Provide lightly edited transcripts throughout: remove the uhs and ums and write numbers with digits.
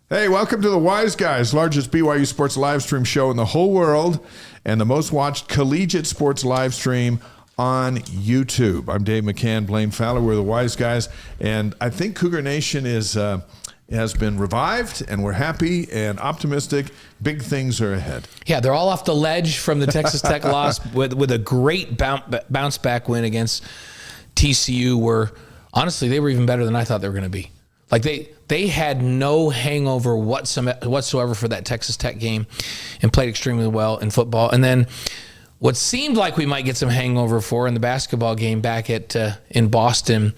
Hey, welcome to the Wise Guys, largest BYU sports live stream show in the whole world and the most watched collegiate sports live stream on YouTube. I'm Dave McCann, Blaine Fowler. We're the Wise Guys, and I think Cougar Nation has been revived, and we're happy and optimistic. Big things are ahead. Yeah, they're all off the ledge from the Texas Tech loss with a great bounce back win against TCU, where honestly they were even better than I thought they were going to be. Like they had no hangover whatsoever for that Texas Tech game and played extremely well in football. And then what seemed like we might get some hangover for in the basketball game back in Boston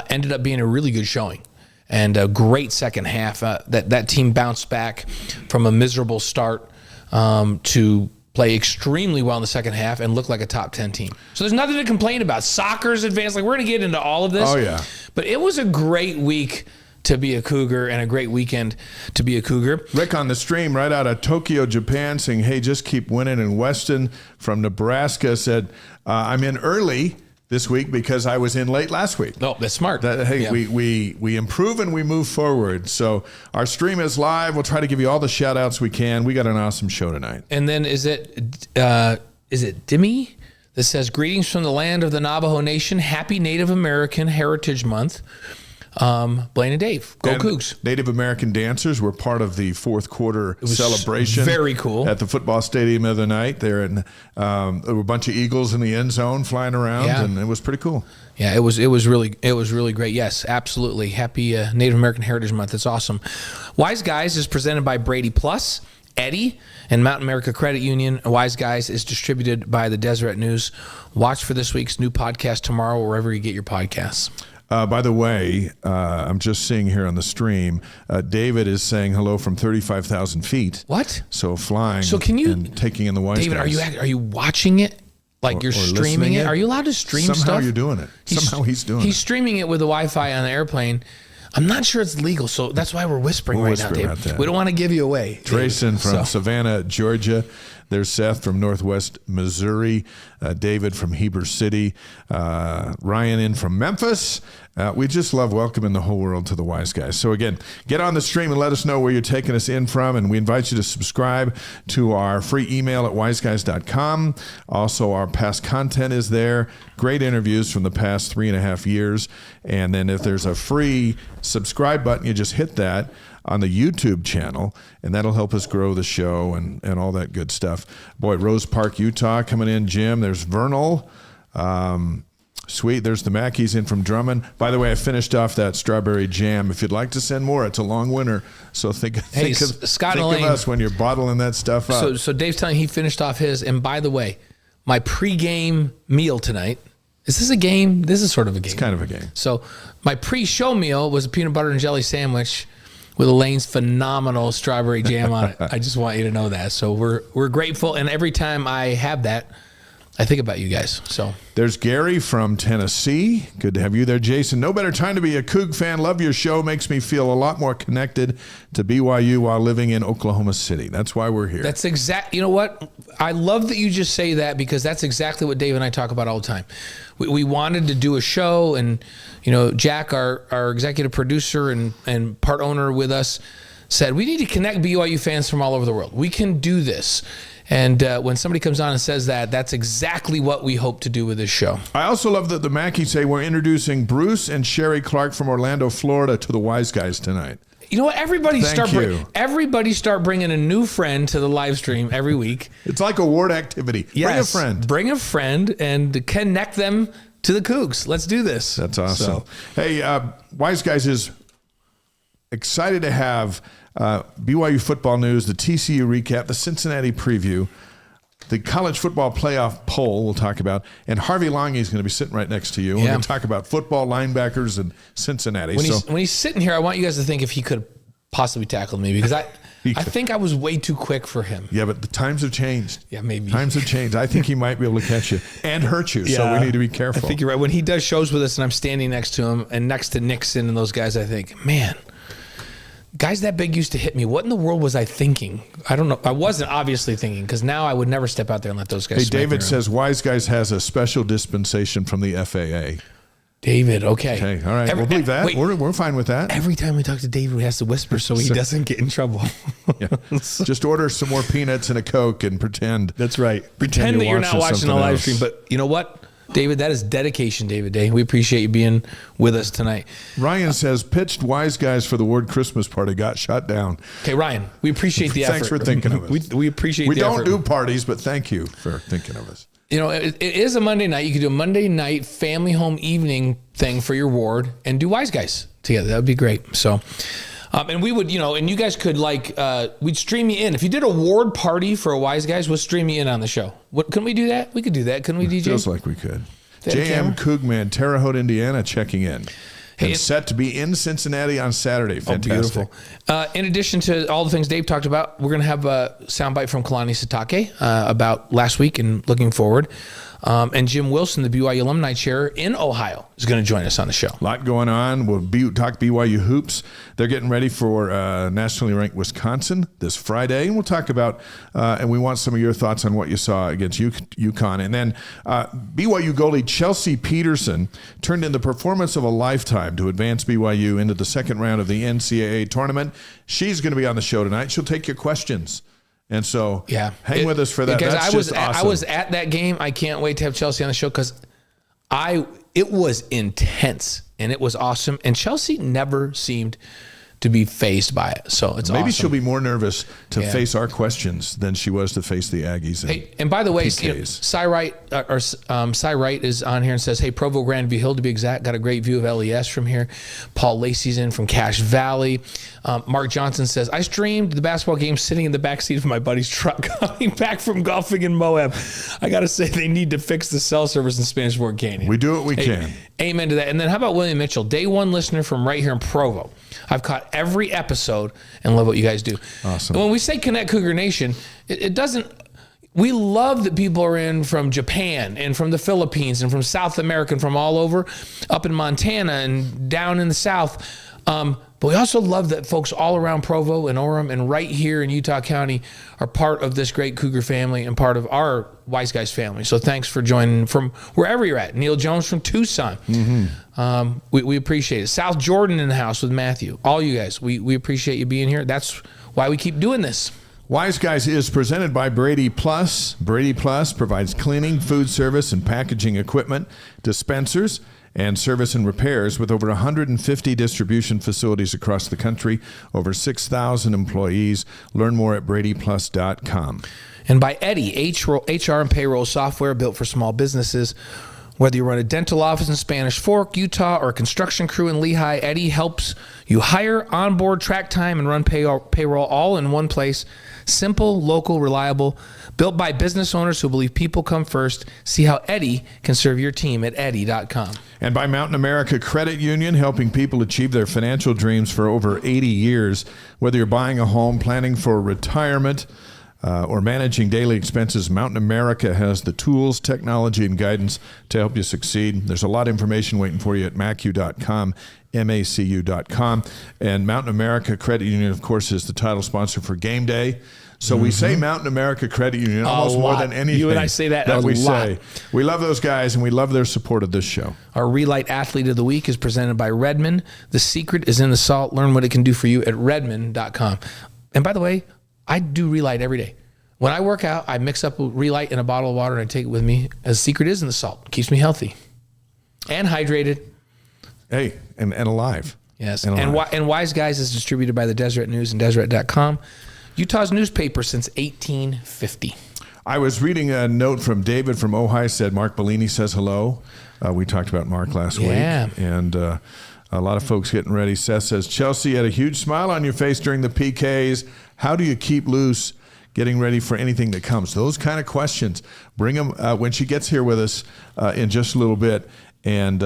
ended up being a really good showing and a great second half. That team bounced back from a miserable start to play extremely well in the second half and look like a top 10 team. So there's nothing to complain about. Soccer's advanced. Like, we're going to get into all of this. Oh, yeah. But it was a great week to be a Cougar and a great weekend to be a Cougar. Rick on the stream right out of Tokyo, Japan, saying, hey, just keep winning. And Weston from Nebraska said, I'm in early this week because I was in late last week. Oh, that's smart. We improve and we move forward. So our stream is live. We'll try to give you all the shout outs we can. We got an awesome show tonight. And then is it Demi that says, greetings from the land of the Navajo Nation. Happy Native American Heritage Month. Blaine and Dave, go Cougs. Native American dancers were part of the fourth quarter celebration. Very cool. At the football stadium the other night. There were a bunch of eagles in the end zone flying around, and it was pretty cool. Yeah, it was really great. Yes, absolutely. Happy Native American Heritage Month. It's awesome. Wise Guys is presented by Brady Plus, Eddie, and Mountain America Credit Union. Wise Guys is distributed by the Deseret News. Watch for this week's new podcast tomorrow, wherever you get your podcasts. By the way, I'm just seeing here on the stream, David is saying hello from 35,000 feet. What? So flying. So can you and taking in the Wise David, Guys. are you watching it? Like you're streaming it? Are you allowed to stream stuff? Somehow you're doing it. Somehow he's doing it. He's streaming it with the Wi-Fi on the airplane. I'm not sure it's legal, so that's why we're whispering right now, Dave. We don't want to give you away. Drayson from Savannah, Georgia. There's Seth from Northwest Missouri. David from Heber City. Ryan in from Memphis. We just love welcoming the whole world to the Wise Guys. So again, get on the stream and let us know where you're taking us in from, and we invite you to subscribe to our free email at wiseguys.com. Also, our past content is there. Great interviews from the past 3.5 years. And then if there's a free subscribe button, you just hit that on the YouTube channel, and that'll help us grow the show and all that good stuff. Boy, Rose Park, Utah coming in, Jim. There's Vernal. Sweet. There's the Mackeys in from Drummond. By the way, I finished off that strawberry jam. If you'd like to send more, it's a long winter. So think of us when you're bottling that stuff up. So Dave's telling he finished off his. And by the way, my pregame meal tonight, is this a game? This is sort of a game. It's kind of a game. So my pre-show meal was a peanut butter and jelly sandwich with Elaine's phenomenal strawberry jam on it. I just want you to know that. So we're grateful. And every time I have that, I think about you guys. So there's Gary from Tennessee. Good to have you there, Jason. No better time to be a Coug fan. Love your show. Makes me feel a lot more connected to BYU while living in Oklahoma City. That's why we're here. That's exact. You know what? I love that you just say that, because that's exactly what Dave and I talk about all the time. We wanted to do a show, and Jack, our executive producer and part owner with us, said we need to connect BYU fans from all over the world. We can do this. And when somebody comes on and says that, that's exactly what we hope to do with this show. I also love that the Mackeys say we're introducing Bruce and Sherry Clark from Orlando, Florida to the Wise Guys tonight. You know what? Everybody start bringing a new friend to the live stream every week. It's like a ward activity. Yes, bring a friend. Bring a friend and connect them to the Cougs. Let's do this. That's awesome. Hey, Wise Guys is excited to have BYU football news, the TCU recap, the Cincinnati preview, the college football playoff poll we'll talk about, and Harvey Langi is going to be sitting right next to you. We're going to talk about football, linebackers, and Cincinnati. When he's sitting here, I want you guys to think if he could possibly tackle me, because I think I was way too quick for him. Yeah, but the times have changed. Yeah, maybe. Times have changed. I think he might be able to catch you and hurt you, so we need to be careful. I think you're right. When he does shows with us and I'm standing next to him and next to Nixon and those guys, I think, man, guys that big used to hit me. What in the world was I thinking? I don't know. I wasn't obviously thinking, because now I would never step out there and let those guys. Hey, David says Wise Guys has a special dispensation from the FAA. David, okay. Okay, all right. We'll believe that. Wait. We're fine with that. Every time we talk to David, we have to whisper so he doesn't get in trouble. Yeah. Just order some more peanuts and a Coke and pretend. That's right. Pretend that you're not watching the live stream. But you know what, David? That is dedication, David Day. We appreciate you being with us tonight. Ryan says, pitched Wise Guys for the Ward Christmas party got shut down. Okay, Ryan, we appreciate the effort. Thanks for thinking of us. We appreciate the effort. We don't do parties, but thank you for thinking of us. You know, it is a Monday night. You could do a Monday night family home evening thing for your ward and do Wise Guys together. That would be great. So, and we would, and you guys could we'd stream you in. If you did a ward party for a Wise Guys, we'll stream you in on the show. Couldn't we do that? We could do that. Couldn't we, DJ? Feels like we could. J.M. Cougman, Terre Haute, Indiana, checking in. And set to be in Cincinnati on Saturday. Fantastic. Oh, beautiful. In addition to all the things Dave talked about, we're going to have a soundbite from Kalani Sitake about last week and looking forward. And Jim Wilson, the BYU alumni chair in Ohio, is going to join us on the show. A lot going on. We'll talk BYU hoops. They're getting ready for nationally ranked Wisconsin this Friday. And we'll talk about, and we want some of your thoughts on what you saw against UConn. And then BYU goalie Chelsea Peterson turned in the performance of a lifetime to advance BYU into the second round of the NCAA tournament. She's going to be on the show tonight. She'll take your questions. And so hang with us for that. Because That's I was at that game. I can't wait to have Chelsea on the show because it was intense and it was awesome. And Chelsea never seemed to be fazed by it. So it's maybe awesome. She'll be more nervous to face our questions than she was to face the Aggies. And by the way, Cy Wright is on here and says, hey, Provo Grandview Hill to be exact, got a great view of LES from here. Paul Lacey's in from Cache Valley. Mark Johnson says, I streamed the basketball game sitting in the backseat of my buddy's truck coming back from golfing in Moab. I got to say, they need to fix the cell service in Spanish Fork Canyon. We do what we can. Amen to that. And then how about William Mitchell, day one listener from right here in Provo. I've caught every episode and love what you guys do. Awesome. And when we say Connect Cougar Nation, it doesn't, we love that people are in from Japan and from the Philippines and from South America and from all over, up in Montana and down in the South. But we also love that folks all around Provo and Orem and right here in Utah County are part of this great Cougar family and part of our Wise Guys family. So thanks for joining from wherever you're at. Neil Jones from Tucson. Mm-hmm. We appreciate it. South Jordan in the house with Matthew. All you guys, we appreciate you being here. That's why we keep doing this. Wise Guys is presented by Brady Plus. Brady Plus provides cleaning, food service, and packaging equipment, dispensers, and service and repairs with over 150 distribution facilities across the country, over 6,000 employees. Learn more at bradyplus.com. And by Eddie, HR and payroll software built for small businesses. Whether you run a dental office in Spanish Fork, Utah, or a construction crew in Lehigh, Eddie helps you hire, onboard, track time, and run payroll all in one place. Simple, local, reliable, built by business owners who believe people come first. See how Eddie can serve your team at Eddie.com. And by Mountain America Credit Union, helping people achieve their financial dreams for over 80 years. Whether you're buying a home, planning for retirement, or managing daily expenses, Mountain America has the tools, technology, and guidance to help you succeed. There's a lot of information waiting for you at macu.com, macu.com. And Mountain America Credit Union, of course, is the title sponsor for Game Day. So we say Mountain America Credit Union almost more than anything. You and I say that a lot. We love those guys, and we love their support of this show. Our Relight Athlete of the Week is presented by Redmond. The secret is in the salt. Learn what it can do for you at redmond.com. And by the way, I do Relight every day. When I work out, I mix up Relight in a bottle of water and I take it with me. The secret is in the salt. It keeps me healthy and hydrated. Hey, and alive. Yes. And Wise Guys is distributed by the Deseret News and Deseret.com, Utah's newspaper since 1850. I was reading a note from David from Ojai, said Mark Bellini says hello. We talked about Mark last week. And a lot of folks getting ready. Seth says, Chelsea had a huge smile on your face during the PKs. How do you keep loose getting ready for anything that comes? Those kind of questions. Bring them when she gets here with us in just a little bit, and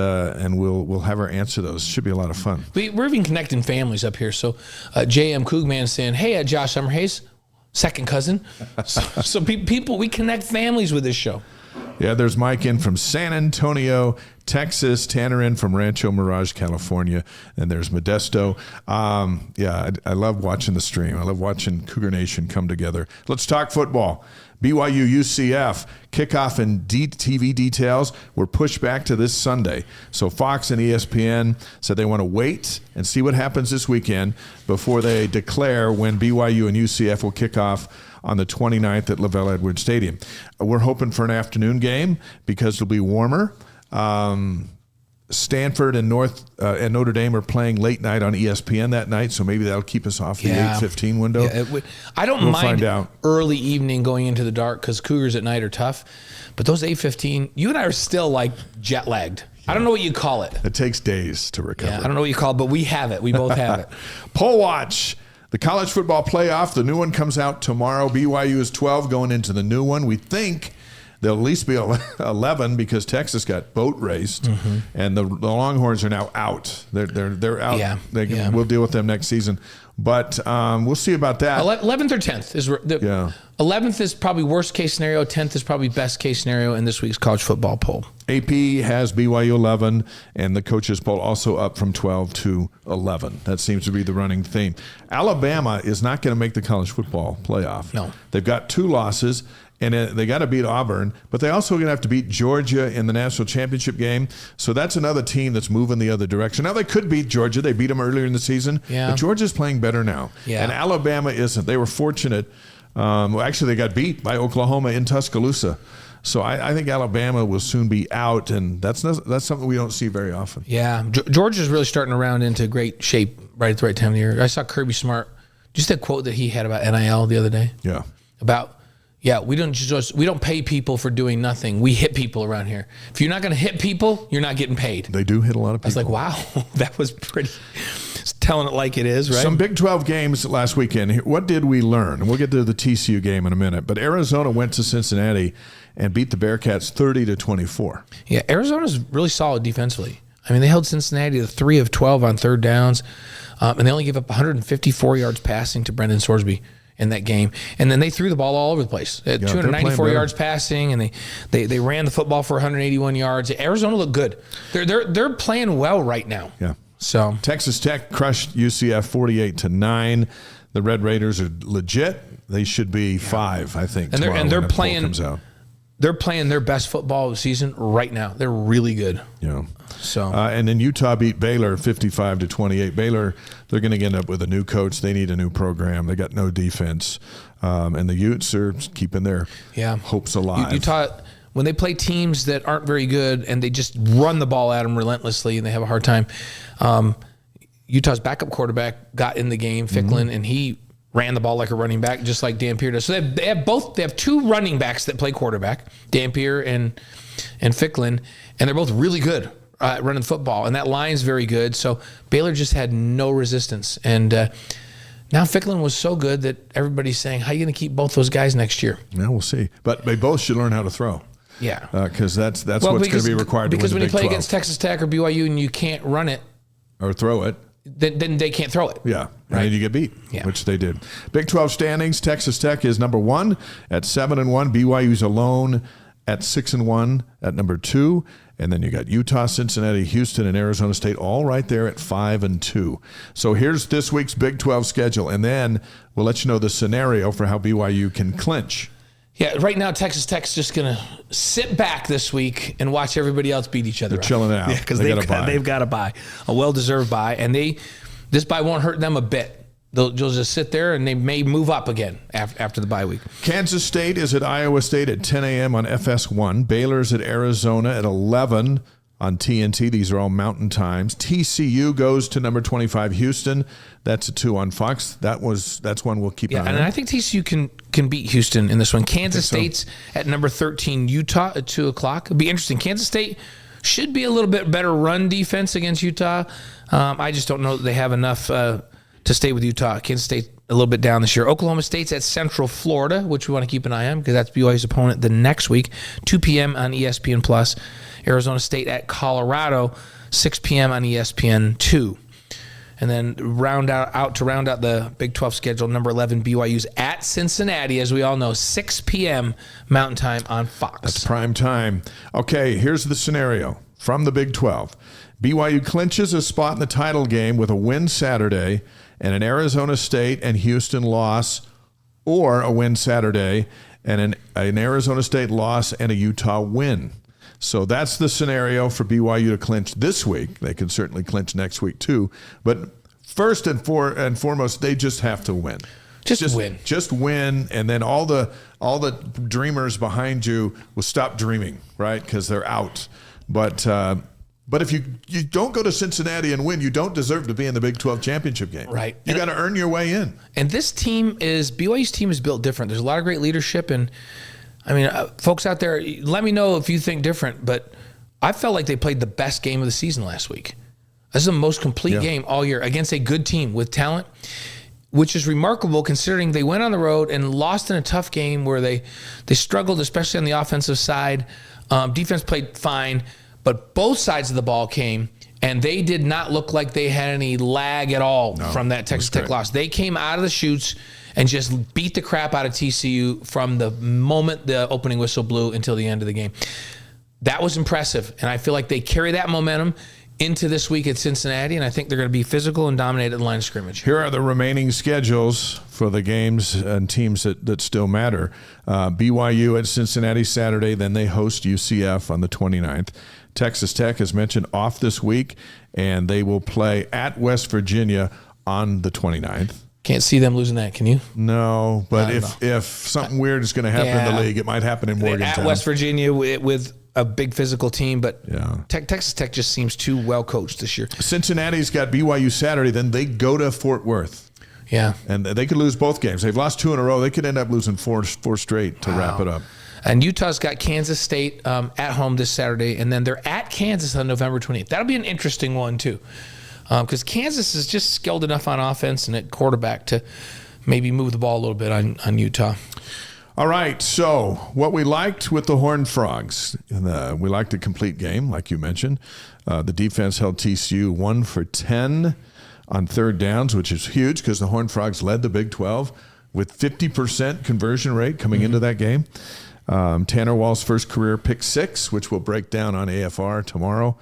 we'll have her answer those. Should be a lot of fun. We're even connecting families up here. So J.M. Cougman saying, hey, Josh Summerhays, second cousin. So people, we connect families with this show. Yeah, there's Mike in from San Antonio, Texas. Tanner in from Rancho Mirage, California. And there's Modesto. I love watching the stream. I love watching Cougar Nation come together. Let's talk football. BYU UCF kickoff and TV details were pushed back to this Sunday. So Fox and ESPN said they want to wait and see what happens this weekend before they declare when BYU and UCF will kick off on the 29th at Lavelle Edwards Stadium. We're hoping for an afternoon game because it'll be warmer. Stanford and Notre Dame are playing late night on ESPN that night, so maybe that'll keep us off the 8:15 window. Yeah, I don't mind early evening going into the dark because Cougars at night are tough, but those 8:15, you and I are still like jet lagged. I don't know what you call it. It takes days to recover. Yeah, I don't know what you call it, but we have it. We both have it. Poll watch. The college football playoff, the new one comes out tomorrow. BYU is 12 going into the new one. We think there'll at least be 11 because Texas got boat raced, and the Longhorns are now out. They're out. Yeah. We'll deal with them next season, but we'll see about that. 11th or 10th is 11th is probably worst case scenario. 10th is probably best case scenario in this week's college football poll. AP has BYU 11, and the coaches poll also up from 12 to 11. That seems to be the running theme. Alabama is not going to make the college football playoff. No, they've got 2 losses. And they got to beat Auburn, but they also going to have to beat Georgia in the national championship game. So that's another team that's moving the other direction. Now, they could beat Georgia. They beat them earlier in the season. Yeah. But Georgia's playing better now. Yeah. And Alabama isn't. They were fortunate. Actually, they got beat by Oklahoma in Tuscaloosa. So I think Alabama will soon be out, and that's something we don't see very often. Yeah. Georgia's really starting to round into great shape right at the right time of the year. I saw Kirby Smart, just that quote that he had about NIL the other day. Yeah. We don't pay people for doing nothing. We hit people around here. If you're not going to hit people, you're not getting paid. They do hit a lot of people. I was like, wow, that was pretty. Telling it like it is, right? Some Big 12 games last weekend. What did we learn? And we'll get to the TCU game in a minute. But Arizona went to Cincinnati and beat the Bearcats 30-24. Yeah, Arizona's really solid defensively. I mean, they held Cincinnati to 3 of 12 on third downs, and they only gave up 154 yards passing to Brendan Sorsby in that game. And then they threw the ball all over the place. 294 yards passing, and they ran the football for 181 yards. Arizona looked good. They're playing well right now. Yeah. So Texas Tech crushed UCF 48-9. The Red Raiders are legit. They should be 5, I think. And they're playing. Comes out. They're playing their best football of the season right now. They're really good. Yeah. So and then Utah beat Baylor 55-28. Baylor, they're going to end up with a new coach. They need a new program. They got no defense, and the Utes are keeping their hopes alive. Utah, when they play teams that aren't very good and they just run the ball at them relentlessly and they have a hard time. Utah's backup quarterback got in the game, Ficklin, and he ran the ball like a running back, just like Dampier does. So they have 2 running backs that play quarterback, Dampier and Ficklin, and they're both really good at running the football. And that line's very good. So Baylor just had no resistance. And now Ficklin was so good that everybody's saying, how are you going to keep both those guys next year? Yeah, we'll see. But they both should learn how to throw. Yeah. Because that's what's going to be required to win the Big 12. Because when you play against Texas Tech or BYU and you can't run it. Or throw it. Then they can't throw it. Yeah, right. And you get beat, which they did. Big 12 standings, Texas Tech is number 1 at 7-1. BYU's alone at 6-1 at number 2. And then you got Utah, Cincinnati, Houston, and Arizona State all right there at 5-2. So here's this week's Big 12 schedule, and then we'll let you know the scenario for how BYU can clinch. Yeah, right now Texas Tech's just going to sit back this week and watch everybody else beat each other. They're chilling out. Yeah, because they've got a bye, a well-deserved bye, and this bye won't hurt them a bit. They'll just sit there, and they may move up again after the bye week. Kansas State is at Iowa State at 10 a.m. on FS1. Baylor's at Arizona at 11 on TNT. These are all Mountain Times. TCU goes to number 25 Houston. That's a 2 on Fox. That's one we'll keep an eye on. And I think TCU can beat Houston in this one. Kansas State's at number 13 Utah at 2 o'clock. It'll be interesting. Kansas State should be a little bit better run defense against Utah. I just don't know that they have enough to stay with Utah. Kansas State a little bit down this year. Oklahoma State's at Central Florida, which we want to keep an eye on because that's BYU's opponent the next week, 2 p.m. on ESPN+. Arizona State at Colorado, 6 p.m. on ESPN2. And then round out the Big 12 schedule, number 11, BYU's at Cincinnati, as we all know, 6 p.m. Mountain Time on Fox. That's prime time. Okay, here's the scenario from the Big 12. BYU clinches a spot in the title game with a win Saturday and an Arizona State and Houston loss, or a win Saturday and an Arizona State loss and a Utah win. So that's the scenario for BYU to clinch this week. They can certainly clinch next week too. But first and foremost, they just have to win. Just win. Just win, and then all the dreamers behind you will stop dreaming, right? Because they're out. But if you don't go to Cincinnati and win, you don't deserve to be in the Big 12 championship game. Right. You got to earn your way in. And BYU's team is built different. There's a lot of great leadership, and I mean, folks out there, let me know if you think different, but I felt like they played the best game of the season last week. This is the most complete game all year against a good team with talent, which is remarkable considering they went on the road and lost in a tough game where they struggled, especially on the offensive side. Defense played fine, but both sides of the ball came, and they did not look like they had any lag at all from that Texas Tech loss. They came out of the chutes and just beat the crap out of TCU from the moment the opening whistle blew until the end of the game. That was impressive, and I feel like they carry that momentum into this week at Cincinnati, and I think they're going to be physical and dominate at the line of scrimmage. Here are the remaining schedules for the games and teams that still matter. BYU at Cincinnati Saturday, then they host UCF on the 29th. Texas Tech, as mentioned, off this week, and they will play at West Virginia on the 29th. Can't see them losing that, can you? No, but if something weird is going to happen in the league, it might happen in Morgantown. At West Virginia with a big physical team, but Texas Tech just seems too well coached this year. Cincinnati's got BYU Saturday, then they go to Fort Worth. Yeah. And they could lose both games. They've lost 2 in a row. They could end up losing four straight to wrap it up. And Utah's got Kansas State at home this Saturday, and then they're at Kansas on November 28th. That'll be an interesting one, too. Because Kansas is just skilled enough on offense and at quarterback to maybe move the ball a little bit on Utah. All right, so what we liked with the Horned Frogs, we liked a complete game, like you mentioned. The defense held TCU 1 for 10 on third downs, which is huge because the Horned Frogs led the Big 12 with 50% conversion rate coming into that game. Tanner Wall's first career pick 6, which we'll break down on AFR tomorrow.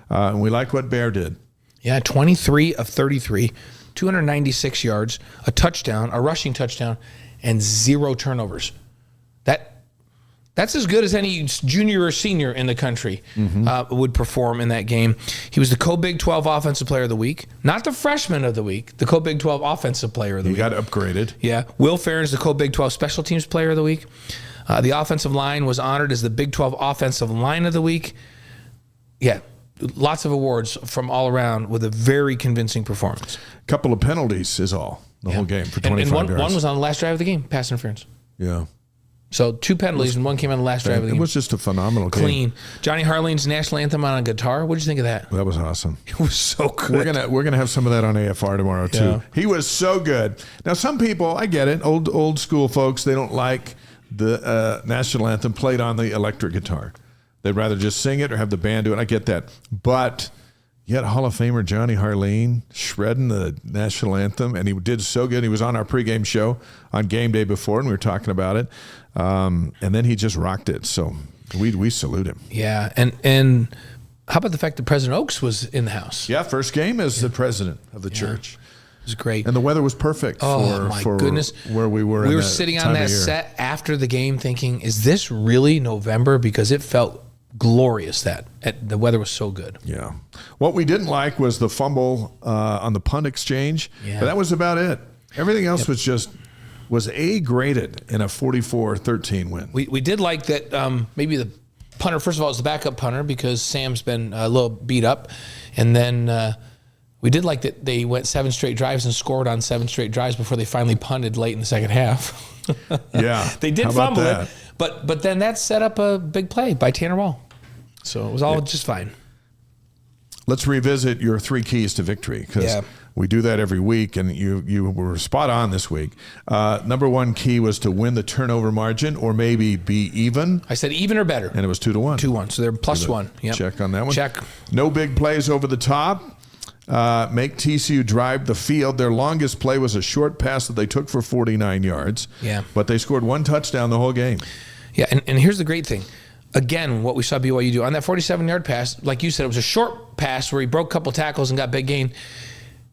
And we liked what Bear did. Yeah, 23 of 33, 296 yards, a touchdown, a rushing touchdown, and 0 turnovers. That's as good as any junior or senior in the country would perform in that game. He was the co-Big 12 Offensive Player of the Week, not the Freshman of the Week, the co-Big 12 Offensive Player of the Week. He got upgraded. Yeah. Will Ferrens, the co-Big 12 Special Teams Player of the Week. The offensive line was honored as the Big 12 Offensive Line of the Week. Yeah. Lots of awards from all around with a very convincing performance. A couple of penalties is all, the whole game for 25 yards. One was on the last drive of the game, pass interference. Yeah. So 2 penalties and one came on the last drive of the game. It was just a phenomenal game. Clean. Johnny Harlene's national anthem on a guitar. What did you think of that? That was awesome. It was so good. We're gonna have some of that on AFR tomorrow too. Yeah. He was so good. Now some people, I get it, old school folks, they don't like the national anthem played on the electric guitar. They'd rather just sing it or have the band do it. I get that. But you had Hall of Famer Johnny Harline shredding the national anthem, and he did so good. He was on our pregame show on game day before, and we were talking about it. And then he just rocked it. So we salute him. Yeah. And how about the fact that President Oaks was in the house? Yeah, first game as the president of the church. It was great. And the weather was perfect for goodness. Where we were. We were sitting on that set after the game thinking, is this really November? Because it felt glorious the weather was so good. Yeah. What we didn't like was the fumble on the punt exchange. Yeah. But that was about it. Everything else was A graded in a 44-13 win. We did like that maybe the punter, first of all, it was the backup punter because Sam's been a little beat up. And then we did like that they went 7 straight drives and scored on 7 straight drives before they finally punted late in the second half. Yeah. They did fumble it. But then that set up a big play by Tanner Wall. So it was all just fine. Let's revisit your 3 keys to victory because we do that every week, and you were spot on this week. Number 1 key was to win the turnover margin or maybe be even. I said even or better. And it was 2-1. 2-1. So they're +1. Yep. Check on that one. Check. No big plays over the top. make TCU drive the field. Their longest play was a short pass that they took for 49 yards. Yeah. But they scored 1 touchdown the whole game. Yeah, and here's the great thing. Again, what we saw BYU do on that 47-yard pass, like you said, it was a short pass where he broke a couple tackles and got big gain.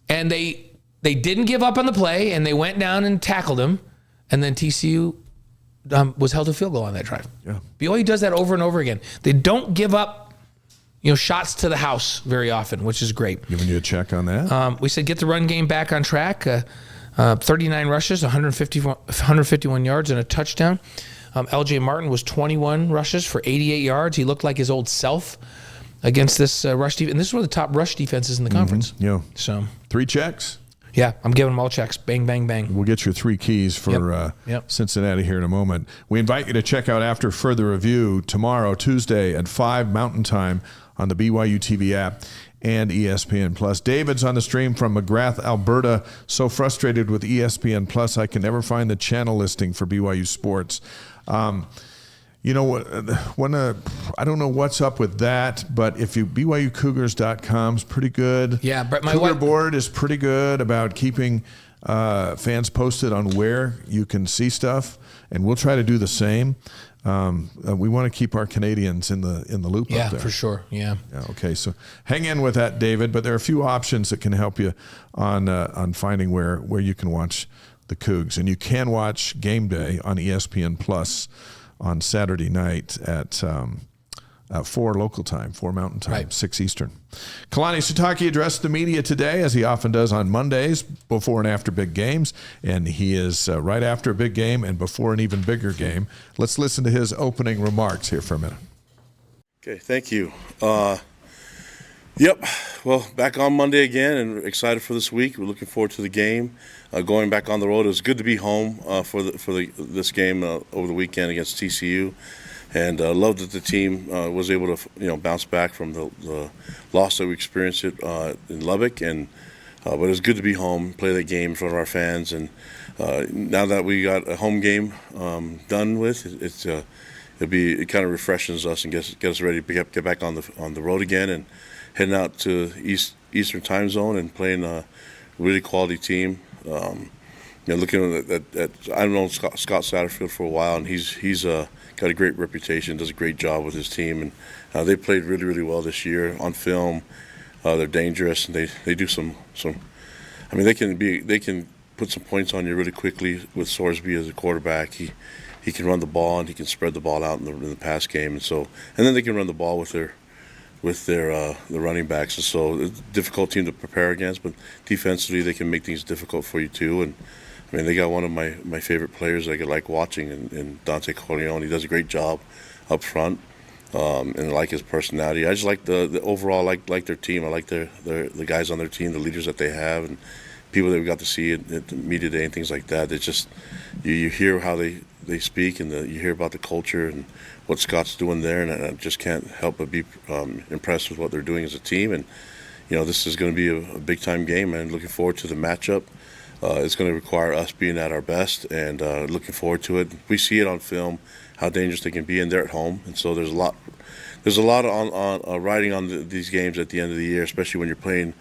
And they didn't give up on the play, and they went down and tackled him. And then TCU was held to a field goal on that drive. Yeah. BYU does that over and over again. They don't give up, shots to the house very often, which is great. Giving you a check on that? We said get the run game back on track. 39 rushes, 151 yards, and a touchdown. LJ Martin was 21 rushes for 88 yards. He looked like his old self against this rush defense. And this is one of the top rush defenses in the conference. Yeah. So 3 checks? Yeah, I'm giving them all checks. Bang, bang, bang. We'll get your 3 keys for Cincinnati here in a moment. We invite you to check out After Further Review tomorrow, Tuesday at 5 Mountain Time on the BYU TV app and ESPN Plus. David's on the stream from McGrath, Alberta. So frustrated with ESPN Plus, I can never find the channel listing for BYU Sports. I don't know what's up with that, but if you BYUCougars.com is pretty good. Yeah, but my Cougar board is pretty good about keeping fans posted on where you can see stuff, and we'll try to do the same. We want to keep our Canadians in the loop up there. Yeah, for sure. Yeah. Okay, so hang in with that, David. But there are a few options that can help you on finding where you can watch the Cougs, and you can watch Game Day on ESPN Plus on Saturday night at 4 local time, 4 Mountain Time, right. 6 Eastern. Kalani Sitake addressed the media today, as he often does on Mondays, before and after big games, and he is right after a big game and before an even bigger game. Let's listen to his opening remarks here for a minute. Okay, thank you. Yep, well, back on Monday again and excited for this week. We're looking forward to the game. Going back on the road, it was good to be home for this game over the weekend against TCU. And love that the team was able to bounce back from the loss that we experienced in Lubbock. But it was good to be home, play that game in front of our fans. And now that we got a home game done with, it kind of refreshes us and get us ready to get back on the road again and heading out to Eastern Time Zone and playing a really quality team. Looking at I've known Scott Satterfield for a while, and he's got a great reputation, does a great job with his team, and they played really, really well this year on film. They're dangerous, and they do some. I mean, they can put some points on you really quickly with Sorsby as a quarterback. He can run the ball and he can spread the ball out in the pass game, and then they can run the ball with their the running backs. And so it's a difficult team to prepare against, but defensively they can make things difficult for you too. And I mean, they got one of my favorite players I like watching in Dante Corleone. He does a great job up front, and I like his personality. I just like the overall like their team. I like the guys on their team, the leaders that they have, and people that we got to see at the media day and things like that. It's just you hear how they speak, and you hear about the culture and what Scott's doing there, and I just can't help but be impressed with what they're doing as a team. And this is going to be a big time game, and looking forward to the matchup. It's going to require us being at our best, and looking forward to it. We see it on film how dangerous they can be, and they're at home, and so there's a lot on riding on these games at the end of the year, especially when you're playing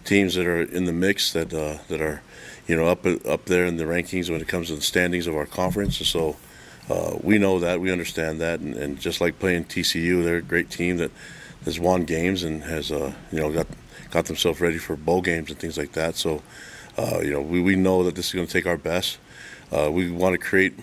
teams that are in the mix that are up there in the rankings when it comes to the standings of our conference. And so we know that, we understand that, and just like playing TCU, they're a great team that has won games and has got themselves ready for bowl games and things like that. So. We know that this is going to take our best. We want to create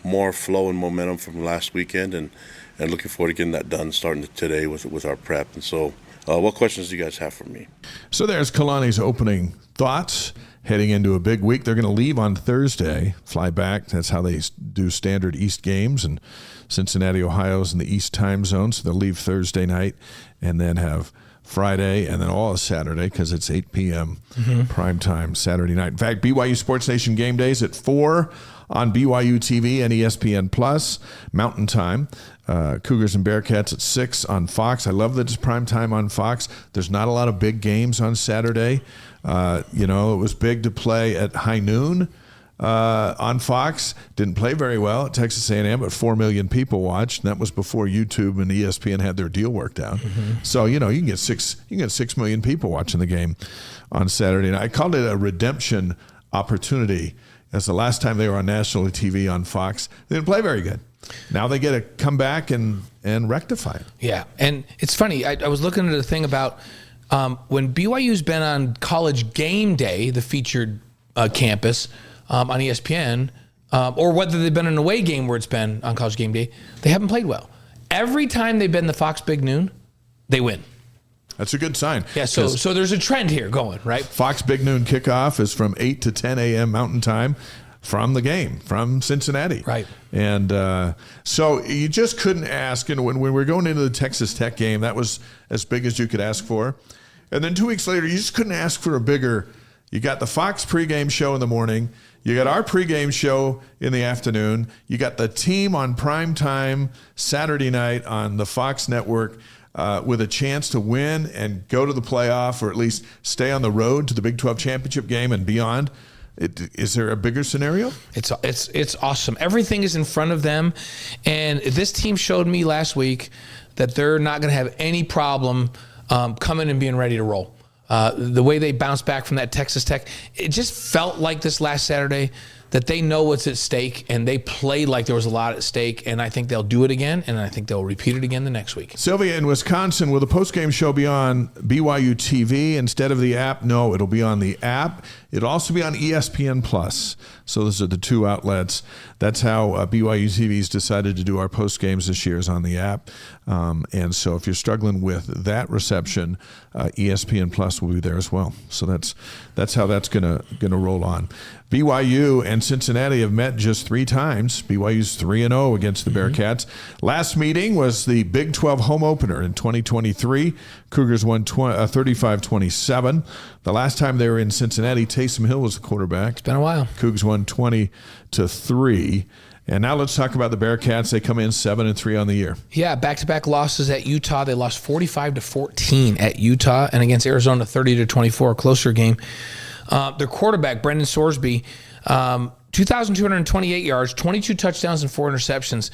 more flow and momentum from last weekend, and looking forward to getting that done starting today with our prep. And so what questions do you guys have for me? So there's Kalani's opening thoughts heading into a big week. They're going to leave on Thursday, fly back. That's how they do standard East games, and Cincinnati, Ohio's in the East time zone, so they'll leave Thursday night and then have Friday, and then all of Saturday because it's 8 p.m. Prime time Saturday night. In fact, BYU Sports Nation game days at 4 on BYU TV and ESPN Plus Mountain Time. Cougars and Bearcats at 6 on Fox. I love that it's prime time on Fox. There's not a lot of big games on Saturday. It was big to play at high noon on Fox. Didn't play very well at Texas A&M, but 4 million people watched. And that was before YouTube and ESPN had their deal worked out. So you can get 6 million people watching the game on Saturday night. I called it a redemption opportunity. That's the last time they were on national TV on Fox. They didn't play very good. Now they get to come back and rectify it. Yeah, and it's funny. I was looking at a thing about when BYU's been on College Game Day, the featured campus on ESPN, or whether they've been an away game where it's been on College Game Day, they haven't played well. Every time they've been the Fox Big Noon, they win. That's a good sign. Yeah, so there's a trend here going, right? Fox Big Noon kickoff is from 8 to 10 a.m. Mountain Time from the game, from Cincinnati. Right. And so you just couldn't ask, when we're going into the Texas Tech game, that was as big as you could ask for. And then 2 weeks later, you just couldn't ask for a bigger. You got the Fox pregame show in the morning. You got our pregame show in the afternoon. You got the team on primetime Saturday night on the Fox network. With a chance to win and go to the playoff, or at least stay on the road to the Big 12 championship game and beyond. Is there a bigger scenario? It's awesome. Everything is in front of them, and this team showed me last week that they're not going to have any problem coming and being ready to roll. The way they bounced back from that Texas Tech, it just felt like this last Saturday that they know what's at stake, and they played like there was a lot at stake, and I think they'll do it again, and I think they'll repeat it again the next week. Sylvia, in Wisconsin, will the postgame show be on BYU TV instead of the app? No, it'll be on the app. It'll also be on ESPN+. So those are the two outlets. That's how BYU TV's decided to do our postgames this year, is on the app. And so if you're struggling with that reception, ESPN+ will be there as well. So that's how that's gonna roll on. BYU and Cincinnati have met just 3 times. BYU's 3-0 against the Bearcats. Last meeting was the Big 12 home opener in 2023. Cougars won 35-27. The last time they were in Cincinnati, Taysom Hill was the quarterback. It's been a while. Cougs won 20-3. And now let's talk about the Bearcats. They come in 7-3 on the year. Yeah, back-to-back losses at Utah. They lost 45-14 at Utah, and against Arizona 30-24, a closer game. Their quarterback, Brendan Sorsby, 2,228 yards, 22 touchdowns, and 4 interceptions.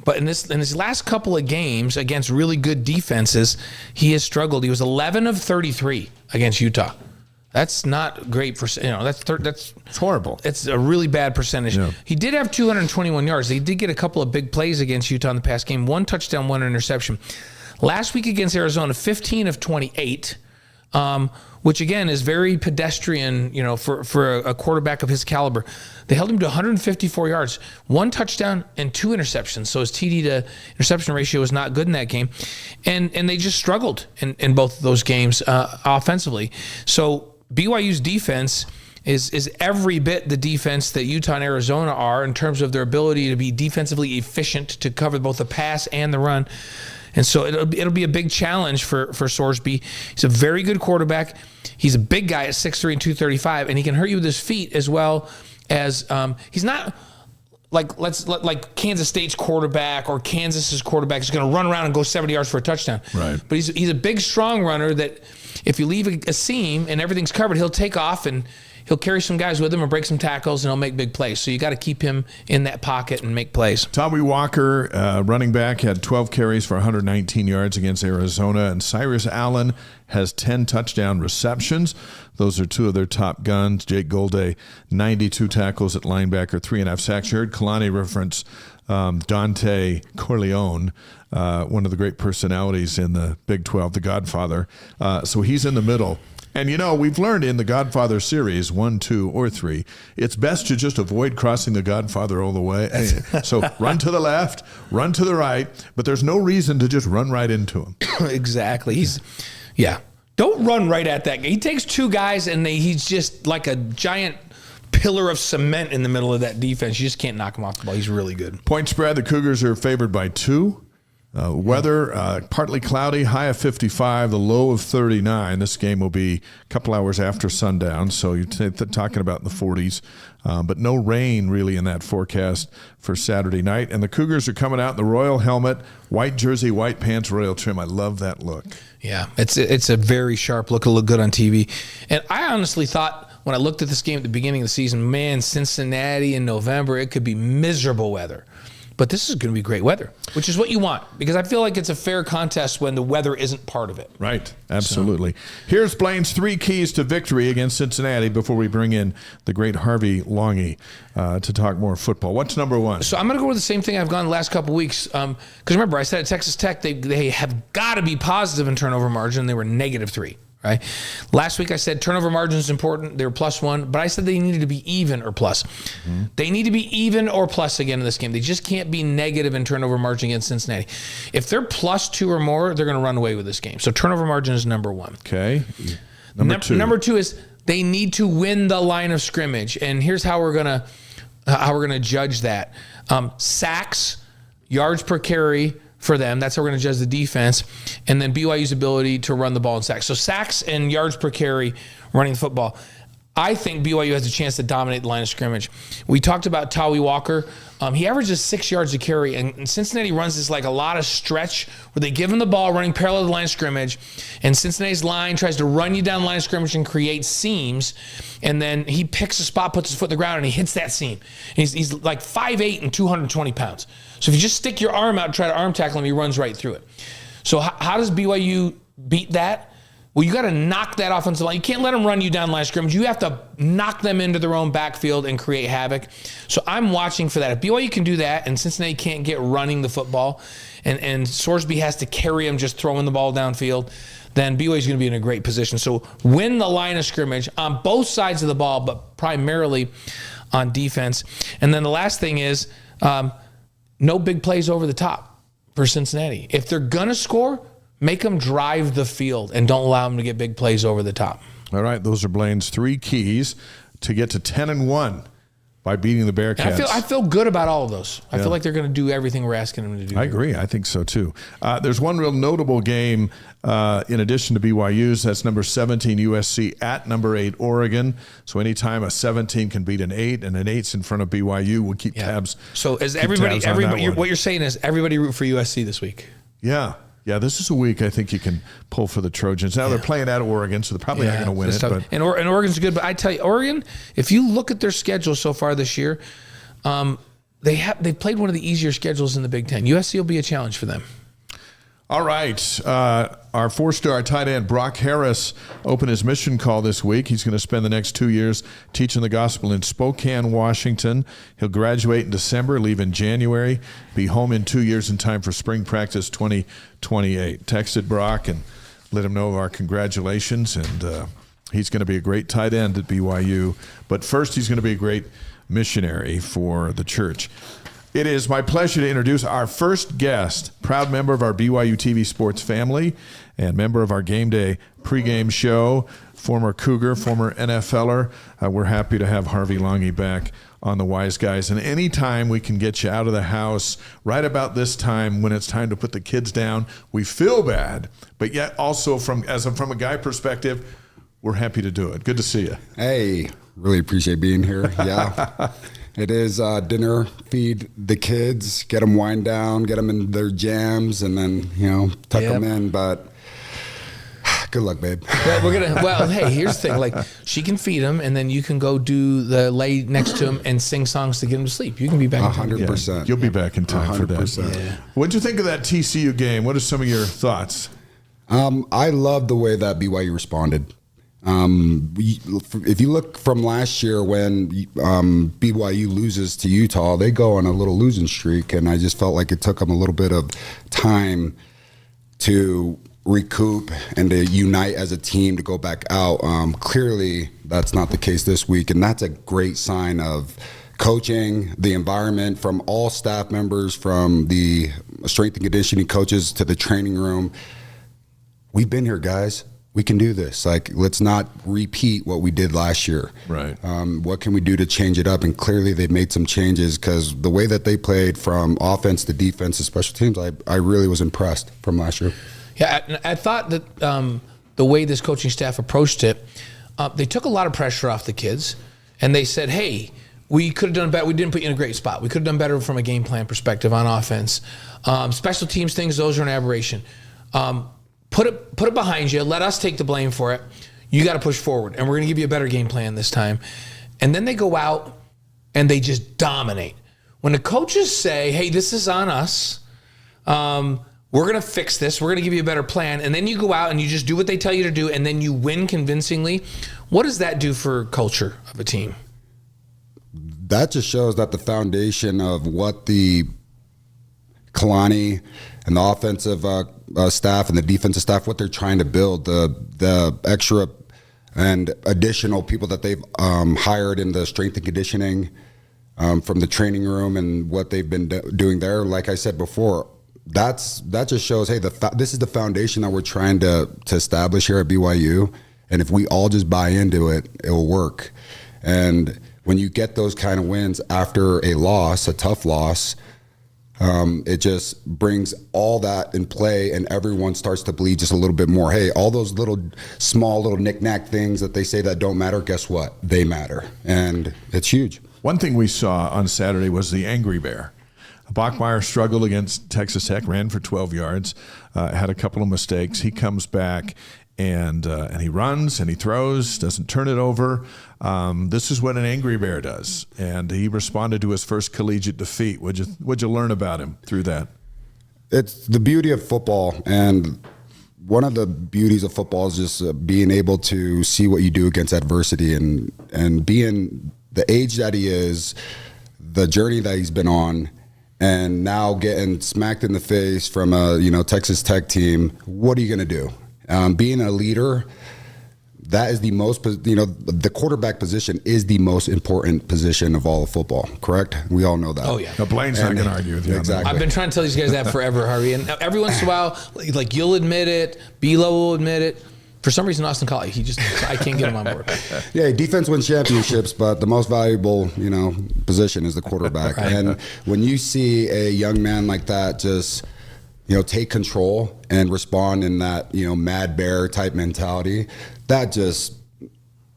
But in his last couple of games against really good defenses, he has struggled. He was 11 of 33 against Utah. That's not great for, that's it's horrible. It's a really bad percentage. Yeah. He did have 221 yards. He did get a couple of big plays against Utah in the past game. 1 touchdown, 1 interception. Last week against Arizona, 15 of 28. Which again is very pedestrian, for a quarterback of his caliber. They held him to 154 yards, 1 touchdown and 2 interceptions. So his TD to interception ratio was not good in that game, and they just struggled in both of those games offensively. So BYU's defense is every bit the defense that Utah and Arizona are in terms of their ability to be defensively efficient to cover both the pass and the run. And so it'll be a big challenge for Sorsby. He's a very good quarterback. He's a big guy at 6'3" and 235, and he can hurt you with his feet as well as he's not like Kansas State's quarterback or Kansas's quarterback is going to run around and go 70 yards for a touchdown. Right. But he's a big, strong runner that if you leave a seam and everything's covered, he'll take off and he'll carry some guys with him or break some tackles, and he'll make big plays. So you got to keep him in that pocket and make plays. Tommy Walker, running back, had 12 carries for 119 yards against Arizona, and Cyrus Allen has 10 touchdown receptions. Those are 2 of their top guns. Jake Golday, 92 tackles at linebacker, 3.5 sacks. You heard Kalani reference Dante Corleone, one of the great personalities in the Big 12, the Godfather. So he's in the middle. And, we've learned in the Godfather series, 1, 2, or 3, it's best to just avoid crossing the Godfather all the way. So run to the left, run to the right, but there's no reason to just run right into him. Exactly. Don't run right at that guy. He takes 2 guys, and he's just like a giant pillar of cement in the middle of that defense. You just can't knock him off the ball. He's really good. Point spread, the Cougars are favored by 2. Weather, partly cloudy, high of 55, the low of 39. This game will be a couple hours after sundown, so you're talking about in the 40s. But no rain really in that forecast for Saturday night. And the Cougars are coming out in the royal helmet, white jersey, white pants, royal trim. I love that look. Yeah, it's a very sharp look. It'll look good on TV. And I honestly thought when I looked at this game at the beginning of the season, man, Cincinnati in November, it could be miserable weather. But this is going to be great weather, which is what you want, because I feel like it's a fair contest when the weather isn't part of it. Right. Absolutely. Here's Blaine's 3 keys to victory against Cincinnati before we bring in the great Harvey Langi to talk more football. What's number 1? So I'm going to go with the same thing I've gone the last couple of weeks. Because remember, I said at Texas Tech, they have got to be positive in turnover margin. They were -3. Right. Last week I said turnover margin is important. They were +1, but I said they needed to be even or plus. Mm-hmm. They need to be even or plus again in this game. They just can't be negative in turnover margin against Cincinnati. If they're +2 or more, they're going to run away with this game. So turnover margin is number 1. Okay. Number 2 is they need to win the line of scrimmage, and here's how we're gonna judge that: sacks, yards per carry. For them, that's how we're going to judge the defense, and then BYU's ability to run the ball and sacks. So sacks and yards per carry running the football. I think BYU has a chance to dominate the line of scrimmage. We talked about Tawi Walker. He averages 6 yards a carry, and Cincinnati runs this like a lot of stretch where they give him the ball running parallel to the line of scrimmage, and Cincinnati's line tries to run you down the line of scrimmage and create seams, and then he picks a spot, puts his foot in the ground, and he hits that seam. And he's like 5'8" and 220 pounds. So if you just stick your arm out and try to arm tackle him, he runs right through it. So how does BYU beat that? Well, you got to knock that offensive line. You can't let them run you down the line of scrimmage. You have to knock them into their own backfield and create havoc. So I'm watching for that. If BYU can do that and Cincinnati can't get running the football and Sorsby has to carry them just throwing the ball downfield, then BYU is going to be in a great position. So win the line of scrimmage on both sides of the ball, but primarily on defense. And then the last thing is no big plays over the top for Cincinnati. If they're going to score, make them drive the field and don't allow them to get big plays over the top. All right, those are Blaine's 3 keys to get to 10-1 by beating the Bearcats. And I feel good about all of those. I feel like they're going to do everything we're asking them to do. I agree. I think so too. There's one real notable game in addition to BYU's. That's number 17 USC at number 8 Oregon. So anytime a 17 can beat an 8 and an 8's in front of BYU, we'll keep tabs. So as everybody, what you're saying is everybody root for USC this week. Yeah. Yeah, this is a week I think you can pull for the Trojans. Now they're playing at Oregon, so they're probably not going to win it. But. And Oregon's good, but I tell you, Oregon, if you look at their schedule so far this year, they played one of the easier schedules in the Big Ten. USC will be a challenge for them. All right. Our 4-star tight end, Brock Harris, opened his mission call this week. He's going to spend the next 2 years teaching the gospel in Spokane, Washington. He'll graduate in December, leave in January, be home in 2 years in time for spring practice 2028. Texted Brock and let him know of our congratulations, and he's going to be a great tight end at BYU. But first, he's going to be a great missionary for the church. It is my pleasure to introduce our first guest, proud member of our BYU TV sports family and member of our game day pregame show, former Cougar, former NFLer. We're happy to have Harvey Langi back on the Wise Guys. And anytime we can get you out of the house right about this time when it's time to put the kids down, we feel bad, but yet also from a guy perspective, we're happy to do it. Good to see you. Hey, really appreciate being here. Yeah. It is dinner, feed the kids, get them wind down, get them in their jams, and then, tuck them in. But good luck, babe. Well, hey, here's the thing. Like, she can feed them, and then you can go do the lay next to them and sing songs to get them to sleep. You can be back in time. 100%. Yeah, you'll be back in time 100%. For that. Yeah. What'd you think of that TCU game? What are some of your thoughts? I love the way that BYU responded. If you look from last year when BYU loses to Utah, they go on a little losing streak, and I just felt like it took them a little bit of time to recoup and to unite as a team to go back out. Clearly, that's not the case this week, and that's a great sign of coaching, the environment from all staff members, from the strength and conditioning coaches to the training room. We've been here, guys. We can do this. Like, let's not repeat what we did last year. Right. What can we do to change it up? And clearly they've made some changes because the way that they played from offense to defense to special teams, I really was impressed from last year. Yeah, I thought that the way this coaching staff approached it, they took a lot of pressure off the kids, and they said, hey, we could have done better. We didn't put you in a great spot. We could have done better from a game plan perspective on offense. Special teams things, those are an aberration. Put it behind you. Let us take the blame for it. You got to push forward, and we're going to give you a better game plan this time. And then they go out and they just dominate. When the coaches say, hey, this is on us, we're going to fix this, we're going to give you a better plan, and then you go out and you just do what they tell you to do, and then you win convincingly, what does that do for culture of a team? That just shows that the foundation of what the Kalani and the offensive staff and the defensive staff, what they're trying to build, the extra and additional people that they've hired in the strength and conditioning from the training room and what they've been doing there. Like I said before, that just shows, hey, this is the foundation that we're trying to establish here at BYU. And if we all just buy into it, it will work. And when you get those kind of wins after a loss, a tough loss, it just brings all that in play, and everyone starts to believe just a little bit more. Hey, all those small little knick-knack things that they say that don't matter, guess what? They matter. And it's huge. One thing we saw on Saturday was the Angry Bear. Bachmeier struggled against Texas Tech, ran for 12 yards, had a couple of mistakes. He comes back and he runs and he throws, doesn't turn it over. This is what an Angry Bear does. And he responded to his first collegiate defeat. What'd you learn about him through that? It's the beauty of football, and one of the beauties of football is just being able to see what you do against adversity, and being the age that he is, the journey that he's been on, and now getting smacked in the face from a Texas Tech team. What are you going to do? Being a leader, that is the most, the quarterback position is the most important position of all of football, correct? We all know that. Oh, yeah. No, Blaine's not going to argue with you. Exactly. I've been trying to tell these guys that forever, Harvey. And every once in a while, like you'll admit it, B-Lo will admit it. For some reason, Austin Collie, I can't get him on board. Yeah, defense wins championships, but the most valuable, position is the quarterback. Right. And when you see a young man like that just, take control and respond in that, mad bear type mentality, that just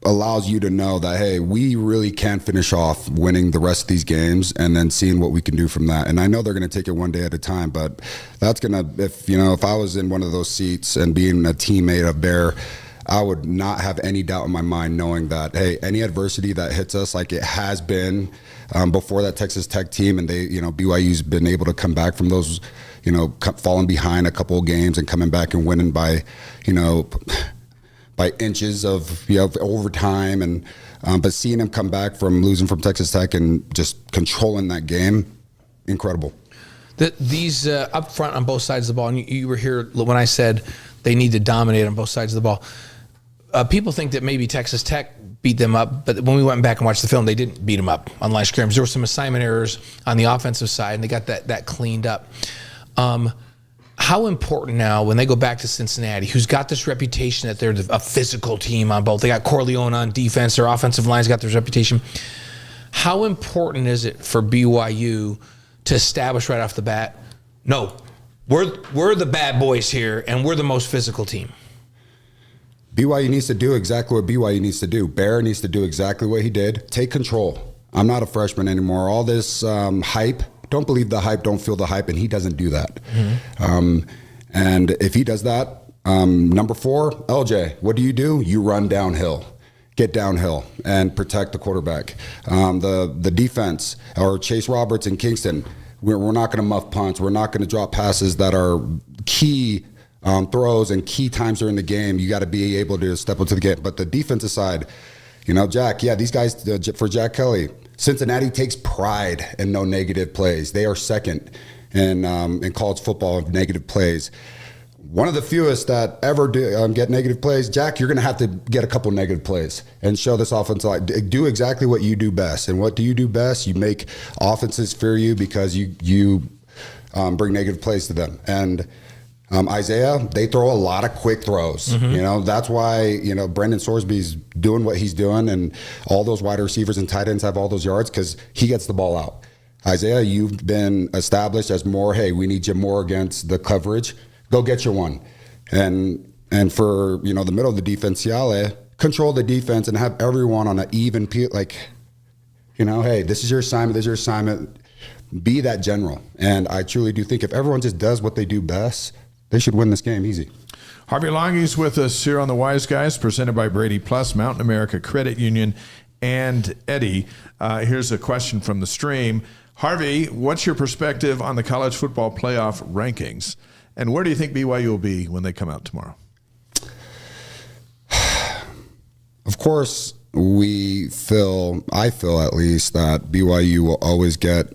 allows you to know that, hey, we really can finish off winning the rest of these games and then seeing what we can do from that. And I know they're going to take it one day at a time, but that's going to, if I was in one of those seats and being a teammate of Bear, I would not have any doubt in my mind knowing that, hey, any adversity that hits us, like it has been before that Texas Tech team, and they, BYU's been able to come back from those, falling behind a couple of games and coming back and winning by, by inches of overtime, and but seeing him come back from losing from Texas Tech and just controlling that game, incredible. These up front on both sides of the ball, and you were here when I said they need to dominate on both sides of the ball. People think that maybe Texas Tech beat them up, but when we went back and watched the film, they didn't beat them up on line scrimmage. There were some assignment errors on the offensive side, and they got that cleaned up. How important now when they go back to Cincinnati, who's got this reputation that they're a physical team on both. They got Corleone on defense. Their offensive line's got this reputation. How important is it for BYU to establish right off the bat, no, we're the bad boys here, and we're the most physical team? BYU needs to do exactly what BYU needs to do. Bear needs to do exactly what he did. Take control. I'm not a freshman anymore. All this hype, don't believe the hype, don't feel the hype, and he doesn't do that. Mm-hmm. And if he does that, number 4, LJ, what do? You run downhill. Get downhill and protect the quarterback. The defense, or Chase Roberts and Kingston, we're not going to muff punts. We're not going to drop passes that are key throws and key times during the game. You got to be able to step up to the game. But the defensive side, Jack, these guys, for Jack Kelly, Cincinnati takes pride in no negative plays. They are second in college football of negative plays. One of the fewest that ever get negative plays. Jack, you're going to have to get a couple negative plays and show this offense line. Do exactly what you do best. And what do you do best? You make offenses fear you because you bring negative plays to them. And Isaiah, they throw a lot of quick throws. Mm-hmm. That's why, Brendan Sorsby's doing what he's doing, and all those wide receivers and tight ends have all those yards because he gets the ball out. Isaiah, you've been established as more, hey, we need you more against the coverage. Go get you one. And for, the middle of the defense, Yale, control the defense and have everyone on an even, hey, this is your assignment, Be that general. And I truly do think if everyone just does what they do best, they should win this game easy. Harvey Langi's with us here on the Wise Guys, presented by Brady Plus, Mountain America Credit Union, and Eddie. Here's a question from the stream. Harvey, what's your perspective on the college football playoff rankings? And where do you think BYU will be when they come out tomorrow? Of course, I feel at least that BYU will always get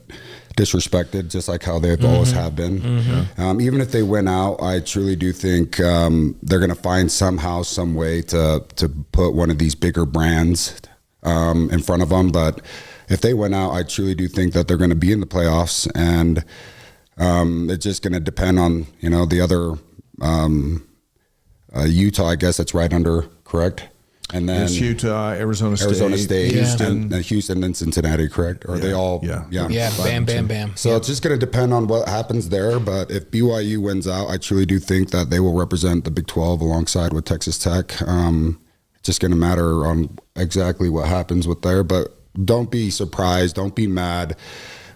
disrespected, just like how they've always have been. Mm-hmm. Even if they win out, I truly do think they're going to find somehow, some way to put one of these bigger brands in front of them. But if they win out, I truly do think that they're going to be in the playoffs, and it's just going to depend on the other Utah, I guess that's right under, correct? And then it's Utah, Arizona State, Houston, and Cincinnati, correct? Or they all? Yeah. Bam. So it's just going to depend on what happens there. But if BYU wins out, I truly do think that they will represent the Big 12 alongside with Texas Tech. It's just going to matter on exactly what happens with there. But don't be surprised. Don't be mad.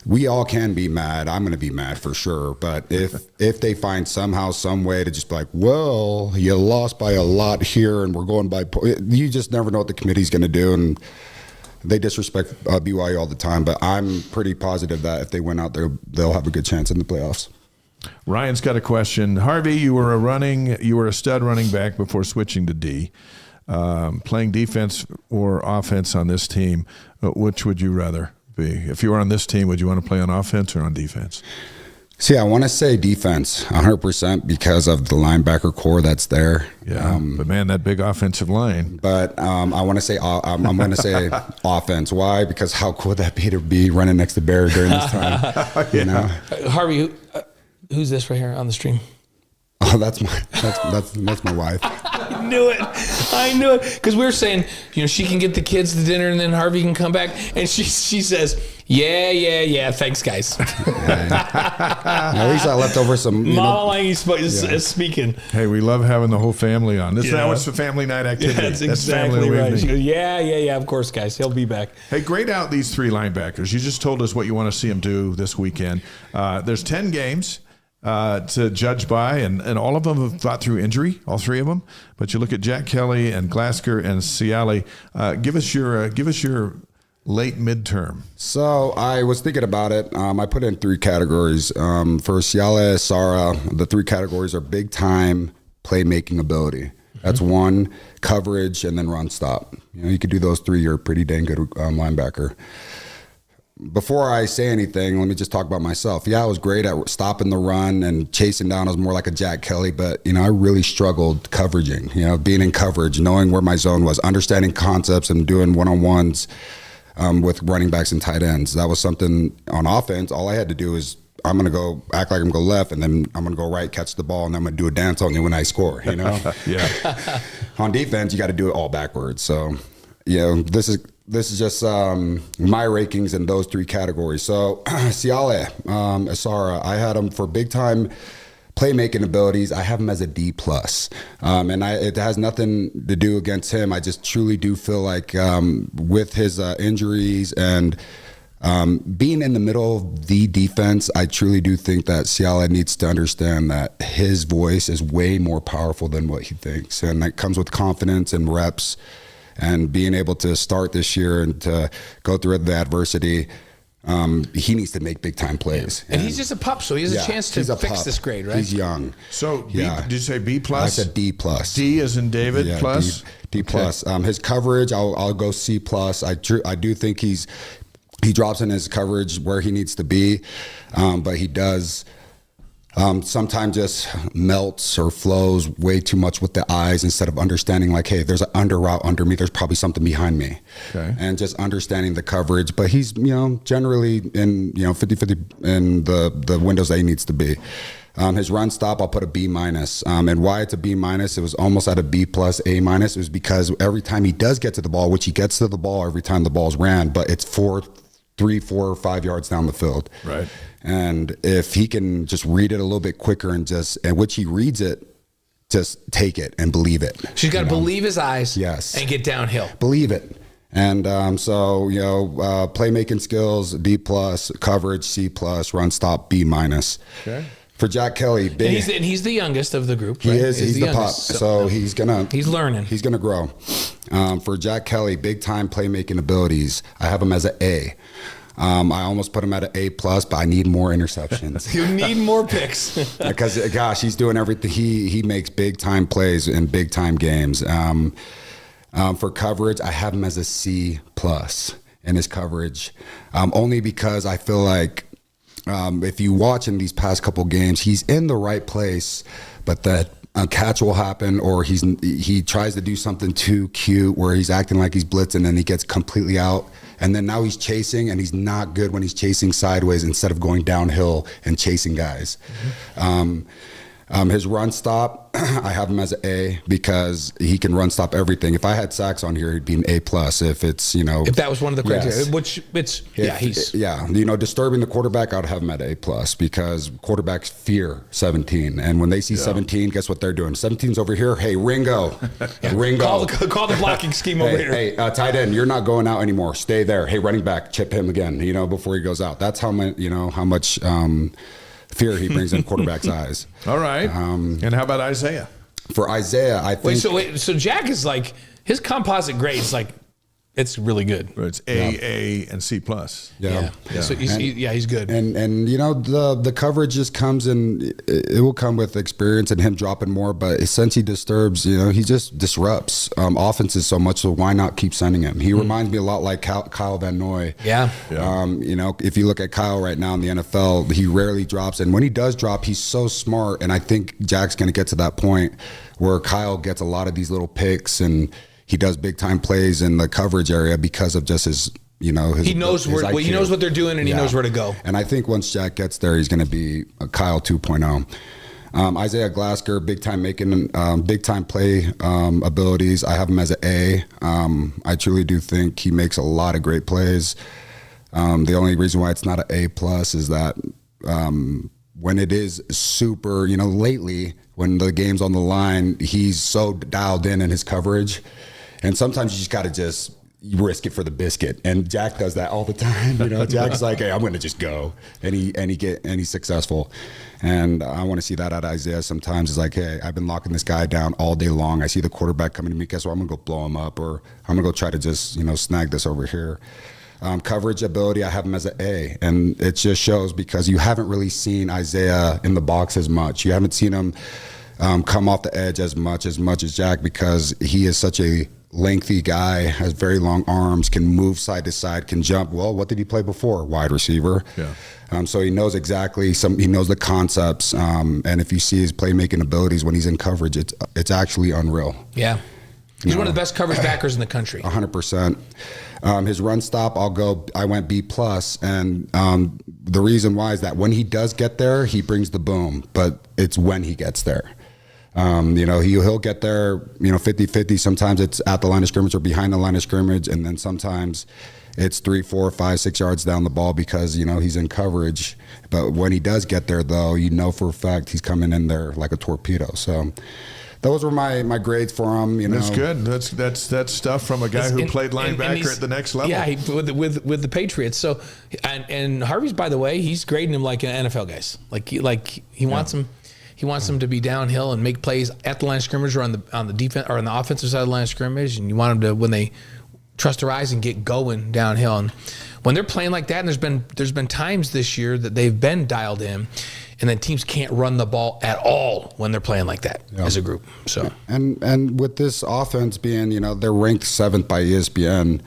We all can be mad. I'm going to be mad for sure. But if they find somehow, some way to just be like, well, you lost by a lot here and we're going by, you just never know what the committee's going to do. And they disrespect BYU all the time. But I'm pretty positive that if they win out there, they'll have a good chance in the playoffs. Ryan's got a question. Harvey, you were a stud running back before switching to D. Playing defense or offense on this team, which would you rather be? If you were on this team, would you want to play on offense or on defense? See, I want to say defense 100% because of the linebacker core that's there. Yeah, but man, that big offensive line. But I want to say I'm going to say offense. Why? Because how cool would that be to be running next to Barry during this time? Harvey, who's this right here on the stream? Oh, that's my wife. I knew it. Because we were saying, she can get the kids to dinner and then Harvey can come back. And she says, yeah. Thanks, guys. At least I left over some. Mama Langi is speaking. Hey, we love having the whole family on. Isn't that what's the family night activity? That's exactly right. She goes, yeah, of course, guys. He'll be back. Hey, grade out these three linebackers. You just told us what you want to see them do this weekend. There's 10 games to judge by, and all of them have got through injury, all three of them. But you look at Jack Kelly and Glasker and Ciale. Give us your late midterm. So I was thinking about it. I put in three categories. For Ciale, Sara, the three categories are big time playmaking ability. That's one, coverage, and then run stop. You could do those three. You're a pretty dang good linebacker. Before I say anything, let me just talk about myself. Yeah, I was great at stopping the run and chasing down. I was more like a Jack Kelly, but, I really struggled coveraging, being in coverage, knowing where my zone was, understanding concepts and doing one-on-ones with running backs and tight ends. That was something on offense. All I had to do is I'm going to go act like I'm going to go left, and then I'm going to go right, catch the ball, and then I'm going to do a dance on you when I score, Yeah. On defense, you got to do it all backwards. So, this is just my rankings in those three categories. So, Ciale, Asara, I had him for big time playmaking abilities. I have him as a D+. And it has nothing to do against him. I just truly do feel like with his injuries and being in the middle of the defense, I truly do think that Ciale needs to understand that his voice is way more powerful than what he thinks. And that comes with confidence and reps. And being able to start this year and to go through the adversity, he needs to make big time plays. And he's just a pup, so he has a chance to fix this grade, right? He's young. So, did you say B+? I said D+. D as in David plus? D+. Okay. His coverage, I'll go C+. I do think he drops in his coverage where he needs to be, but he does sometimes just melts or flows way too much with the eyes instead of understanding like, hey, there's an under route under me. There's probably something behind me. Okay. And just understanding the coverage. But he's, generally in, 50-50 in the windows that he needs to be. His run stop, I'll put a B-. And why it's a B-, it was almost at a B+, A-. It was because every time he does get to the ball, which he gets to the ball every time the ball's ran, but it's 3, 4, or 5 yards down the field. Right. And if he can just read it a little bit quicker and which he reads it, just take it and believe it. She's got to believe his eyes. Yes. And get downhill. Believe it. And playmaking skills, B+, coverage, C+, run stop, B-. Okay. For Jack Kelly, big. And he's the youngest of the group. He right? is. He's the pup. youngest, So he's learning. He's gonna grow. For Jack Kelly, big time playmaking abilities. I have him as an A. I almost put him at an A+, but I need more interceptions. You need more picks. Because gosh, he's doing everything. He makes big time plays in big time games. For coverage, I have him as a C+ in his coverage, only because I feel like if you watch in these past couple games, he's in the right place, but that a catch will happen, or he tries to do something too cute where he's acting like he's blitzing and he gets completely out. And then now he's chasing, and he's not good when he's chasing sideways instead of going downhill and chasing guys. His run stop, I have him as an A because he can run stop everything. If I had sacks on here, he'd be an A+. If it's, if that was one of the criteria, yes. which it's, disturbing the quarterback, I'd have him at A+ because quarterbacks fear 17. And when they see 17, guess what they're doing? 17's over here. Hey, Ringo. Ringo. Call the blocking scheme over here. Hey, tight end, you're not going out anymore. Stay there. Hey, running back, chip him again, before he goes out. That's how much fear he brings in quarterback's eyes. All right. And how about Isaiah? For Isaiah, I think. So Jack is like, his composite grade is like, it's really good. It's A, and C+. Yeah. So he's good. And the coverage just comes in. It will come with experience and him dropping more. But since he disturbs, he just disrupts offenses so much. So why not keep sending him? He reminds me a lot like Kyle Van Noy. Yeah. If you look at Kyle right now in the NFL, he rarely drops. And when he does drop, he's so smart. And I think Jack's going to get to that point where Kyle gets a lot of these little picks and he does big time plays in the coverage area because of just his, he knows he knows what they're doing and he knows where to go. And I think once Jack gets there, he's going to be a Kyle 2.0. Isaiah Glasker, big time play abilities. I have him as an A. I truly do think he makes a lot of great plays. The only reason why it's not an A+ is that when it is super, lately when the game's on the line, he's so dialed in his coverage. And sometimes you just got to risk it for the biscuit. And Jack does that all the time. Jack's like, hey, I'm going to just go. And he's successful. And I want to see that out of Isaiah sometimes. It's like, hey, I've been locking this guy down all day long. I see the quarterback coming to me. Guess what? I'm going to go blow him up, or I'm going to go try to just, snag this over here. Coverage ability, I have him as an A. And it just shows because you haven't really seen Isaiah in the box as much. You haven't seen him come off the edge as much as Jack, because he is such a lengthy guy, has very long arms, can move side to side, can jump. Well, what did he play before? Wide receiver. Yeah. So he knows exactly he knows the concepts. And if you see his playmaking abilities when he's in coverage, it's actually unreal. Yeah. He's one of the best coverage backers in the country. 100%. His run stop, I went B+. And the reason why is that when he does get there, he brings the boom, but it's when he gets there. He'll get there, 50-50. Sometimes it's at the line of scrimmage or behind the line of scrimmage. And then sometimes it's 3, 4, 5, 6 yards down the ball because, he's in coverage. But when he does get there, though, for a fact he's coming in there like a torpedo. So those were my grades for him. That's good. That's stuff from a guy who played linebacker at the next level. Yeah, with the Patriots. So and Harvey's, by the way, he's grading him like an NFL guys. He wants him. He wants them to be downhill and make plays at the line of scrimmage or on the defense or on the offensive side of the line of scrimmage. And you want them to, when they trust their eyes and get going downhill. And when they're playing like that, and there's been times this year that they've been dialed in, and then teams can't run the ball at all when they're playing like that as a group. So and with this offense being, they're ranked 7th by ESPN,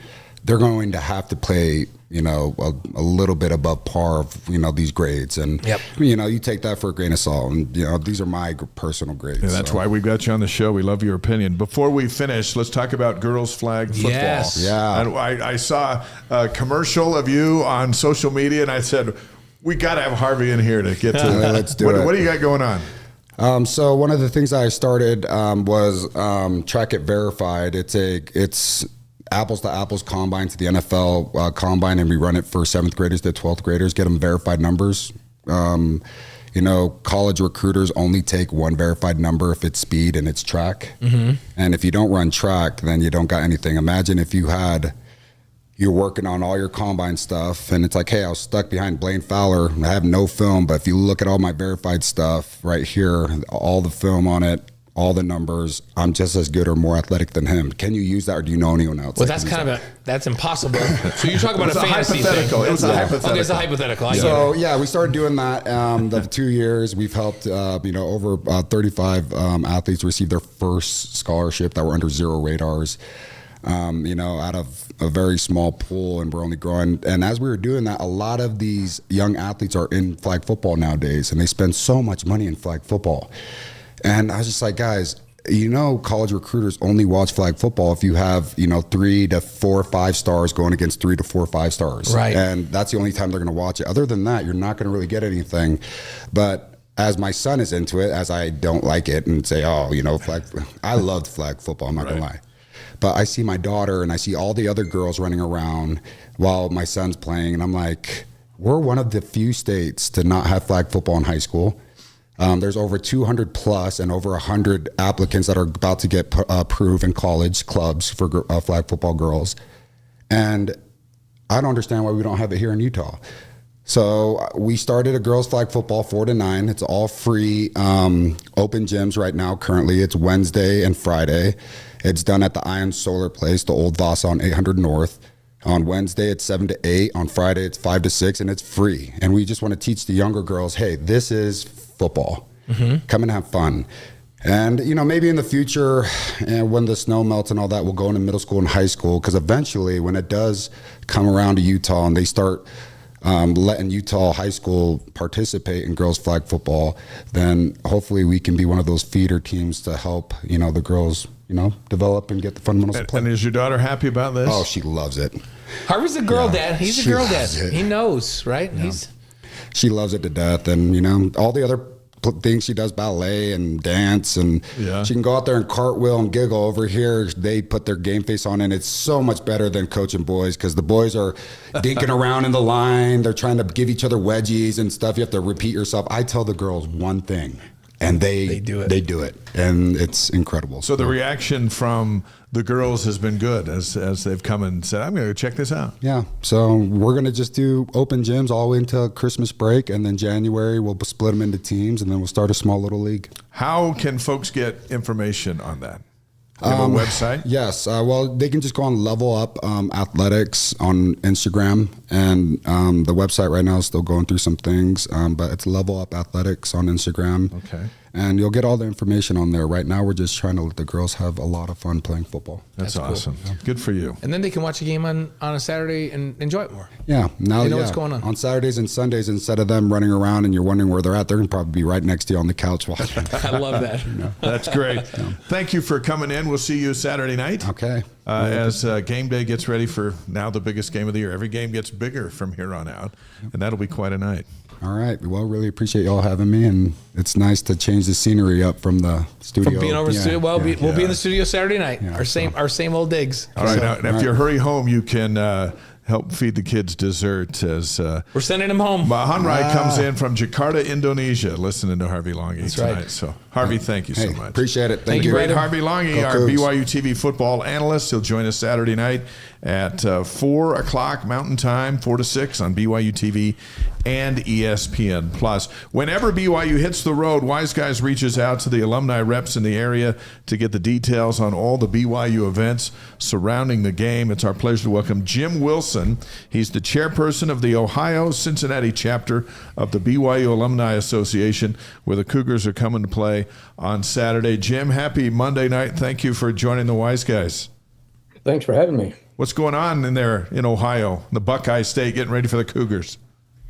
they're going to have to play, a little bit above par of, these grades. And, you take that for a grain of salt. And, these are my personal grades. And that's why we've got you on the show. We love your opinion. Before we finish, let's talk about girls flag football. Yes. Yeah. And I saw a commercial of you on social media, and I said, we got to have Harvey in here to get to Let's do it. What do you got going on? So one of the things I started was Track It Verified. It's apples to apples combine to the NFL combine, and we run it for 7th graders to 12th graders, get them verified numbers. College recruiters only take one verified number if it's speed and it's track. Mm-hmm. And if you don't run track, then you don't got anything. Imagine if you had, you're working on all your combine stuff, and it's like, hey, I was stuck behind Blaine Fowler. I have no film, but if you look at all my verified stuff right here, all the film on it, all the numbers, I'm just as good or more athletic than him. Can you use that, or do you know anyone else? Well, that's kind of that's impossible. So you talk about a fantasy hypothetical. thing. It was a hypothetical. Okay, it's a hypothetical. So yeah, we started doing that. The 2 years we've helped, over 35 athletes receive their first scholarship that were under zero radars. Out of a very small pool, and we're only growing. And as we were doing that, a lot of these young athletes are in flag football nowadays, and they spend so much money in flag football. And I was just like, guys, college recruiters only watch flag football if you have, 3 to 4 or 5 stars going against 3 to 4 or 5 stars. Right. And that's the only time they're going to watch it. Other than that, you're not going to really get anything. But as my son is into it, as I don't like it and say, flag, I loved flag football, I'm not going to lie. But I see my daughter and I see all the other girls running around while my son's playing. And I'm like, we're one of the few states to not have flag football in high school. There's over 200 plus and over 100 applicants that are about to get approved in college clubs for flag football girls. And I don't understand why we don't have it here in Utah. So we started a girls flag football 4 to 9. It's all free, open gyms right now. Currently, it's Wednesday and Friday. It's done at the Ion Solar Place, the old Vasa on 800 North. On Wednesday, it's 7 to 8. On Friday, it's 5 to 6, and it's free. And we just want to teach the younger girls, hey, this is football. Come and have fun. And, maybe in the future, when the snow melts and all that, we'll go into middle school and high school, because eventually when it does come around to Utah and they start letting Utah high school participate in girls flag football, then hopefully we can be one of those feeder teams to help, the girls, develop and get the fundamentals of play. And is your daughter happy about this? Oh, she loves it. Harvey's a girl dad. He's a girl dad. It. He knows, right? Yeah. She loves it to death. And, all the other things she does, ballet and dance, and she can go out there and cartwheel and giggle. Over here, they put their game face on, and it's so much better than coaching boys, because the boys are dinking around in the line. They're trying to give each other wedgies and stuff. You have to repeat yourself. I tell the girls one thing, and they do it. They do it, and it's incredible. So the reaction from the girls has been good as they've come and said, I'm going to go check this out. Yeah. So we're going to just do open gyms all the way until Christmas break, and then January we'll split them into teams, and then we'll start a small little league. How can folks get information on that? You have a website? Yes. Well, they can just go on Level Up Athletics on Instagram, and the website right now is still going through some things, but it's Level Up Athletics on Instagram. Okay. And you'll get all the information on there. Right now, we're just trying to let the girls have a lot of fun playing football. That's awesome. Cool. Good for you. And then they can watch a game on a Saturday and enjoy it more. Yeah. Now they know what's going on. On Saturdays and Sundays, instead of them running around and you're wondering where they're at, they're going to probably be right next to you on the couch watching. I love that. That's great. Thank you for coming in. We'll see you Saturday night. Okay. As game day gets ready for now the biggest game of the year. Every game gets bigger from here on out, and that'll be quite a night. All right. Well, really appreciate y'all having me, and it's nice to change the scenery up from the studio. From being over the studio. Well, we'll be in the studio Saturday night. Yeah, our same old digs. All right. Now, if you hurry home, you can help feed the kids dessert as we're sending them home. Hanrai comes in from Jakarta, Indonesia, listening to Harvey Langi tonight. Right. So, Harvey, thank you so much. Appreciate it. Thank you. brother. Harvey Langi, our BYU TV football analyst. He'll join us Saturday night at 4 o'clock Mountain Time, 4 to 6 on BYU TV and ESPN Plus. Whenever BYU hits the road, Wise Guys reaches out to the alumni reps in the area to get the details on all the BYU events surrounding the game. It's our pleasure to welcome Jim Wilson. He's the chairperson of the Ohio Cincinnati chapter of the BYU Alumni Association, where the Cougars are coming to play on Saturday. Jim, happy Monday night. Thank you for joining the Wise Guys. Thanks for having me. What's going on in there in Ohio, the Buckeye State, getting ready for the Cougars?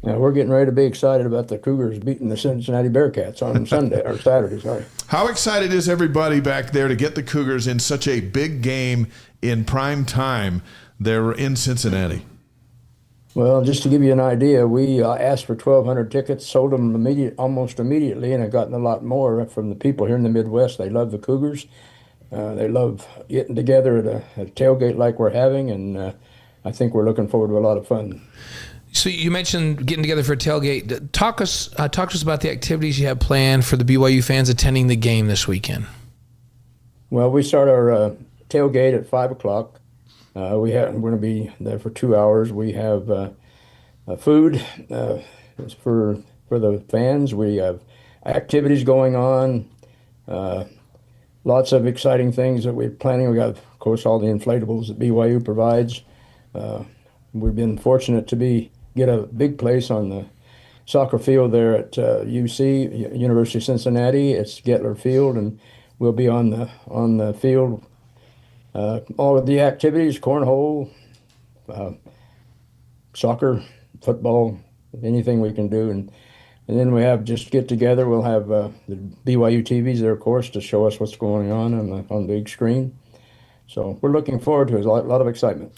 Yeah, we're getting ready to be excited about the Cougars beating the Cincinnati Bearcats on Sunday or Saturday. Sorry. How excited is everybody back there to get the Cougars in such a big game in prime time? They're in Cincinnati. Well, just to give you an idea, we asked for 1,200 tickets, sold them almost immediately, and have gotten a lot more from the people here in the Midwest. They love the Cougars. They love getting together at a tailgate like we're having, and I think we're looking forward to a lot of fun. So you mentioned getting together for a tailgate. Talk to us about the activities you have planned for the BYU fans attending the game this weekend. Well, we start our tailgate at 5 o'clock. We're going to be there for 2 hours. We have food for the fans. We have activities going on. Lots of exciting things that we're planning. We got, of course, all the inflatables that BYU provides. We've been fortunate to get a big place on the soccer field there at UC, University of Cincinnati. It's Gettler Field, and we'll be on the field. All of the activities, cornhole, soccer, football, anything we can do. And then we have just get together. We'll have the BYU TVs there, of course, to show us what's going on the big screen. So we're looking forward to it. There's a lot of excitement.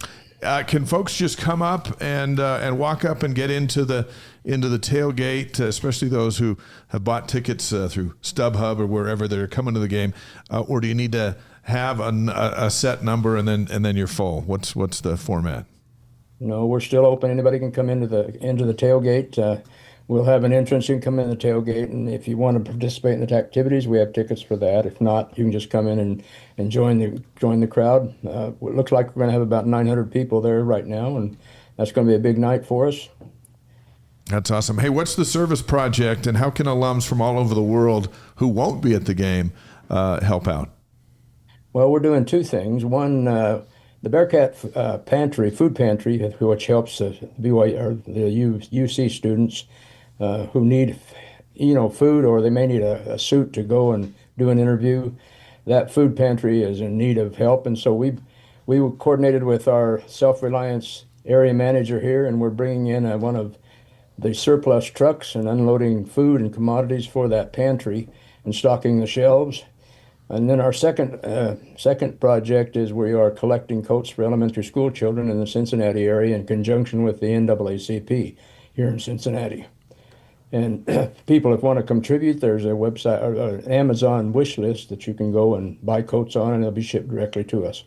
Can folks just come up and walk up and get into the tailgate, especially those who have bought tickets through StubHub or wherever they're coming to the game, or do you need to have a set number and then you're full? What's the format? No, we're still open. Anybody can come into the tailgate. We'll have an entrance. You can come in the tailgate, and if you want to participate in the activities, we have tickets for that. If not, you can just come in and join the crowd. It looks like we're going to have about 900 people there right now, and that's going to be a big night for us. That's awesome. Hey, what's the service project, and how can alums from all over the world who won't be at the game help out? Well, we're doing two things. One, the Bearcat food pantry, which helps the BYU or the UC students who need, food, or they may need a suit to go and do an interview. That food pantry is in need of help, and so we coordinated with our self-reliance area manager here, and we're bringing in one of the surplus trucks and unloading food and commodities for that pantry and stocking the shelves. And then our second project is we are collecting coats for elementary school children in the Cincinnati area in conjunction with the NAACP here in Cincinnati. And people, if want to contribute, there's a website or an Amazon wish list that you can go and buy coats on, and they'll be shipped directly to us.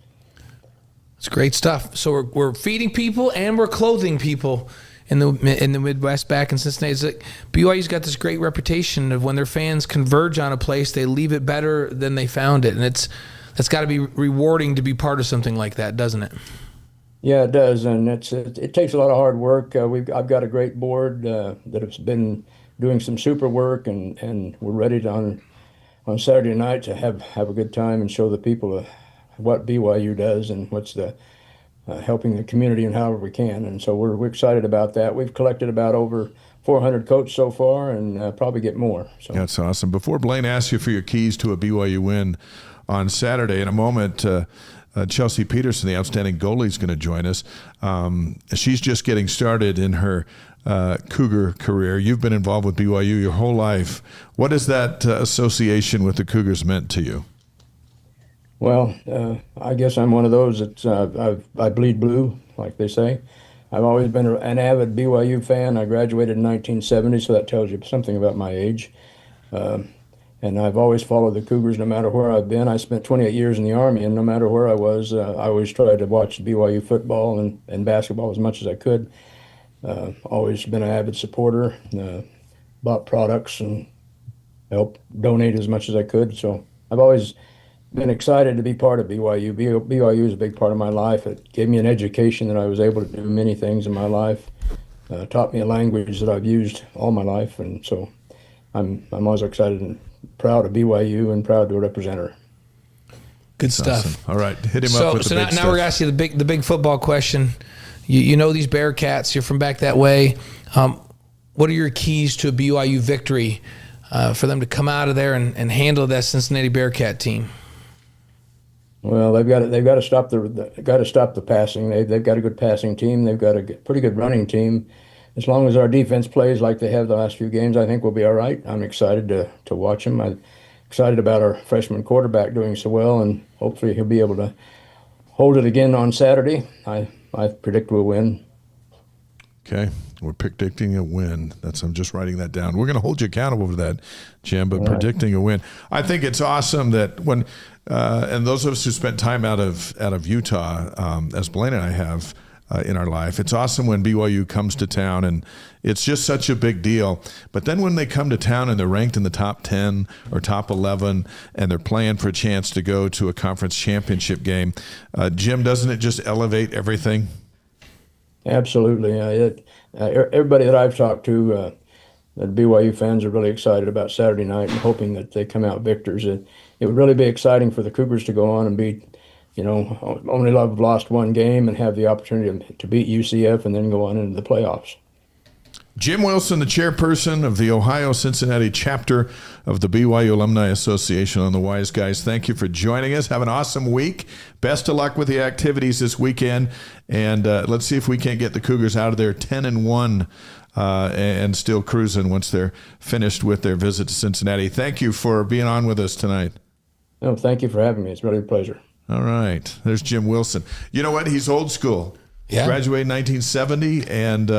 It's great stuff. So we're feeding people and we're clothing people in the Midwest back in Cincinnati. It's like BYU's got this great reputation of when their fans converge on a place, they leave it better than they found it, and that's got to be rewarding to be part of something like that, doesn't it? Yeah, it does, and it takes a lot of hard work. I've got a great board that has been doing some super work, and we're ready to, on Saturday night to have a good time and show the people what BYU does and what's the helping the community and however we can. And so we're excited about that. We've collected about over 400 coats so far, and probably get more. So that's awesome. Before Blaine asks you for your keys to a BYU win on Saturday, in a moment, Chelsea Peterson, the outstanding goalie, is going to join us. She's just getting started in her Cougar career. You've been involved with BYU your whole life. What has that association with the Cougars meant to you? Well, I guess I'm one of those that I bleed blue, like they say. I've always been an avid BYU fan. I graduated in 1970, so that tells you something about my age. And I've always followed the Cougars no matter where I've been. I spent 28 years in the Army, and no matter where I was, I always tried to watch BYU football and basketball as much as I could. Always been an avid supporter, bought products and helped donate as much as I could. So I've always been excited to be part of BYU. BYU is a big part of my life. It gave me an education that I was able to do many things in my life. Taught me a language that I've used all my life, and so I'm always excited and proud of BYU and proud to represent her. Good stuff. Awesome. All right, hit him up with the big stuff. Now we're going to ask you the big football question. You know these Bearcats. You're from back that way. What are your keys to a BYU victory for them to come out of there and handle that Cincinnati Bearcat team? Well, they've got to stop the passing. They've got a good passing team. They've got a pretty good running team. As long as our defense plays like they have the last few games, I think we'll be all right. I'm excited to watch them. I'm excited about our freshman quarterback doing so well, and hopefully he'll be able to hold it again on Saturday. I predict we'll win. Okay. We're predicting a win. I'm just writing that down. We're going to hold you accountable for that, Jim, but predicting a win. I think it's awesome that when and those of us who spent time out of Utah, as Blaine and I have, in our life. It's awesome when BYU comes to town, and it's just such a big deal. But then when they come to town and they're ranked in the top 10 or top 11 and they're playing for a chance to go to a conference championship game, Jim, doesn't it just elevate everything? Absolutely. Everybody that I've talked to, the BYU fans are really excited about Saturday night and hoping that they come out victors. It would really be exciting for the Cougars to go on and beat, only lost one game and have the opportunity to beat UCF and then go on into the playoffs. Jim Wilson, the chairperson of the Ohio Cincinnati chapter of the BYU Alumni Association on the Wise Guys. Thank you for joining us. Have an awesome week. Best of luck with the activities this weekend. And let's see if we can't get the Cougars out of there 10-1 and still cruising once they're finished with their visit to Cincinnati. Thank you for being on with us tonight. No, thank you for having me. It's really a pleasure. All right. There's Jim Wilson. You know what? He's old school. Yeah. Graduated in 1970 and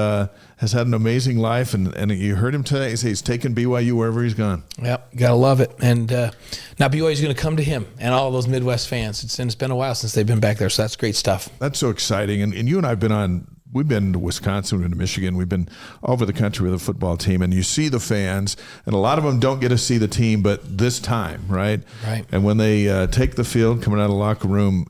has had an amazing life. And you heard him today say he's taken BYU wherever he's gone. Yep, you got to love it. And now BYU is going to come to him and all those Midwest fans. It's been a while since they've been back there, so that's great stuff. That's so exciting. And you and I have been we've been to Wisconsin, we've been to Michigan, we've been all over the country with a football team, and you see the fans, and a lot of them don't get to see the team, but this time, right? Right. And when they take the field, coming out of the locker room,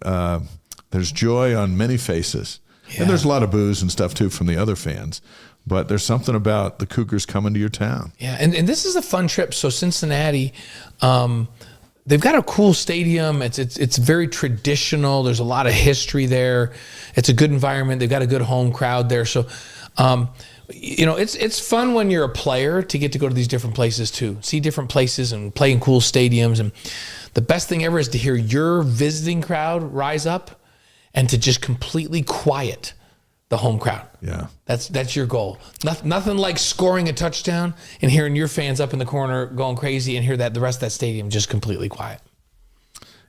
there's joy on many faces. Yeah. And there's a lot of boos and stuff, too, from the other fans. But there's something about the Cougars coming to your town. Yeah, and this is a fun trip. So Cincinnati, they've got a cool stadium. It's very traditional. There's a lot of history there. It's a good environment. They've got a good home crowd there. So, it's fun when you're a player to get to go to these different places too, see different places and play in cool stadiums. And the best thing ever is to hear your visiting crowd rise up and to just completely quiet the home crowd. Yeah. That's your goal. Nothing like scoring a touchdown and hearing your fans up in the corner going crazy and hear that the rest of that stadium just completely quiet.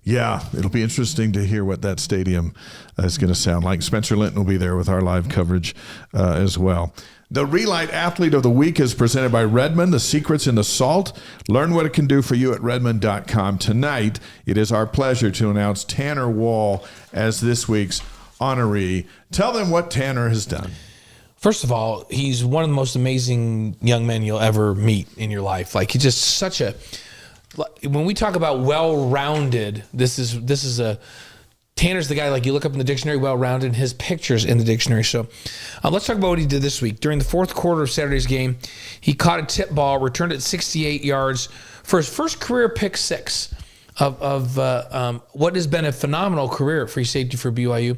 Yeah, it'll be interesting to hear what that stadium is going to sound like. Spencer Linton will be there with our live coverage as well. The Relight Athlete of the Week is presented by Redmond, the secrets in the salt. Learn what it can do for you at Redmond.com. Tonight, it is our pleasure to announce Tanner Wall as this week's honoree. Tell them what Tanner has done. First of all, he's one of the most amazing young men you'll ever meet in your life. Like, he's just such a... When we talk about well-rounded, this is a... Tanner's the guy, like, you look up in the dictionary, well-rounded, his picture's in the dictionary. So let's talk about what he did this week. During the fourth quarter of Saturday's game, he caught a tip ball, returned it 68 yards for his first career pick six of what has been a phenomenal career at free safety for BYU.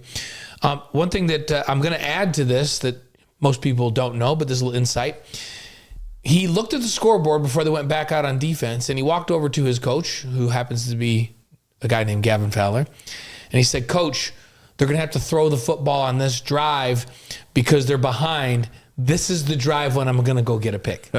One thing that I'm going to add to this that most people don't know, but this is a little insight. He looked at the scoreboard before they went back out on defense, and he walked over to his coach, who happens to be a guy named Gavin Fowler, and he said, "Coach, they're going to have to throw the football on this drive because they're behind. This is the drive when I'm going to go get a pick."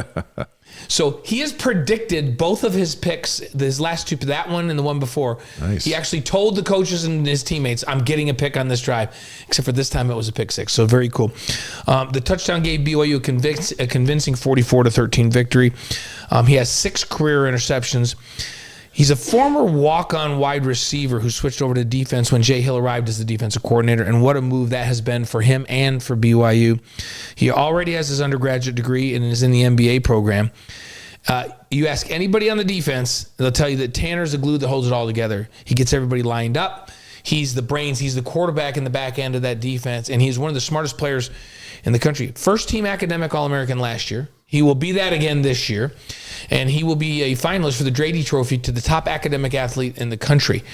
So he has predicted both of his picks, his last two, that one and the one before. Nice. He actually told the coaches and his teammates, "I'm getting a pick on this drive," except for this time it was a pick six. So very cool. The touchdown gave BYU a convincing 44-13 victory. He has 6 career interceptions. He's a former walk-on wide receiver who switched over to defense when Jay Hill arrived as the defensive coordinator, and what a move that has been for him and for BYU. He already has his undergraduate degree and is in the MBA program. You ask anybody on the defense, they'll tell you that Tanner's the glue that holds it all together. He gets everybody lined up. He's the brains. He's the quarterback in the back end of that defense, and he's one of the smartest players in the country. First-team academic All-American last year. He will be that again this year, and he will be a finalist for the Drady Trophy to the top academic athlete in the country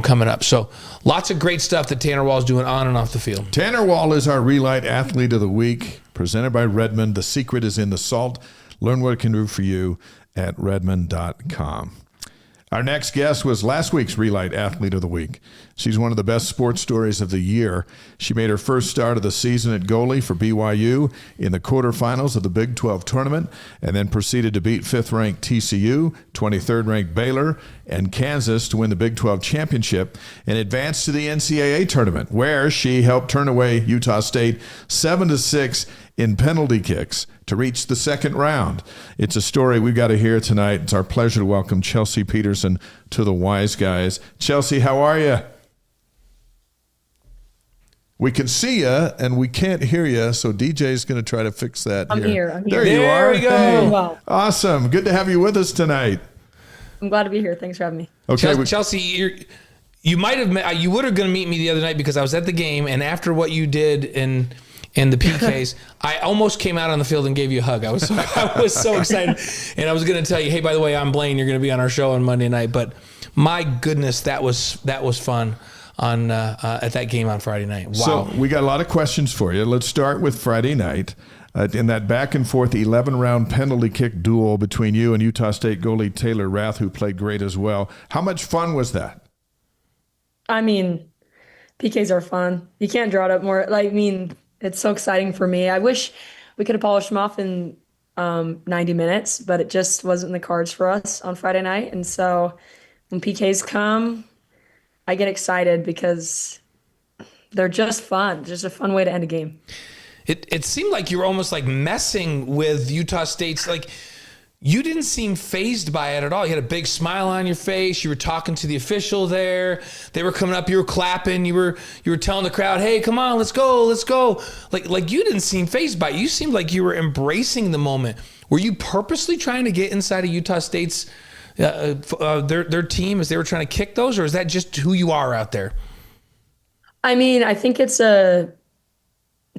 coming up. So lots of great stuff that Tanner Wall is doing on and off the field. Tanner Wall is our Relight Athlete of the Week, presented by Redmond. The secret is in the salt. Learn what it can do for you at Redmond.com. Our next guest was last week's Relight Athlete of the Week. She's one of the best sports stories of the year. She made her first start of the season at goalie for BYU in the quarterfinals of the Big 12 tournament, and then proceeded to beat 5th-ranked TCU, 23rd-ranked Baylor, and Kansas to win the Big 12 championship and advance to the NCAA tournament, where she helped turn away Utah State 7-6 in penalty kicks to reach the second round. It's a story we've got to hear tonight. It's our pleasure to welcome Chelsea Peterson to the Wise Guys. Chelsea, how are you? We can see you and we can't hear you, so DJ's going to try to fix that. I'm here. There you There are. we go. Hey, Wow. awesome. Good to have you with us tonight. I'm glad to be here. Thanks for having me. Okay, Chelsea, you might have you would have going to meet me the other night because I was at the game, and after what you did in the PKs, I almost came out on the field and gave you a hug. I was so excited, and I was going to tell you, hey, by the way, I'm Blaine. You're going to be on our show on Monday night. But my goodness, that was fun on at that game on Friday night. Wow. So we got a lot of questions for you. Let's start with Friday night. In that back and forth 11-round penalty kick duel between you and Utah State goalie Taylor Rath, who played great as well. How much fun was that? I mean, PKs are fun. You can't draw it up more. It's so exciting for me. I wish we could have polished them off in 90 minutes, but it just wasn't in the cards for us on Friday night. And so when PKs come, I get excited because they're just fun. Just a fun way to end a game. It seemed like you were almost like messing with Utah State's, like, you didn't seem fazed by it at all. You had a big smile on your face. You were talking to the official there. They were coming up. You were clapping. You were telling the crowd, "Hey, come on, let's go, let's go." Like you didn't seem fazed by it. You seemed like you were embracing the moment. Were you purposely trying to get inside of Utah State's their team as they were trying to kick those, or is that just who you are out there? I mean, I think it's a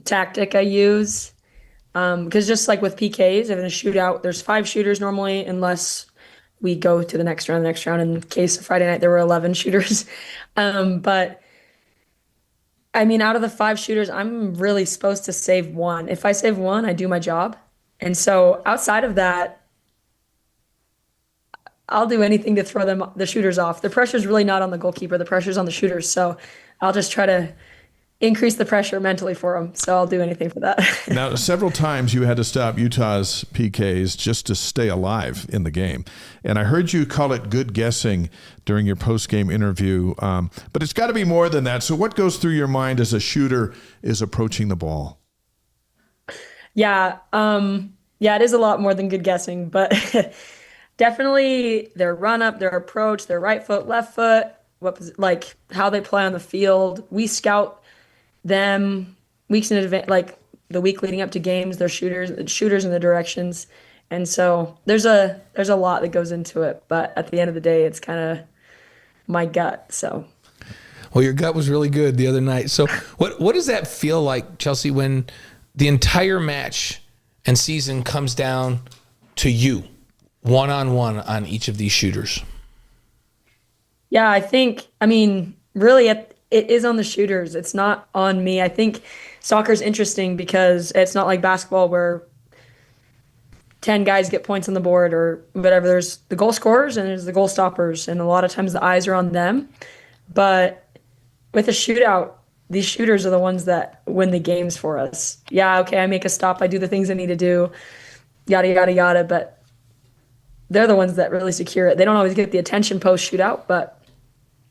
tactic I use because just like with PKs, if in a shootout, there's 5 shooters normally, unless we go to the next round. In the case of Friday night, there were 11 shooters. But I mean, out of the 5 shooters, I'm really supposed to save 1. If I save 1, I do my job. And so outside of that, I'll do anything to throw the shooters off. The pressure's really not on the goalkeeper. The pressure's on the shooters. So I'll just try to increase the pressure mentally for them. So I'll do anything for that. Now, several times you had to stop Utah's PKs just to stay alive in the game. And I heard you call it good guessing during your post-game interview. But it's got to be more than that. So what goes through your mind as a shooter is approaching the ball? Yeah. It is a lot more than good guessing, but definitely their run up, their approach, their right foot, left foot, how they play on the field. We scout them weeks in advance, like the week leading up to games, their shooters and the directions. And so there's a lot that goes into it, but at the end of the day, it's kind of my gut. So, well, your gut was really good the other night. So what does that feel like, Chelsea, when the entire match and season comes down to you one-on-one on each of these shooters? Yeah, really it is on the shooters. It's not on me. I think soccer's interesting because it's not like basketball where 10 guys get points on the board or whatever. There's the goal scorers and there's the goal stoppers, and a lot of times the eyes are on them. But with a shootout, these shooters are the ones that win the games for us. Yeah, okay, I make a stop, I do the things I need to do, yada, yada, yada, but they're the ones that really secure it. They don't always get the attention post shootout, but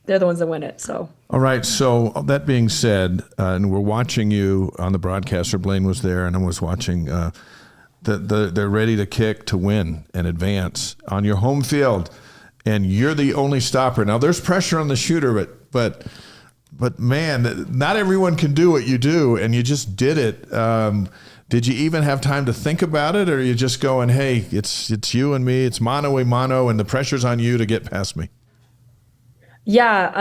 they're the ones that win it. So. All right. So that being said, and we're watching you on the broadcaster. Blaine was there, and I was watching. They're ready to kick to win and advance on your home field, and you're the only stopper. Now there's pressure on the shooter, but man, not everyone can do what you do, and you just did it. Did you even have time to think about it, or are you just going, "Hey, it's you and me. It's mano a mano, and the pressure's on you to get past me"? Yeah,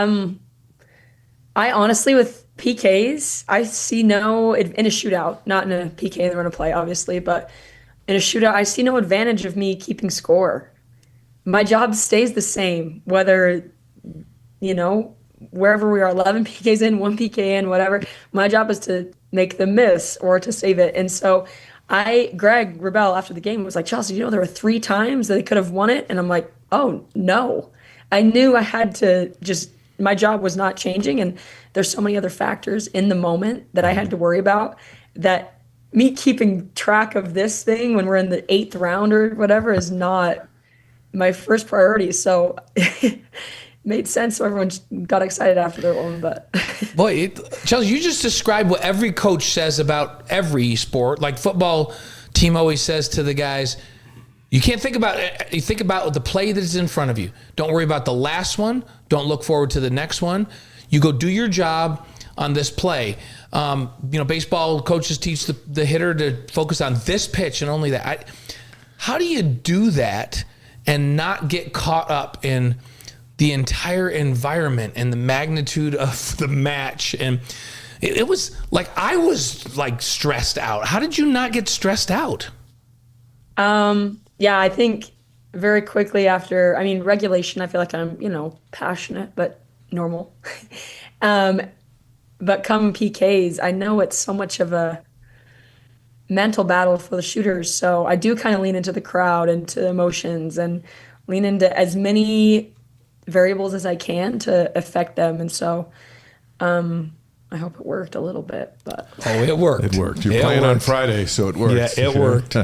I honestly, with PKs, I see in a shootout, not in a PK in the run of play, obviously, but in a shootout, I see no advantage of me keeping score. My job stays the same, whether, wherever we are, 11 PKs in, 1 PK in, whatever. My job is to make them miss or to save it. And so Greg Rebel after the game was like, "Chelsea, there were 3 times that they could have won it?" And I'm like, "Oh, no." I knew I had to my job was not changing, and there's so many other factors in the moment that I had to worry about that me keeping track of this thing when we're in the 8th round or whatever is not my first priority. So it made sense. So everyone got excited after their own, but boy, Chelsea, you just described what every coach says about every sport. Like football team always says to the guys, you can't think about it. You think about the play that is in front of you. Don't worry about the last one. Don't look forward to the next one. You go do your job on this play. Baseball coaches teach the hitter to focus on this pitch and only that. How do you do that and not get caught up in the entire environment and the magnitude of the match? And it was like, I was like stressed out. How did you not get stressed out? Yeah, I think very quickly after, regulation, I feel like I'm, passionate, but normal. But come PKs, I know it's so much of a mental battle for the shooters. So I do kind of lean into the crowd, into emotions, and lean into as many variables as I can to affect them. And so I hope it worked a little bit, but it worked. It worked. You're playing on Friday, so it worked. Yeah, it worked.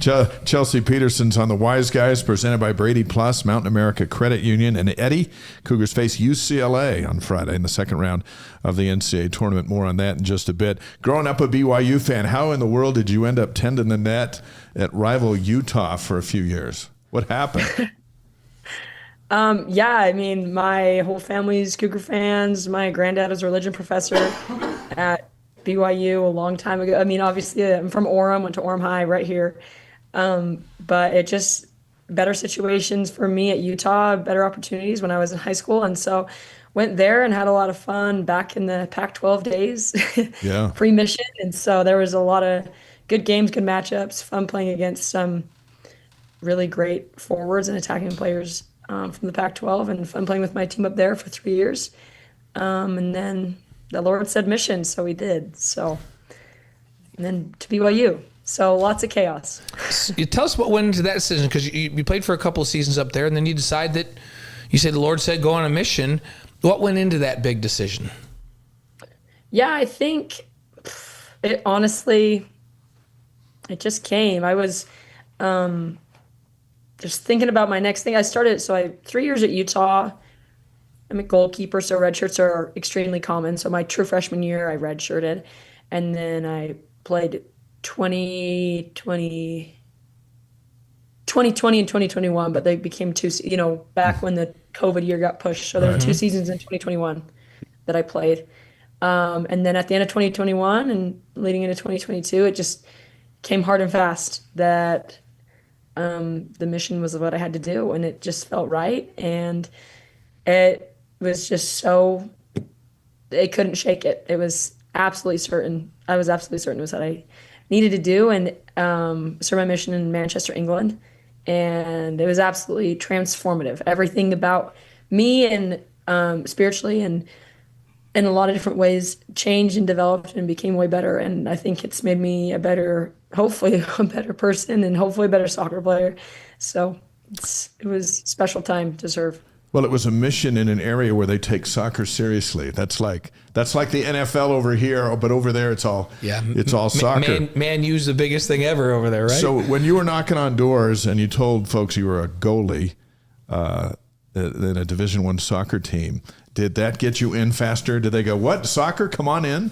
Chelsea Peterson's on the Wise Guys, presented by Brady Plus, Mountain America Credit Union, and Eddie. Cougars face UCLA on Friday in the second round of the NCAA tournament. More on that in just a bit. Growing up a BYU fan, how in the world did you end up tending the net at rival Utah for a few years? What happened? My whole family's Cougar fans. My granddad was a religion professor at BYU a long time ago. Obviously, I'm from Orem, went to Orem High right here. But it just better situations for me at Utah, better opportunities when I was in high school. And so went there and had a lot of fun back in the Pac-12 days, Yeah. pre-mission. And so there was a lot of good games, good matchups, fun playing against some really great forwards and attacking players from the Pac-12, and fun playing with my team up there for 3 years. And then the Lord said mission, so we did. So, and then to BYU. So lots of chaos. You tell us what went into that decision, because you played for a couple of seasons up there, and then you decide that you say the Lord said go on a mission. What went into that big decision? Yeah, I think it honestly, it just came. I was just thinking about my next thing. I 3 years at Utah. I'm a goalkeeper, so red shirts are extremely common. So my true freshman year, I redshirted. And then I played 2020 and 2021, but they became back when the COVID year got pushed. So there were 2 seasons in 2021 that I played. And then at the end of 2021 and leading into 2022, it just came hard and fast that the mission was what I had to do, and it just felt right. And it was just so, they couldn't shake it. It was absolutely certain. I was absolutely certain it was what I needed to do, and serve my mission in Manchester, England. And it was absolutely transformative. Everything about me and spiritually and in a lot of different ways changed and developed and became way better. And I think it's made me hopefully a better person, and hopefully a better soccer player. So it was a special time to serve. Well, it was a mission in an area where they take soccer seriously. That's like the NFL over here, but over there it's all soccer. Man U's the biggest thing ever over there, right? So when you were knocking on doors and you told folks you were a goalie in a Division I soccer team, did that get you in faster? Did they go, what, soccer? Come on in?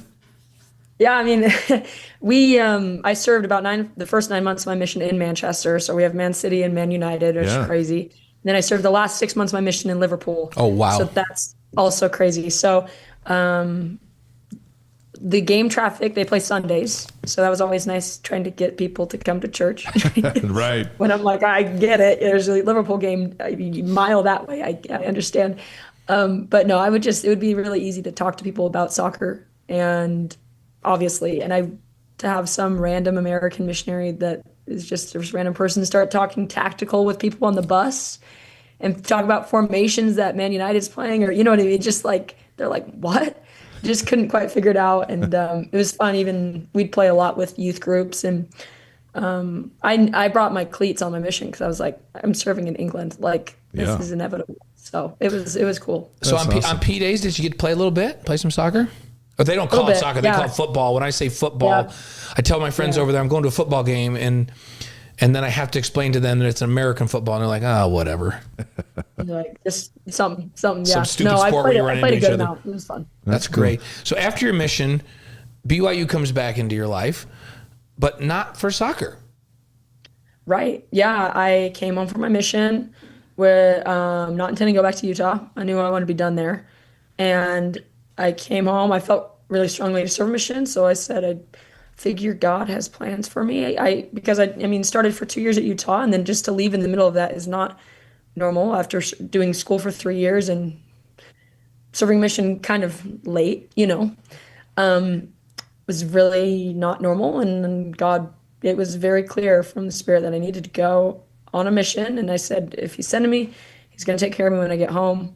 Yeah, I served about the first 9 months of my mission in Manchester. So we have Man City and Man United, which is crazy. And then I served the last 6 months of my mission in Liverpool. Oh, wow. So that's also crazy. So the game traffic, they play Sundays. So that was always nice, trying to get people to come to church. Right. When I'm like, I get it. There's a Liverpool game a mile that way. I understand. But no, it would be really easy to talk to people about soccer, and obviously, to have some random American missionary that is just a random person start talking tactical with people on the bus and talk about formations that Man United is playing, or you know what I mean? Just like, they're like, what? Just couldn't quite figure it out. And it was fun. Even we'd play a lot with youth groups, and I brought my cleats on my mission because I was like, I'm serving in England. Like, this is inevitable. So it was cool. So on P days, did you get to play a little bit, play some soccer? Or they don't call it soccer, they call it football. When I say football, I tell my friends over there, I'm going to a football game, and then I have to explain to them that it's an American football, and they're like, oh, whatever. Like, just something, Some stupid sport where you run into each other. Amount. It was fun. That's great. So after your mission, BYU comes back into your life, but not for soccer. Right. Yeah, I came home from my mission with not intending to go back to Utah. I knew I wanted to be done there. And I came home. I felt really strongly to serve mission. So I said, I figure God has plans for me. Because I mean, started for 2 years at Utah, and then just to leave in the middle of that is not normal after doing school for 3 years and serving mission kind of late, was really not normal. And God, it was very clear from the Spirit that I needed to go on a mission. And I said, if He's sending me, He's going to take care of me when I get home.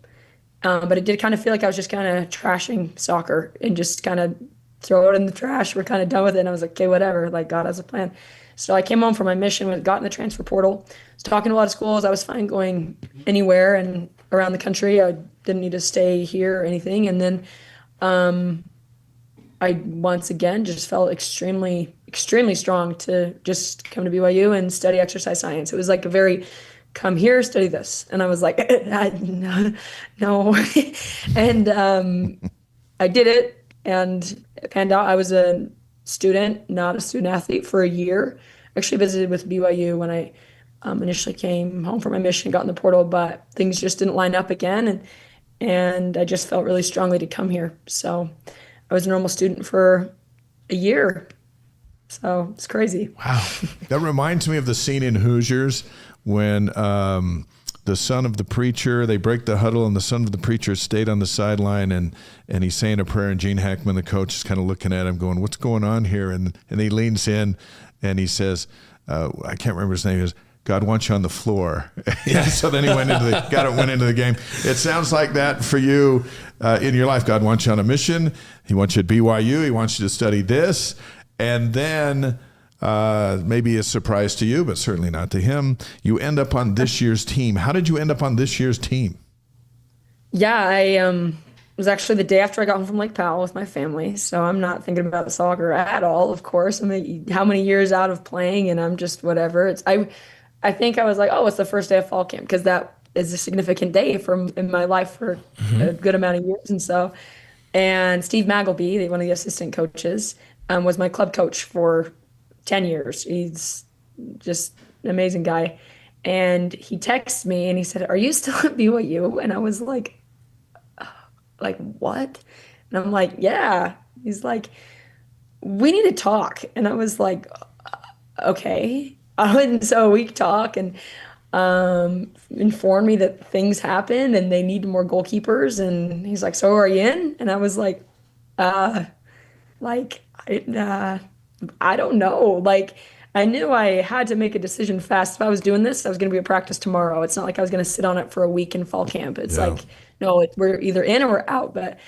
But it did kind of feel like I was just kind of trashing soccer and just kind of throw it in the trash. We're kind of done with it. And I was like, okay, whatever. Like, God has a plan. So I came home from my mission, got in the transfer portal, was talking to a lot of schools. I was fine going anywhere and around the country. I didn't need to stay here or anything. And then I once again just felt extremely, extremely strong to just come to BYU and study exercise science. It was like a very, come here, study this. And I was like, no. And I did it, and it panned out. I was a student, not a student athlete, for a year. Actually visited with BYU when I initially came home from my mission, got in the portal, but things just didn't line up again. And I just felt really strongly to come here. So I was a normal student for a year. So it's crazy. Wow. That reminds me of the scene in Hoosiers when the son of the preacher, they break the huddle, and the son of the preacher stayed on the sideline, and he's saying a prayer, and Gene Hackman, the coach, is kind of looking at him going, what's going on here? And he leans in and he says, I can't remember his name, he goes, God wants you on the floor. Yeah. So then he went into the game. It sounds like that for you in your life. God wants you on a mission. He wants you at BYU. He wants you to study this. And then maybe a surprise to you, but certainly not to him, you end up on this year's team. How did you end up on this year's team? Yeah, I was actually the day after I got home from Lake Powell with my family. So I'm not thinking about soccer at all, of course. I mean, how many years out of playing, and I'm just whatever. I think I was like, oh, it's the first day of fall camp, because that is a significant day in my life for a good amount of years. And Steve Magleby, one of the assistant coaches, was my club coach for 10 years. He's just an amazing guy. And he texted me and he said, are you still at BYU? And I was like, what? And I'm like, yeah. He's like, we need to talk. And I was like, okay. And so we talk, and informed me that things happened and they need more goalkeepers. And he's like, so are you in? And I was like, I don't know. Like, I knew I had to make a decision fast. If I was doing this, I was going to be at practice tomorrow. It's not like I was going to sit on it for a week in fall camp. It's like, no, we're either in or we're out. But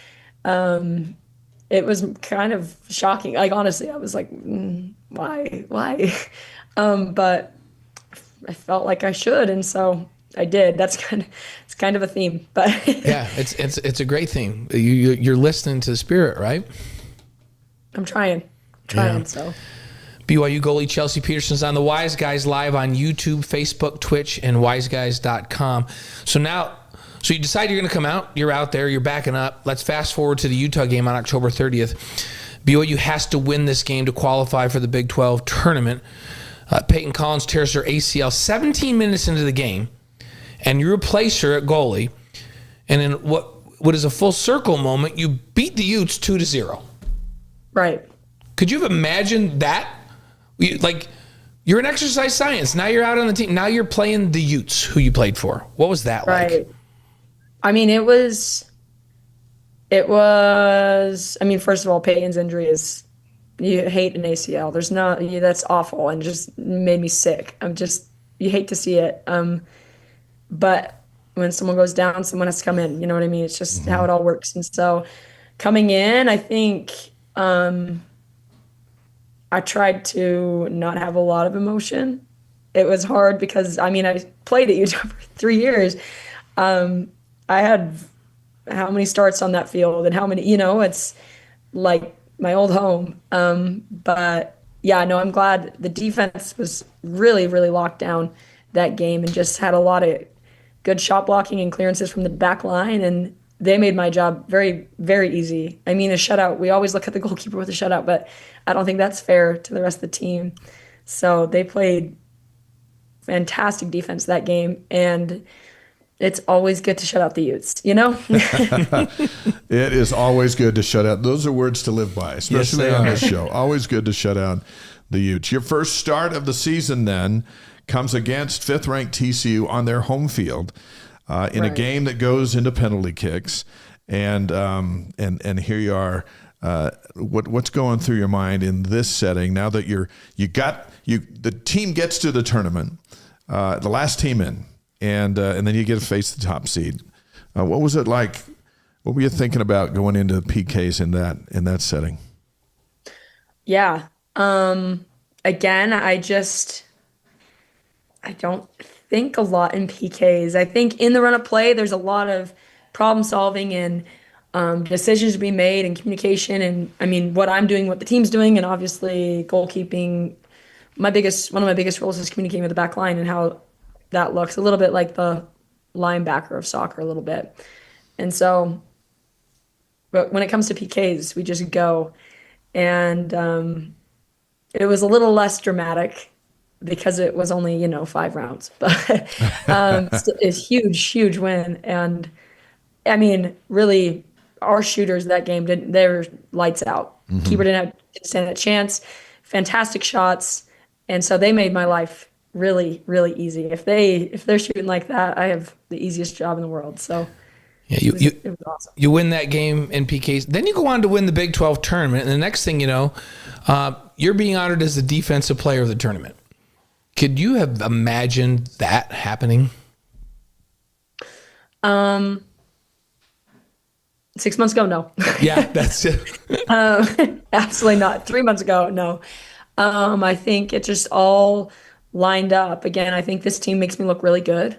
it was kind of shocking. Like, honestly, I was like, why? But I felt like I should, and so I did. It's kind of a theme, but yeah, it's a great theme. You're listening to the Spirit, right? I'm trying. Yeah. So BYU goalie Chelsea Peterson's on the Wise Guys live on YouTube, Facebook, Twitch, and wiseguys.com. So you decide you're going to come out. You're out there. You're backing up. Let's fast forward to the Utah game on October 30th. BYU has to win this game to qualify for the Big 12 tournament. Peyton Collins tears her ACL 17 minutes into the game, and you replace her at goalie. And in what is a full circle moment, you beat the Utes 2-0. Right. Could you have imagined that? You're in exercise science. Now you're out on the team. Now you're playing the Utes, who you played for. What was that like? I mean, it was, I mean, first of all, Peyton's injury is, you hate an ACL. That's awful, and just made me sick. You hate to see it. But when someone goes down, someone has to come in. You know what I mean? It's just how it all works. And so coming in, I think I tried to not have a lot of emotion. It was hard because, I mean, I played at Utah for 3 years. I had how many starts on that field and how many, it's like my old home. But yeah, no, I'm glad the defense was really, really locked down that game and just had a lot of good shot blocking and clearances from the back line. And they made my job very, very easy. I mean, a shutout, we always look at the goalkeeper with a shutout, but I don't think that's fair to the rest of the team. So they played fantastic defense that game. And it's always good to shut out the Utes, you know? It is always good to shut out. Those are words to live by, especially Yes, on they this show. Always good to shut out the Utes. Your first start of the season then comes against fifth-ranked TCU on their home field in a game that goes into penalty kicks. And here you are. What's going through your mind in this setting now that the team gets to the tournament, the last team in, and then you get to face the top seed. What was it like? What were you thinking about going into PKs in that setting? Yeah. Again, I don't think a lot in PKs. I think in the run of play, there's a lot of problem solving and decisions to be made and communication. And I mean, what I'm doing, what the team's doing, and obviously goalkeeping. One of my biggest roles is communicating with the back line and how that looks a little bit like the linebacker of soccer a little bit. And so, but when it comes to PKs, we just go. And it was a little less dramatic because it was only, 5 rounds. But it's a huge win. And I mean, really, our shooters that game they were lights out. Keeper didn't stand a chance. Fantastic shots. And so they made my life really, really easy. If they're shooting like that, I have the easiest job in the world. So Yeah, it was awesome. you win that game in PKs. Then you go on to win the Big 12 tournament. And the next thing you know, you're being honored as the defensive player of the tournament. Could you have imagined that happening? 6 months ago, no. Yeah, that's it. Absolutely not. 3 months ago, no. I think it just all lined up. Again, I think this team makes me look really good.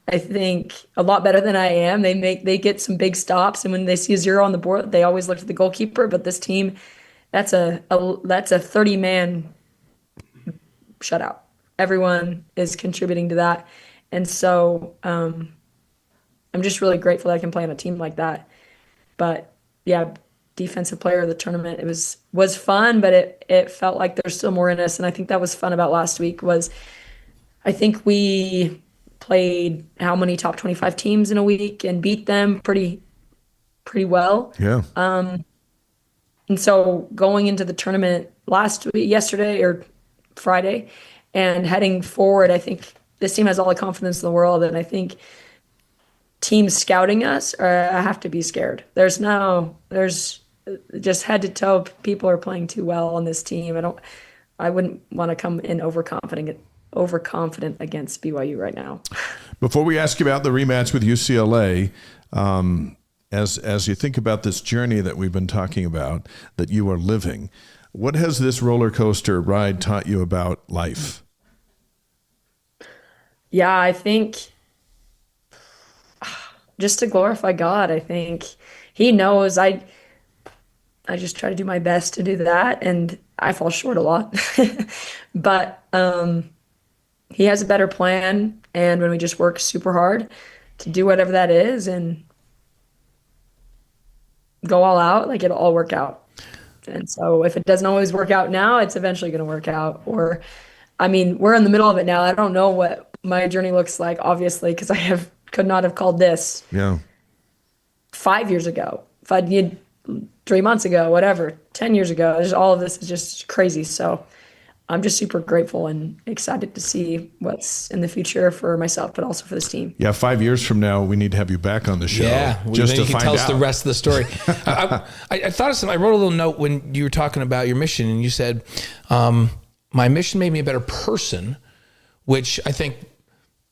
I think a lot better than I am. They get some big stops, and when they see a 0 on the board, they always look to the goalkeeper. But this team, that's a 30-man shutout. Everyone is contributing to that, and so I'm just really grateful that I can play on a team like that. But yeah, defensive player of the tournament, it was fun, but it felt like there's still more in us, and I think that was fun about last week. I think we played how many top 25 teams in a week and beat them pretty well. Yeah. And so going into the tournament yesterday or Friday, and heading forward, I think this team has all the confidence in the world, and I think teams scouting us I have to be scared. There's just head to toe, people are playing too well on this team. I wouldn't want to come in overconfident against BYU right now. Before we ask you about the rematch with UCLA, as you think about this journey that we've been talking about, that you are living, what has this roller coaster ride taught you about life? Yeah, I think just to glorify God. I think He knows I just try to do my best to do that, and I fall short a lot. But He has a better plan, and when we just work super hard to do whatever that is and go all out, like it'll all work out. And so if it doesn't always work out now, it's eventually going to work out. Or, I mean, we're in the middle of it now. I don't know what my journey looks like, obviously, because could not have called this 5 years ago, 3 months ago, whatever, 10 years ago. All of this is just crazy. So I'm just super grateful and excited to see what's in the future for myself, but also for this team. Yeah, 5 years from now, we need to have you back on the show. Yeah, just then to you can find tell us out the rest of the story. I thought of something. I wrote a little note when you were talking about your mission, and you said, my mission made me a better person, which I think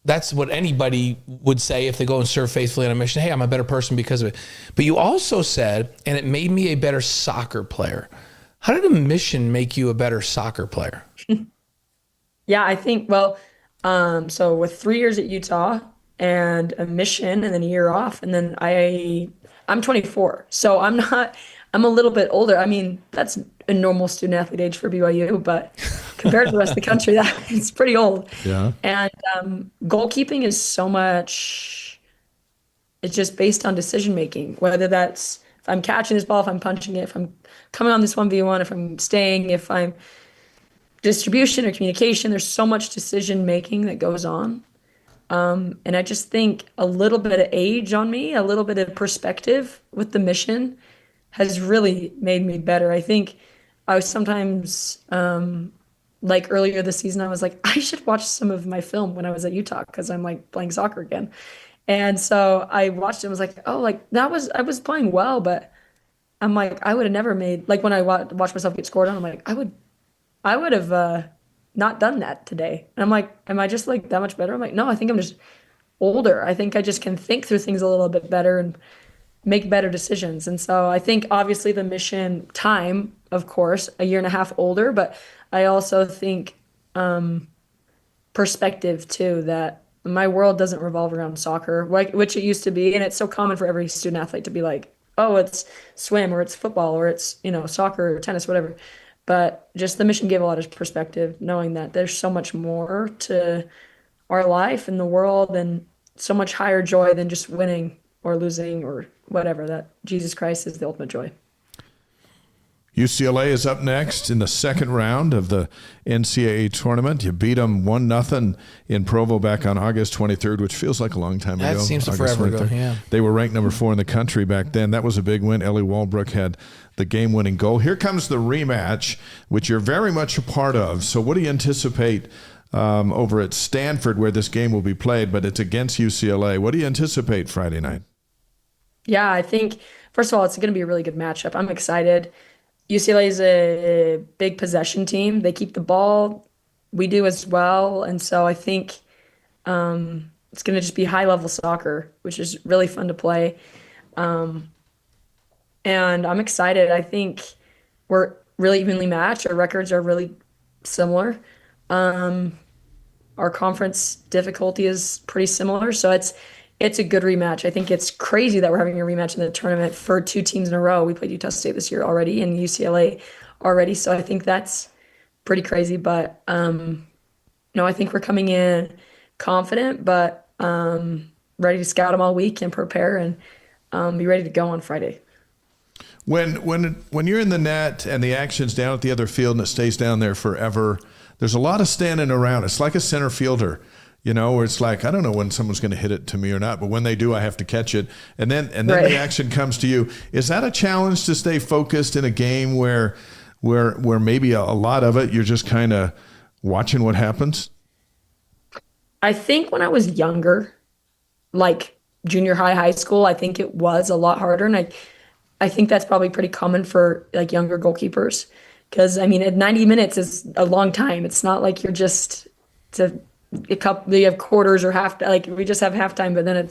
that's what anybody would say if they go and serve faithfully on a mission. Hey, I'm a better person because of it. But you also said, and it made me a better soccer player. How did a mission make you a better soccer player? Yeah, I think, so with 3 years at Utah and a mission and then a year off, and then I'm 24. So I'm a little bit older. I mean, that's a normal student athlete age for BYU, but compared to the rest of the country, it's pretty old. Yeah. And goalkeeping is so much, it's just based on decision making, whether that's if I'm catching this ball, if I'm punching it, if I'm coming on this 1v1, if I'm staying, if I'm distribution or communication. There's so much decision making that goes on. And I just think a little bit of age on me, a little bit of perspective with the mission has really made me better. I think I was sometimes, like earlier this season, I was like, I should watch some of my film when I was at Utah because I'm like playing soccer again. And so I watched it and was like, oh, like I was playing well, but I'm like, I would have never made, like when I watched myself get scored on, I'm like, I would have not done that today. And I'm like, am I just like that much better? I'm like, no, I think I'm just older. I think I just can think through things a little bit better and make better decisions. And so I think obviously the mission time, of course, a year and a half older, but I also think perspective too, that my world doesn't revolve around soccer, which it used to be. And it's so common for every student athlete to be like, oh, it's swim or it's football or it's, soccer or tennis, whatever. But just the mission gave a lot of perspective, knowing that there's so much more to our life and the world and so much higher joy than just winning or losing or whatever, that Jesus Christ is the ultimate joy. UCLA is up next in the second round of the NCAA tournament. You beat them 1-0 in Provo back on August 23rd, which feels like a long time ago. That seems to August forever 23rd. ago, yeah. They were ranked number 4 in the country back then. That was a big win. Ellie Walbrook had the game-winning goal. Here comes the rematch, which you're very much a part of. So what do you anticipate over at Stanford, where this game will be played, but it's against UCLA? What do you anticipate Friday night? Yeah, I think, first of all, it's going to be a really good matchup. I'm excited. UCLA is a big possession team. They keep the ball. We do as well. And so I think it's going to just be high-level soccer, which is really fun to play. And I'm excited. I think we're really evenly matched. Our records are really similar. Our conference difficulty is pretty similar. So it's a good rematch. I think it's crazy that we're having a rematch in the tournament for 2 teams in a row. We played Utah State this year already and UCLA already. So I think that's pretty crazy. But, I think we're coming in confident, but ready to scout them all week and prepare and be ready to go on Friday. When you're in the net and the action's down at the other field and it stays down there forever, there's a lot of standing around. It's like a center fielder. Where it's like, I don't know when someone's going to hit it to me or not, but when they do, I have to catch it. And then Right. the action comes to you. Is that a challenge to stay focused in a game where maybe a lot of it, you're just kind of watching what happens? I think when I was younger, like junior high school, I think it was a lot harder. And I think that's probably pretty common for like younger goalkeepers. Because, at 90 minutes is a long time. It's not like you're just a couple, you have quarters or half, like we just have halftime, but then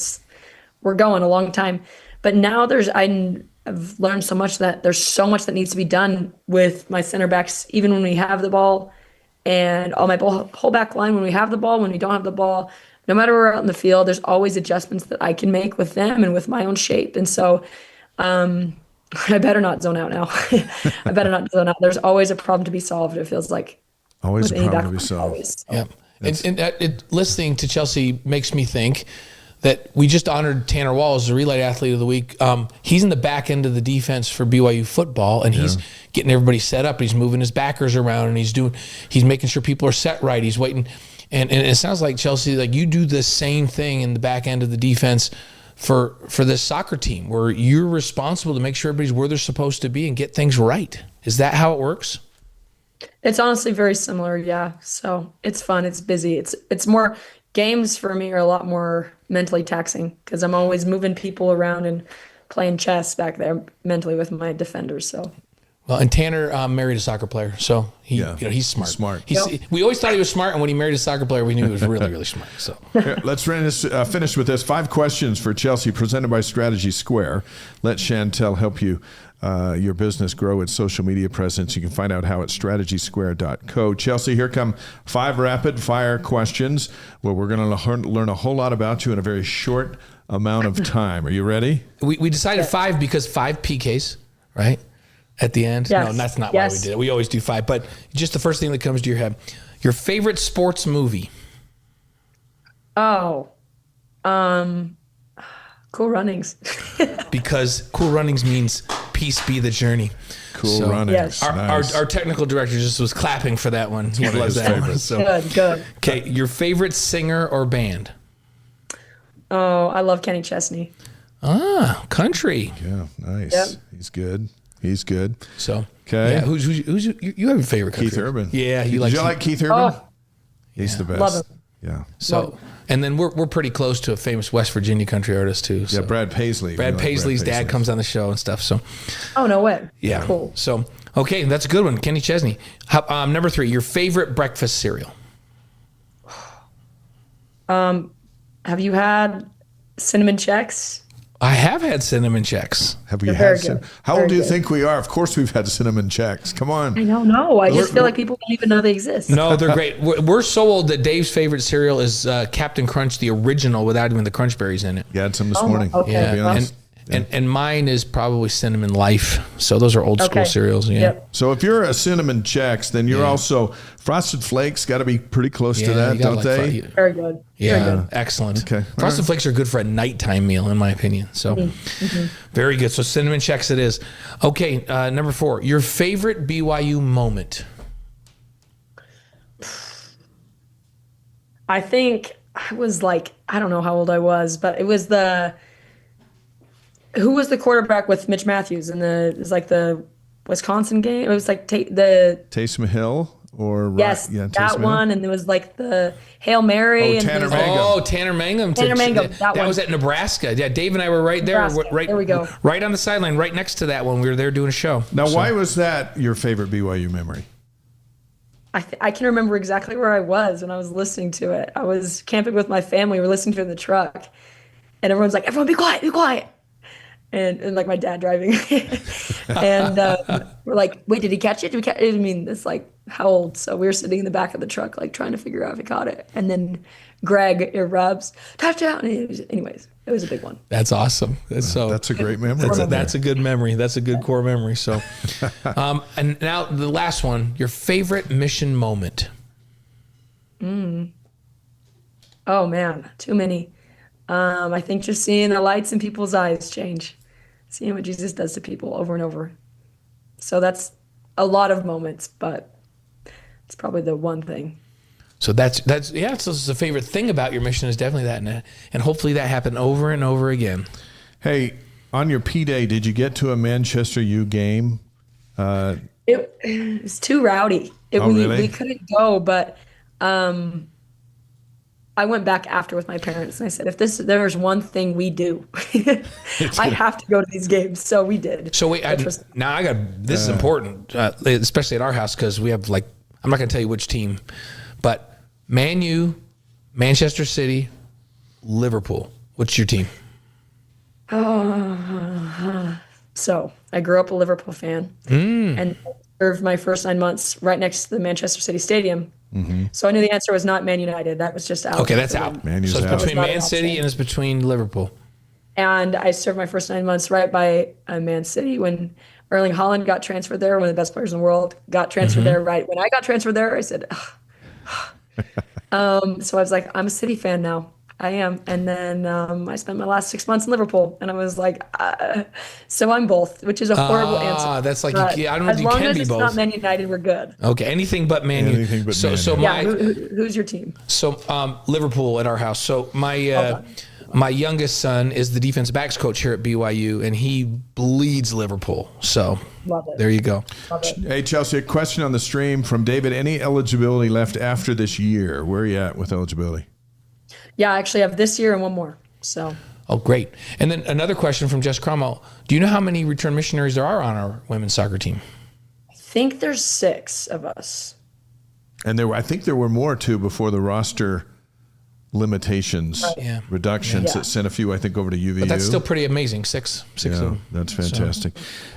we're going a long time. But now I've learned so much that there's so much that needs to be done with my center backs, even when we have the ball, and all my whole back line when we have the ball, when we don't have the ball. No matter where we're out in the field, there's always adjustments that I can make with them and with my own shape. And so I better not zone out now. I better not zone out. There's always a problem to be solved, it feels like. Always a with any problem to back be line, solved. always. Yeah. And listening to Chelsea makes me think that we just honored Tanner Wall as the relay athlete of the week. He's in the back end of the defense for BYU football, and he's getting everybody set up. He's moving his backers around, and he's making sure people are set right. He's waiting. And it sounds like, Chelsea, like you do the same thing in the back end of the defense for this soccer team, where you're responsible to make sure everybody's where they're supposed to be and get things right. Is that how it works? It's honestly very similar, yeah. So it's fun, it's busy. It's more, games for me are a lot more mentally taxing because I'm always moving people around and playing chess back there mentally with my defenders. So. Well, and Tanner married a soccer player, so he's smart. We always thought he was smart, and when he married a soccer player, we knew he was really, really smart. So Here, let's finish with this. 5 questions for Chelsea, presented by Strategy Square. Let Chantel help you your business grow its social media presence. You can find out how at strategysquare.co. Chelsea, here come 5 rapid fire questions where we're going to learn a whole lot about you in a very short amount of time. Are you ready? We decided 5 because 5 PKs, right? At the end? Yes. No, that's not why we did it. We always do 5. But just the first thing that comes to your head. Your favorite sports movie? Oh, Cool Runnings. Because Cool Runnings means peace be the journey. Cool Runnings. Yes. Nice. Our technical director just was clapping for that one. He one of loves his that one. favorites. So. Good. Okay, your favorite singer or band? Oh, I love Kenny Chesney. Ah, country. Yeah, nice. Yep. He's good. So, Okay. yeah, who's you have a favorite country? Keith Urban. Yeah, Did you like Keith Urban? Oh, He's the best. love him. Yeah. So, and then we're pretty close to a famous West Virginia country artist too. So. Yeah, Brad Paisley. Brad We like Paisley's dad Paisley. comes on the show and stuff. So, Oh, no way. yeah. Cool. So, okay, that's a good one. Kenny Chesney. Number 3, your favorite breakfast cereal. Have you had cinnamon checks? I have had cinnamon checks. Have we They're had very cin- good. How Very old do you good. think we are? Of course we've had cinnamon checks. Come on. I don't know. I just feel like people don't even know they exist. No, they're great. We're so old that Dave's favorite cereal is Captain Crunch, the original, without even the crunch berries in it. You had some this Oh, morning. okay. To be honest. And mine is probably Cinnamon Life. So those are old school Okay. cereals. Yeah. Yep. So if you're a cinnamon checks, then you're also Frosted Flakes. Got to be pretty close to that, you gotta don't they? Very good. Yeah, Very good. excellent. Okay. Frosted Flakes are good for a nighttime meal, in my opinion. So, very good. So, cinnamon checks it is. Okay, number 4, your favorite BYU moment. I think I was like, I don't know how old I was, but it was who was the quarterback with Mitch Matthews in it was like the Wisconsin game? It was like Taysom Hill or yes, yeah, that Taysom Hill? one, and there was like the Hail Mary. Oh, and Tanner there was, Mangum. Oh, Tanner Mangum. Tanner Mangum, that one. was at Nebraska. Yeah, Dave and I were right there. Nebraska. Right, There we go. Right on the sideline, right next to that one. We were there doing a show. Now, why was that your favorite BYU memory? I can remember exactly where I was when I was listening to it. I was camping with my family. We were listening to it in the truck, and everyone's like, "Everyone, be quiet, be quiet." And like my dad driving, and we're like, "Wait, did he catch it? Did we catch it?" I mean, it's like how old? So we were sitting in the back of the truck, like trying to figure out if he caught it. And then Greg erupts, touchdown. And anyways, it was a big one. That's awesome. That's a great memory. That's a good memory. That's a good core memory. So, and now the last one, your favorite mission moment. Oh man, too many. I think just seeing the lights in people's eyes change, seeing what Jesus does to people over and over. So that's a lot of moments, but it's probably the one thing. So that's yeah. So the favorite thing about your mission is definitely that, and hopefully that happened over and over again. Hey, on your P Day, did you get to a Manchester U game? It was too rowdy. Really? We couldn't go, but I went back after with my parents and I said, if there's one thing we do, I have to go to these games. So we did. So wait, now I got this is important, especially at our house because we have I'm not going to tell you which team, but Man U, Manchester City, Liverpool. What's your team? So I grew up a Liverpool fan and served my first 9 months right next to the Manchester City Stadium. So I knew the answer was not Man United. That was just out. Okay, that's out. Man U's so it's out. between That was not Man an City option. and it's between Liverpool. And I served my first 9 months right by Man City when Erling Haaland got transferred there, one of the best players in the world, got transferred there right when I got transferred there. I said, so I was like, I'm a City fan now. I am. And then I spent my last 6 months in Liverpool, and I was like, so I'm both, which is a horrible answer. That's like But I don't know if as you long can as be it's both. not Man United, we're good. Okay, anything but Man U. Anything but Man So U. Yeah, my who's your team? Liverpool at our house. So my youngest son is the defensive backs coach here at BYU, and he bleeds Liverpool. So Love it. there you go. Love it. Hey, Chelsea, a question on the stream from David. Any eligibility left after this year? Where are you at with eligibility? Yeah, I actually have this year and one more. So Oh, great. And then another question from Jess Cromwell. Do you know how many return missionaries there are on our women's soccer team? I think there's 6 of us. And I think there were more too before the roster limitations, Yeah. reductions Yeah. that sent a few, I think, over to UVU. But that's still pretty amazing. Six of Yeah, them. that's fantastic.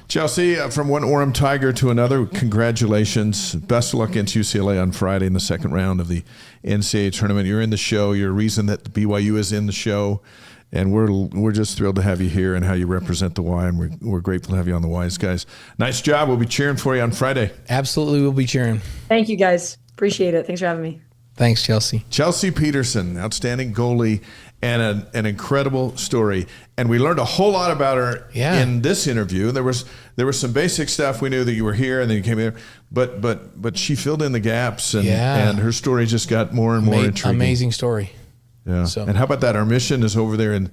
Chelsea, from one Orem Tiger to another, congratulations. Best of luck against UCLA on Friday in the second round of the NCAA tournament. You're in the show. You're a reason that BYU is in the show. And we're just thrilled to have you here and how you represent the Y, and we're grateful to have you on the Wise Guys. Nice job. We'll be cheering for you on Friday. Absolutely, we'll be cheering. Thank you, guys. Appreciate it. Thanks for having me. Thanks, Chelsea. Chelsea Peterson, outstanding goalie, and an incredible story. And we learned a whole lot about her in this interview. There was some basic stuff. We knew that you were here and then you came here, but she filled in the gaps, and her story just got more and more intriguing. Amazing story. Yeah. So. And how about that? Our mission is over there in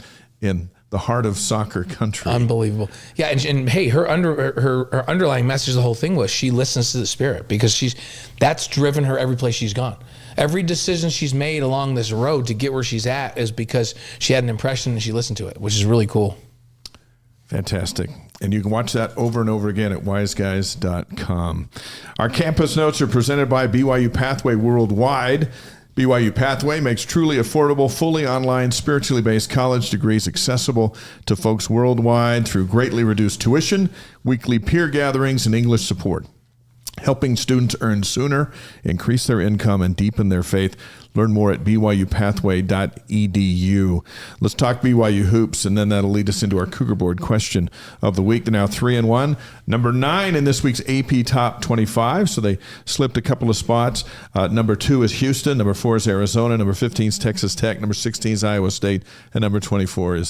the heart of soccer country. Unbelievable. Yeah, and hey, her underlying message of the whole thing was she listens to the Spirit, because that's driven her every place she's gone. Every decision she's made along this road to get where she's at is because she had an impression and she listened to it, which is really cool. Fantastic. And you can watch that over and over again at wiseguys.com. Our campus notes are presented by BYU Pathway Worldwide. BYU Pathway makes truly affordable, fully online, spiritually based college degrees accessible to folks worldwide through greatly reduced tuition, weekly peer gatherings, and English support, helping students earn sooner, increase their income, and deepen their faith. Learn more at byupathway.edu. Let's talk BYU hoops, and then that'll lead us into our Cougar Board question of the week. They're now 3-1. Number 9 in this week's AP Top 25, so they slipped a couple of spots. Number 2 is Houston. Number 4 is Arizona. Number 15 is Texas Tech. Number 16 is Iowa State. And number 24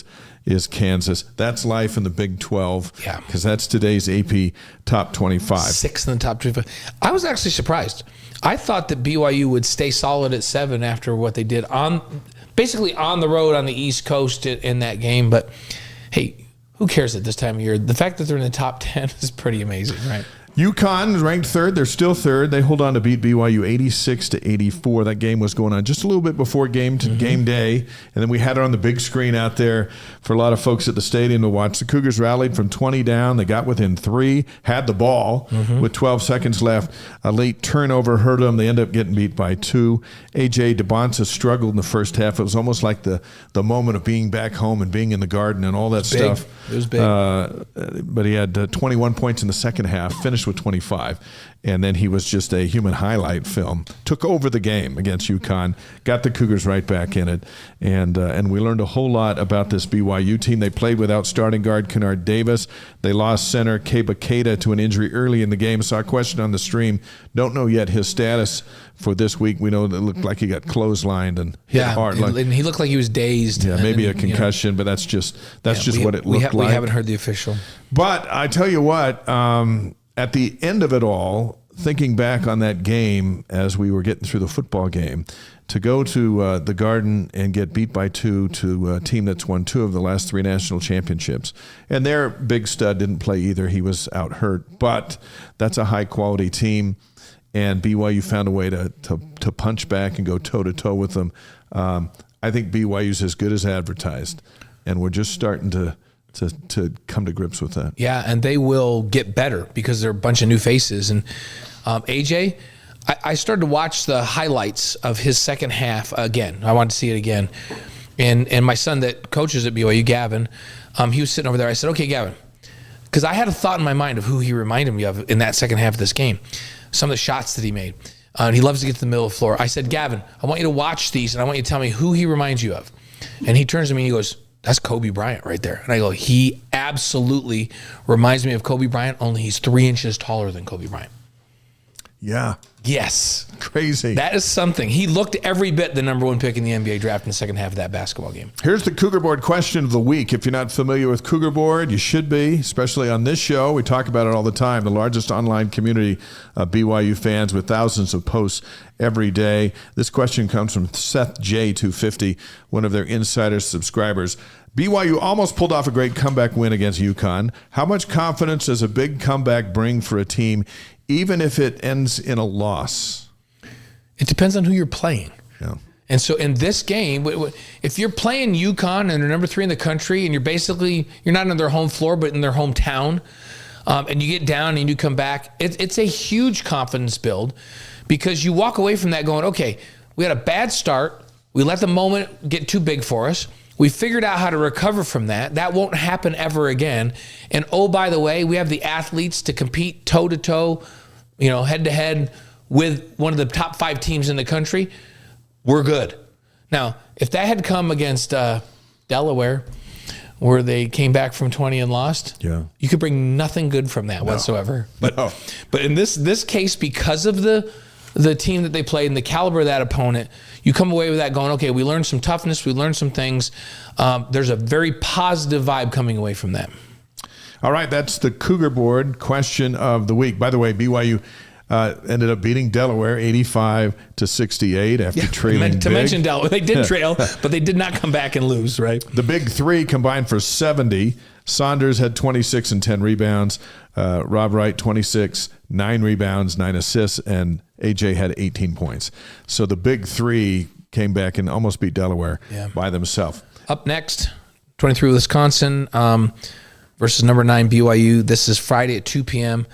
is Kansas. That's life in the Big 12. Yeah. Because that's today's AP Top 25. 6th in the top 25. I was actually surprised. I thought that BYU would stay solid at 7 after what they did basically on the road on the East Coast in that game. But hey, who cares at this time of year? The fact that they're in the top 10 is pretty amazing, right? UConn is ranked 3rd. They're still 3rd. They hold on to beat BYU 86-84. That game was going on just a little bit before game day, and then we had it on the big screen out there for a lot of folks at the stadium to watch. The Cougars rallied from 20 down. They got within 3, had the ball with 12 seconds left. A late turnover hurt them. They ended up getting beat by 2. A.J. DeBonsa struggled in the first half. It was almost like the moment of being back home and being in the Garden and all that stuff. It was big. But he had 21 points in the second half, finished with 25, and then he was just a human highlight film. Took over the game against UConn, got the Cougars right back in it, and we learned a whole lot about this BYU team. They played without starting guard Kennard Davis. They lost center Keba Keita to an injury early in the game. Saw a question on the stream. Don't know yet his status for this week. We know that it looked like he got clotheslined and hit hard. And he looked like he was dazed. Yeah, maybe a concussion, but that's just what it looked like. We haven't heard the official. But I tell you what, at the end of it all, thinking back on that game as we were getting through the football game, to go to the Garden and get beat by 2 to a team that's won 2 of the last 3 national championships. And their big stud didn't play either. He was out hurt. But that's a high-quality team, and BYU found a way to punch back and go toe-to-toe with them. I think BYU's as good as advertised, and we're just starting to come to grips with that. Yeah, and they will get better because they're a bunch of new faces. And AJ, I started to watch the highlights of his second half again. I wanted to see it again. And my son that coaches at BYU, Gavin, he was sitting over there. I said, okay, Gavin, because I had a thought in my mind of who he reminded me of in that second half of this game, some of the shots that he made. And he loves to get to the middle of the floor. I said, Gavin, I want you to watch these, and I want you to tell me who he reminds you of. And he turns to me and he goes, that's Kobe Bryant right there. And I go, he absolutely reminds me of Kobe Bryant, only he's 3 inches taller than Kobe Bryant. Yeah. Yes. Crazy. That is something. He looked every bit the number 1 pick in the NBA draft in the second half of that basketball game. Here's the Cougar Board question of the week. If you're not familiar with Cougar Board, you should be, especially on this show. We talk about it all the time. The largest online community of BYU fans with thousands of posts every day. This question comes from Seth J250, one of their insider subscribers. BYU almost pulled off a great comeback win against UConn. How much confidence does a big comeback bring for a team, even if it ends in a loss? It depends on who you're playing. Yeah. And so in this game, if you're playing UConn and they're number 3 in the country, and you're not on their home floor, but in their hometown, and you get down and you come back, it's a huge confidence build, because you walk away from that going, okay, we had a bad start. We let the moment get too big for us. We figured out how to recover from that. That won't happen ever again. And oh, by the way, we have the athletes to compete toe-to-toe, head-to-head with one of the top 5 teams in the country. We're good. Now, if that had come against Delaware, where they came back from 20 and lost, you could bring nothing good from that whatsoever. But in this case, because of the team that they played and the caliber of that opponent, you come away with that going, okay, we learned some toughness, we learned some things. There's a very positive vibe coming away from that. All right, that's the Cougar Board question of the week. By the way, BYU ended up beating Delaware 85-68 after trailing. To mention Delaware, they did trail, but they did not come back and lose, right? The big three combined for 70. Saunders had 26 and 10 rebounds. Rob Wright, 26, 9 rebounds, 9 assists, and AJ had 18 points. So the big three came back and almost beat Delaware by themselves. Up next, 23 Wisconsin versus number 9 BYU. This is Friday at 2 p.m.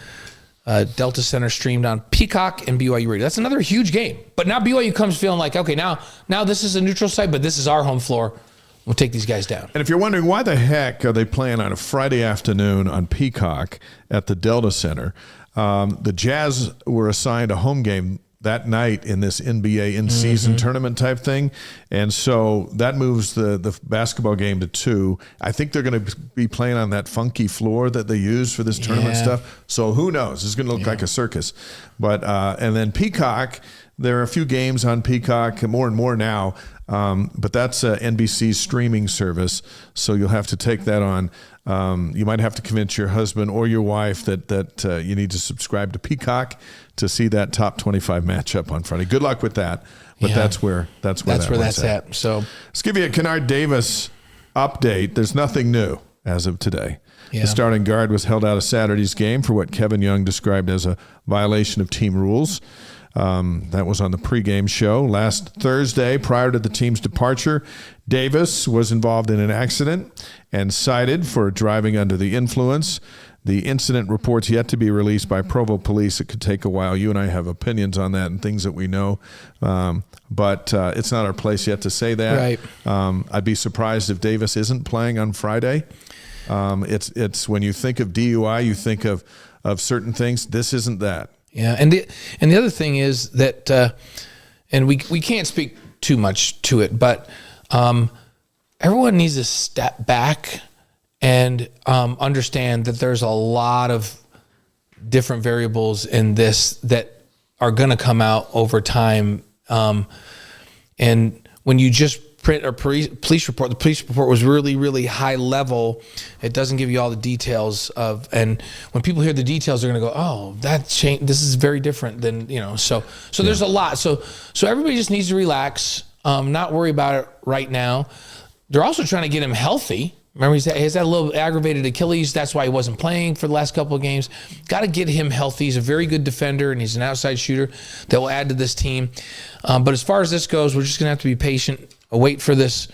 Delta Center streamed on Peacock and BYU Radio. That's another huge game. But now BYU comes feeling like, okay, now this is a neutral site, but this is our home floor. We'll take these guys down. And if you're wondering why the heck are they playing on a Friday afternoon on Peacock at the Delta Center, the Jazz were assigned a home game that night in this NBA in-season tournament type thing. And so that moves the basketball game to 2. I think they're going to be playing on that funky floor that they use for this tournament stuff. So who knows? It's going to look like a circus. But and then Peacock, there are a few games on Peacock, more and more now. But that's NBC's streaming service. So you'll have to take that on. You might have to convince your husband or your wife that you need to subscribe to Peacock to see that top 25 matchup on Friday. Good luck with that, but that's where that's at. So let's give you a Kennard Davis update. There's nothing new as of today. The starting guard was held out of Saturday's game for what Kevin Young described as a violation of team rules. That was on the pregame show. Last Thursday, prior to the team's departure, Davis was involved in an accident and cited for driving under the influence. The incident reports yet to be released by Provo Police. It could take a while. You and I have opinions on that and things that we know, but it's not our place yet to say that. Right. I'd be surprised if Davis isn't playing on Friday. It's when you think of DUI, you think of certain things. This isn't that. Yeah, and the other thing is that, and we can't speak too much to it, but everyone needs to step back and understand that there's a lot of different variables in this that are going to come out over time. And when you just print a police report, the police report was really, really high level. It doesn't give you all the details of, and when people hear the details, they're going to go, oh, that changed. This is very different than, so there's a lot. So everybody just needs to relax, not worry about it right now. They're also trying to get him healthy. Remember, he has that little aggravated Achilles. That's why he wasn't playing for the last couple of games. Got to get him healthy. He's a very good defender, and he's an outside shooter that will add to this team. But as far as this goes, we're just going to have to be patient, wait for this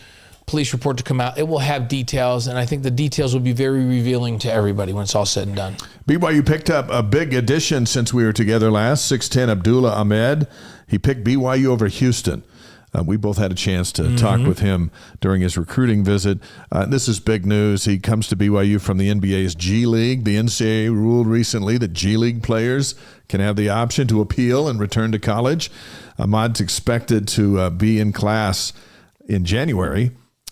police report to come out. It will have details, and I think the details will be very revealing to everybody when it's all said and done. BYU picked up a big addition since we were together last, 6'10" Abdullah Ahmed. He picked BYU over Houston. We both had a chance to talk with him during his recruiting visit. This is big news. He comes to BYU from the NBA's G League. The NCAA ruled recently that G League players can have the option to appeal and return to college. Ahmad's expected to be in class in January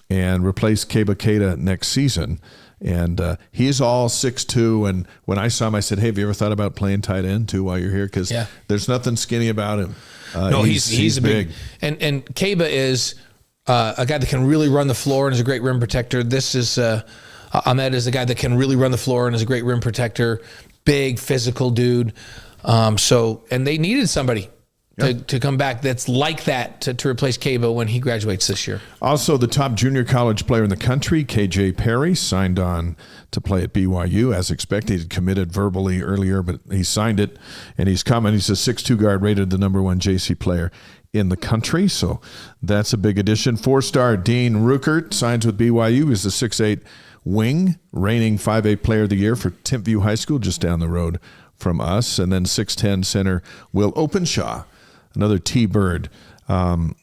and replace Keba Keita next season. And he's all 6'2", and when I saw him, I said, hey, have you ever thought about playing tight end too while you're here? Because there's nothing skinny about him. No, he's big. And Keba is a guy that can really run the floor and is a great rim protector. This is Ahmed is a guy that can really run the floor and is a great rim protector. Big, physical dude. And they needed somebody to come back that's like that to replace Keba when he graduates this year. Also, the top junior college player in the country, KJ Perry, signed on to play at BYU as expected. He committed verbally earlier, but he signed it, and he's coming. He's a 6'2" guard, rated the number 1 JC player in the country, so that's a big addition. 4-star Dean Ruckert signs with BYU. He's a 6'8" wing, reigning 5A player of the year for Timpview High School, just down the road from us. And then 6'10" center Will Openshaw, another T-Bird,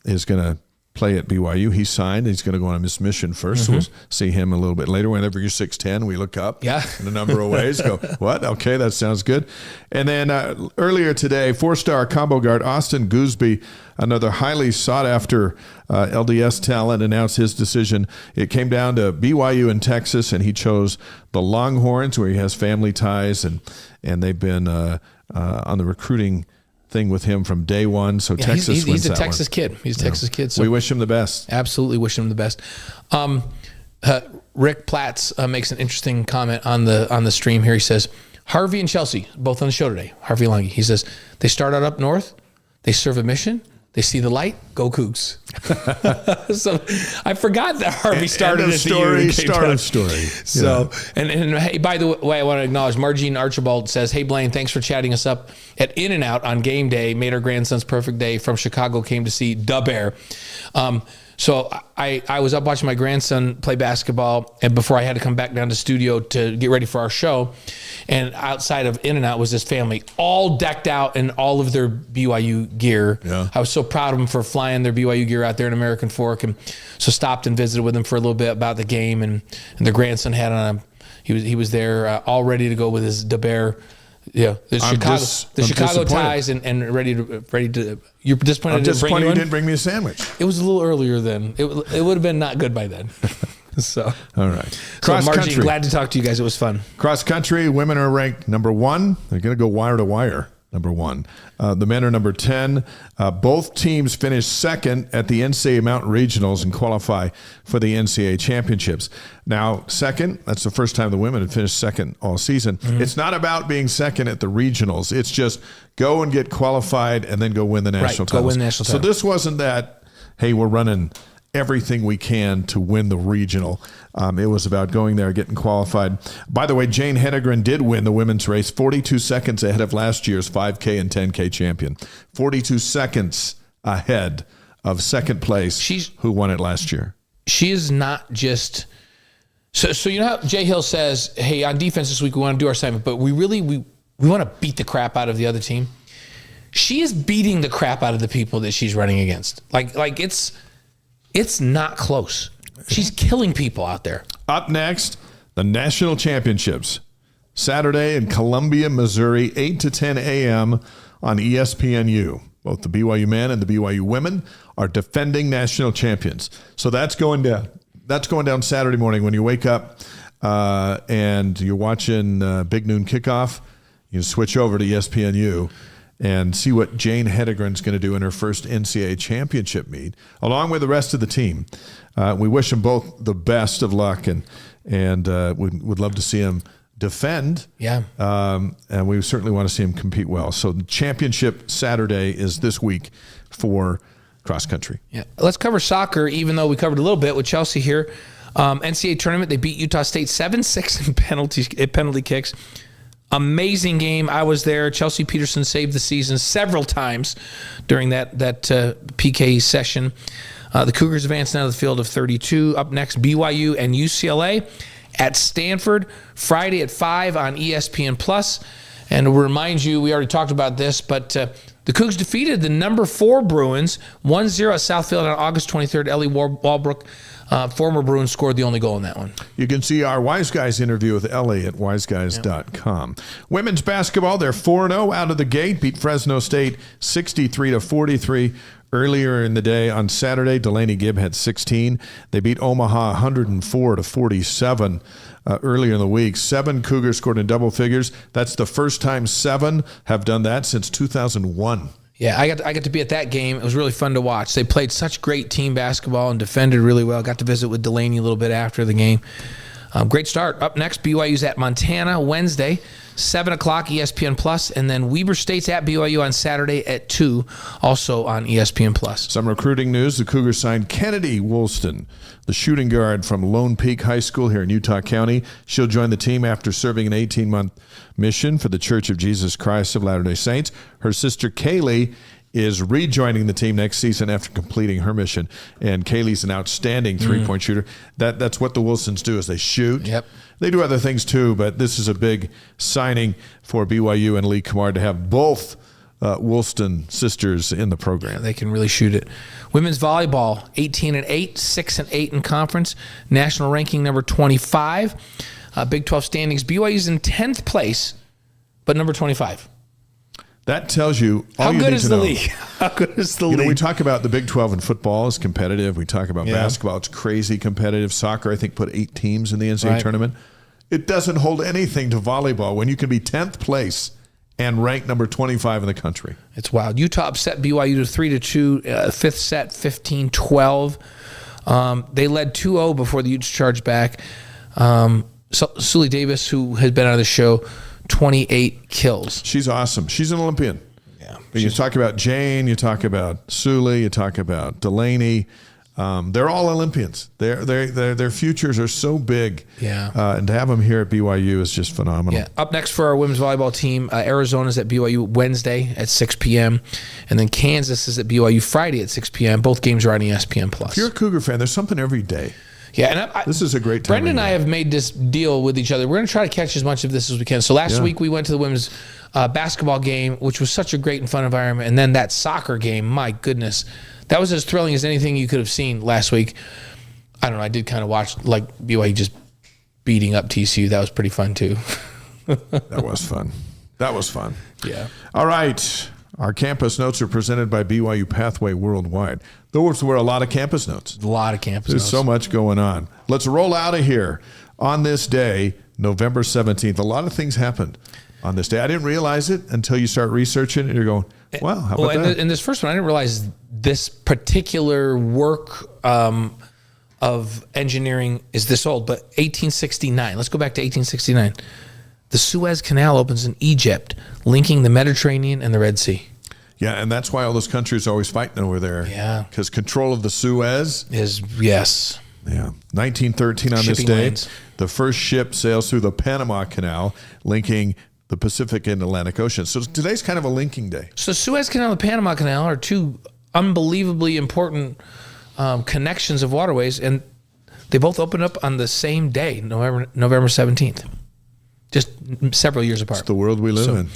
is going to play at BYU. He signed. He's going to go on his mission first. So we'll see him a little bit later. Whenever you're 6'10", we look up in a number of ways. Go, what? Okay, that sounds good. And then earlier today, 4-star combo guard Austin Gooseby, another highly sought-after LDS talent, announced his decision. It came down to BYU in Texas, and he chose the Longhorns, where he has family ties, and they've been on the recruiting thing with him from day one. So Texas wins he's a that Texas one. Kid. He's a Texas kid. So we wish him the best. Absolutely wish him the best. Rick Platts makes an interesting comment on the stream here. He says, Harvey and Chelsea, both on the show today. Harvey Langi. He says, they start out up north, they serve a mission, they see the light, go Cougs. So I forgot that Harvey started the story. So, and hey, by the way, I want to acknowledge Margene Archibald says, hey, Blaine, thanks for chatting us up at In-N-Out on game day. Made our grandson's perfect day. From Chicago, came to see Da Bear. So I was up watching my grandson play basketball, and before I had to come back down to studio to get ready for our show, and outside of In-N-Out was this family all decked out in all of their BYU gear. Yeah. I was so proud of them for flying their BYU gear out there in American Fork, and so stopped and visited with them for a little bit about the game, and their grandson had on he was there all ready to go with his Da Bear. Yeah, the Chicago ties and ready to. You're disappointed. I'm disappointed you didn't bring me a sandwich. It was a little earlier then. It would have been not good by then. So all right. Cross country. Glad to talk to you guys. It was fun. Cross country. Women are ranked number 1. They're going to go wire to wire. Number 1. The men are number 10. Both teams finished second at the NCAA Mountain Regionals and qualify for the NCAA Championships. Now, second, that's the first time the women have finished second all season. Mm-hmm. It's not about being second at the regionals. It's just go and get qualified and then go win the national title. Go win the national title. So this wasn't that, hey, we're running everything we can to win the regional. It was about going there, getting qualified. By the way, Jane Hedegren did win the women's race, 42 seconds ahead of last year's 5K and 10K champion. 42 seconds ahead of second place, who won it last year. She is not just... So you know how Jay Hill says, hey, on defense this week we want to do our assignment, but we want to beat the crap out of the other team. She is beating the crap out of the people that she's running against. Like it's not close. She's killing people out there. Up next, the national championships. Saturday in Columbia, Missouri, 8 to 10 a.m. on ESPNU. Both the BYU men and the BYU women are defending national champions. So that's going down. That's going down Saturday morning when you wake up and you're watching Big Noon Kickoff. You switch over to ESPNU and see what Jane Hedegren's going to do in her first NCAA championship meet, along with the rest of the team. We wish them both the best of luck, and would love to see them defend. Yeah. And we certainly want to see them compete well. So the championship Saturday is this week for cross country. Yeah. Let's cover soccer, even though we covered a little bit with Chelsea here. NCAA tournament, they beat Utah State 7-6 in penalty kicks. Amazing game. I was there. Chelsea Peterson saved the season several times during that PK session. The Cougars advanced out of the field of 32. Up next, BYU and UCLA at Stanford, Friday at 5 on ESPN+. And to remind you, we already talked about this, but the Cougs defeated the number 4 Bruins 1-0 at Southfield on August 23rd. Ellie Walbrook, former Bruins, scored the only goal in that one. You can see our Wise Guys interview with Ellie at wiseguys.com. Women's basketball, they're 4-0 out of the gate, beat Fresno State 63-43. Earlier in the day on Saturday, Delaney Gibb had 16. They beat Omaha 104-47 earlier in the week. 7 Cougars scored in double figures. That's the first time 7 have done that since 2001. Yeah, I got to be at that game. It was really fun to watch. They played such great team basketball and defended really well. Got to visit with Delaney a little bit after the game. Great start. Up next, BYU's at Montana Wednesday, 7 o'clock, ESPN+, and then Weber State's at BYU on Saturday at 2, also on ESPN+. Some recruiting news. The Cougars signed Kennedy Woolston, the shooting guard from Lone Peak High School here in Utah County. She'll join the team after serving an 18-month mission for the Church of Jesus Christ of Latter-day Saints. Her sister Kaylee is rejoining the team next season after completing her mission. And Kaylee's an outstanding three-point shooter. That's what the Wilsons do, is they shoot. Yep. They do other things too, but this is a big signing for BYU and Lee Kamard to have both Woolston sisters in the program. Yeah, they can really shoot it. Women's volleyball, 18-8, 6-8 in conference. National ranking number 25. Big 12 standings. BYU's in 10th place, but number 25. That tells you all how you good need is to the know. league? How good is the league? We talk about the Big 12 in football is competitive. We talk about basketball. It's crazy competitive. Soccer, I think, put 8 teams in the NCAA tournament. It doesn't hold anything to volleyball when you can be 10th place and ranked number 25 in the country. It's wild. Utah upset BYU to 3-2, fifth set, 15-12. They led 2-0 before the Utes charged back. Sully Davis, who has been on the show, 28 kills. She's awesome. She's an Olympian. Yeah. You talk about Jane, you talk about Suley, you talk about Delaney. They're all Olympians. Their futures are so big. Yeah. And to have them here at BYU is just phenomenal. Yeah. Up next for our women's volleyball team, Arizona's at BYU Wednesday at 6 p.m. And then Kansas is at BYU Friday at 6 p.m. Both games are on ESPN+. If you're a Cougar fan, there's something every day. Yeah, and this is a great time. Brendan and I have made this deal with each other. We're going to try to catch as much of this as we can. So last week we went to the women's basketball game, which was such a great and fun environment. And then that soccer game, my goodness, that was as thrilling as anything you could have seen last week. I don't know. I did kind of watch like BYU just beating up TCU. That was pretty fun too. That was fun. That was fun. Yeah. All right. Our campus notes are presented by BYU Pathway Worldwide. Those were a lot of campus notes. A lot of campus There's notes. so much going on. Let's roll out of here on this day, November 17th. A lot of things happened on this day. I didn't realize it until you start researching it and you're going, wow, how about that? In this first one, I didn't realize this particular work of engineering is this old, but 1869. Let's go back to 1869. The Suez Canal opens in Egypt, linking the Mediterranean and the Red Sea. Yeah, and that's why all those countries are always fighting over there. Yeah. Because control of the Suez. Yes. Yeah. 1913 on this Shipping day, lanes. the first ship sails through the Panama Canal, linking the Pacific and Atlantic Ocean. So today's kind of a linking day. So Suez Canal and the Panama Canal are two unbelievably important connections of waterways, and they both open up on the same day, November 17th. Just several years apart. It's the world we live in.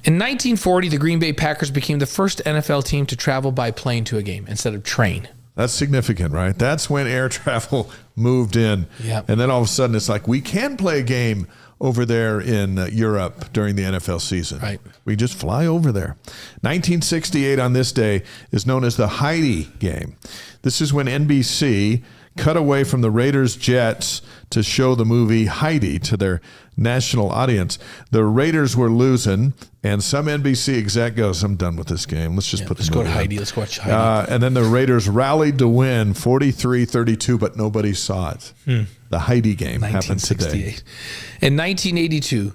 In 1940, the Green Bay Packers became the first NFL team to travel by plane to a game instead of train. That's significant, right? That's when air travel moved in. Yep. And then all of a sudden it's like, we can play a game over there in Europe during the NFL season. Right. We just fly over there. 1968 on this day is known as the Heidi game. This is when NBC cut away from the Raiders Jets to show the movie Heidi to their national audience. The Raiders were losing, and some NBC exec goes, I'm done with this game. Let's just put this Let's go to movie on." Heidi. Let's watch Heidi. And then the Raiders rallied to win 43-32, but nobody saw it. The Heidi game happened today. 1968. In 1982,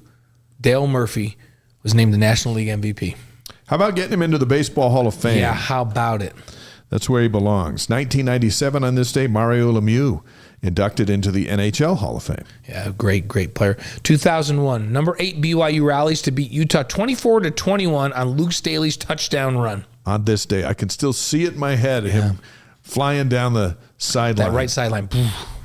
Dale Murphy was named the National League MVP. How about getting him into the Baseball Hall of Fame? Yeah, how about it? That's where he belongs. 1997 on this day, Mario Lemieux inducted into the NHL Hall of Fame. Yeah, great player. 2001, number 8 BYU rallies to beat Utah 24-21 on Luke Staley's touchdown run. On this day, I can still see it in my head, him flying down the sideline. That right sideline.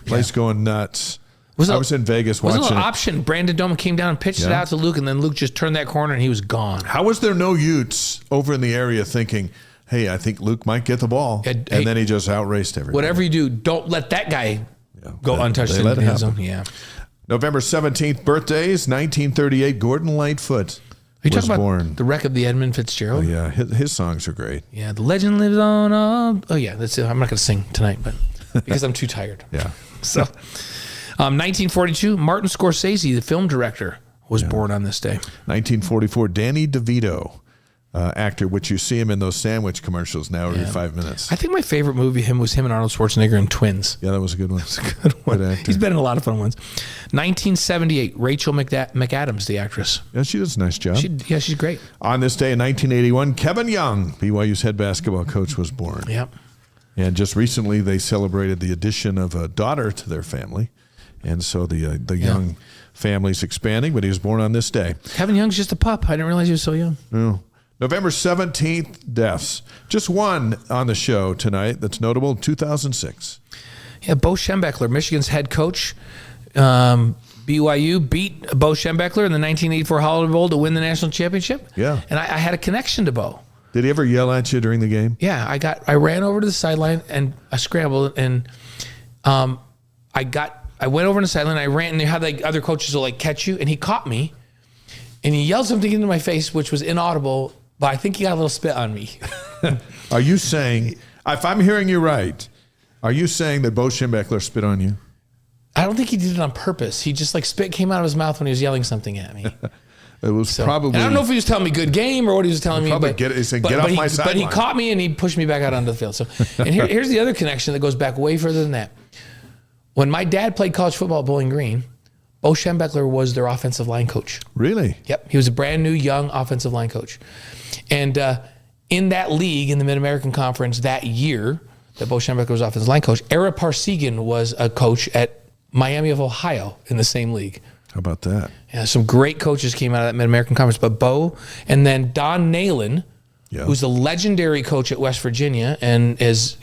Place going nuts. I was in Vegas was watching an it. option. Brandon Doman came down and pitched it out to Luke, and then Luke just turned that corner and he was gone. How was there no Utes over in the area thinking, hey, I think Luke might get the ball, and then he just outraced everybody? Whatever you do, don't let that guy go untouched in let the it end zone. happen. Yeah. November 17th, birthdays, 1938, Gordon Lightfoot Are you was talking about born. the wreck of the Edmund Fitzgerald? Oh, yeah, his songs are great. Yeah, the legend lives on. Oh, yeah, that's it. I'm not going to sing tonight, but because I'm too tired. Yeah. So, 1942, Martin Scorsese, the film director, was born on this day. 1944, Danny DeVito, actor, which you see him in those sandwich commercials now every 5 minutes. I think my favorite movie was him and Arnold Schwarzenegger in Twins. Yeah, that was a good one. It's a good one. Good actor. He's been in a lot of fun ones. 1978, Rachel McAdams, the actress. Yeah, she does a nice job. She's great. On this day in 1981, Kevin Young, BYU's head basketball coach, was born. Yep. And just recently, they celebrated the addition of a daughter to their family. And so the Young family's expanding, but he was born on this day. Kevin Young's just a pup. I didn't realize he was so young. Oh. November 17th, deaths. Just one on the show tonight that's notable, 2006. Yeah, Bo Schembechler, Michigan's head coach. BYU beat Bo Schembechler in the 1984 Holiday Bowl to win the national championship. Yeah. And I had a connection to Bo. Did he ever yell at you during the game? Yeah, I ran over to the sideline and I scrambled and I went over to the sideline. I ran, and they had like other coaches will like catch you, and he caught me, and he yelled something into my face, which was inaudible. But I think he got a little spit on me. Are you saying, if I'm hearing you right, are you saying that Bo Schembechler spit on you? I don't think he did it on purpose. He just like spit came out of his mouth when he was yelling something at me. It was probably. And I don't know if he was telling me good game or what he was telling me. Probably But he said, "Get off my But he sideline." caught me and he pushed me back out onto the field. So, and here's the other connection that goes back way further than that. When my dad played college football at Bowling Green, Bo Schembechler was their offensive line coach. Really? Yep. He was a brand new, young offensive line coach. And in that league, in the Mid-American Conference that year that Bo Schembechler was offensive line coach, Ara Parsegan was a coach at Miami of Ohio in the same league. How about that? Yeah, some great coaches came out of that Mid-American Conference. But Bo, and then Don Nalen, who's a legendary coach at West Virginia and is,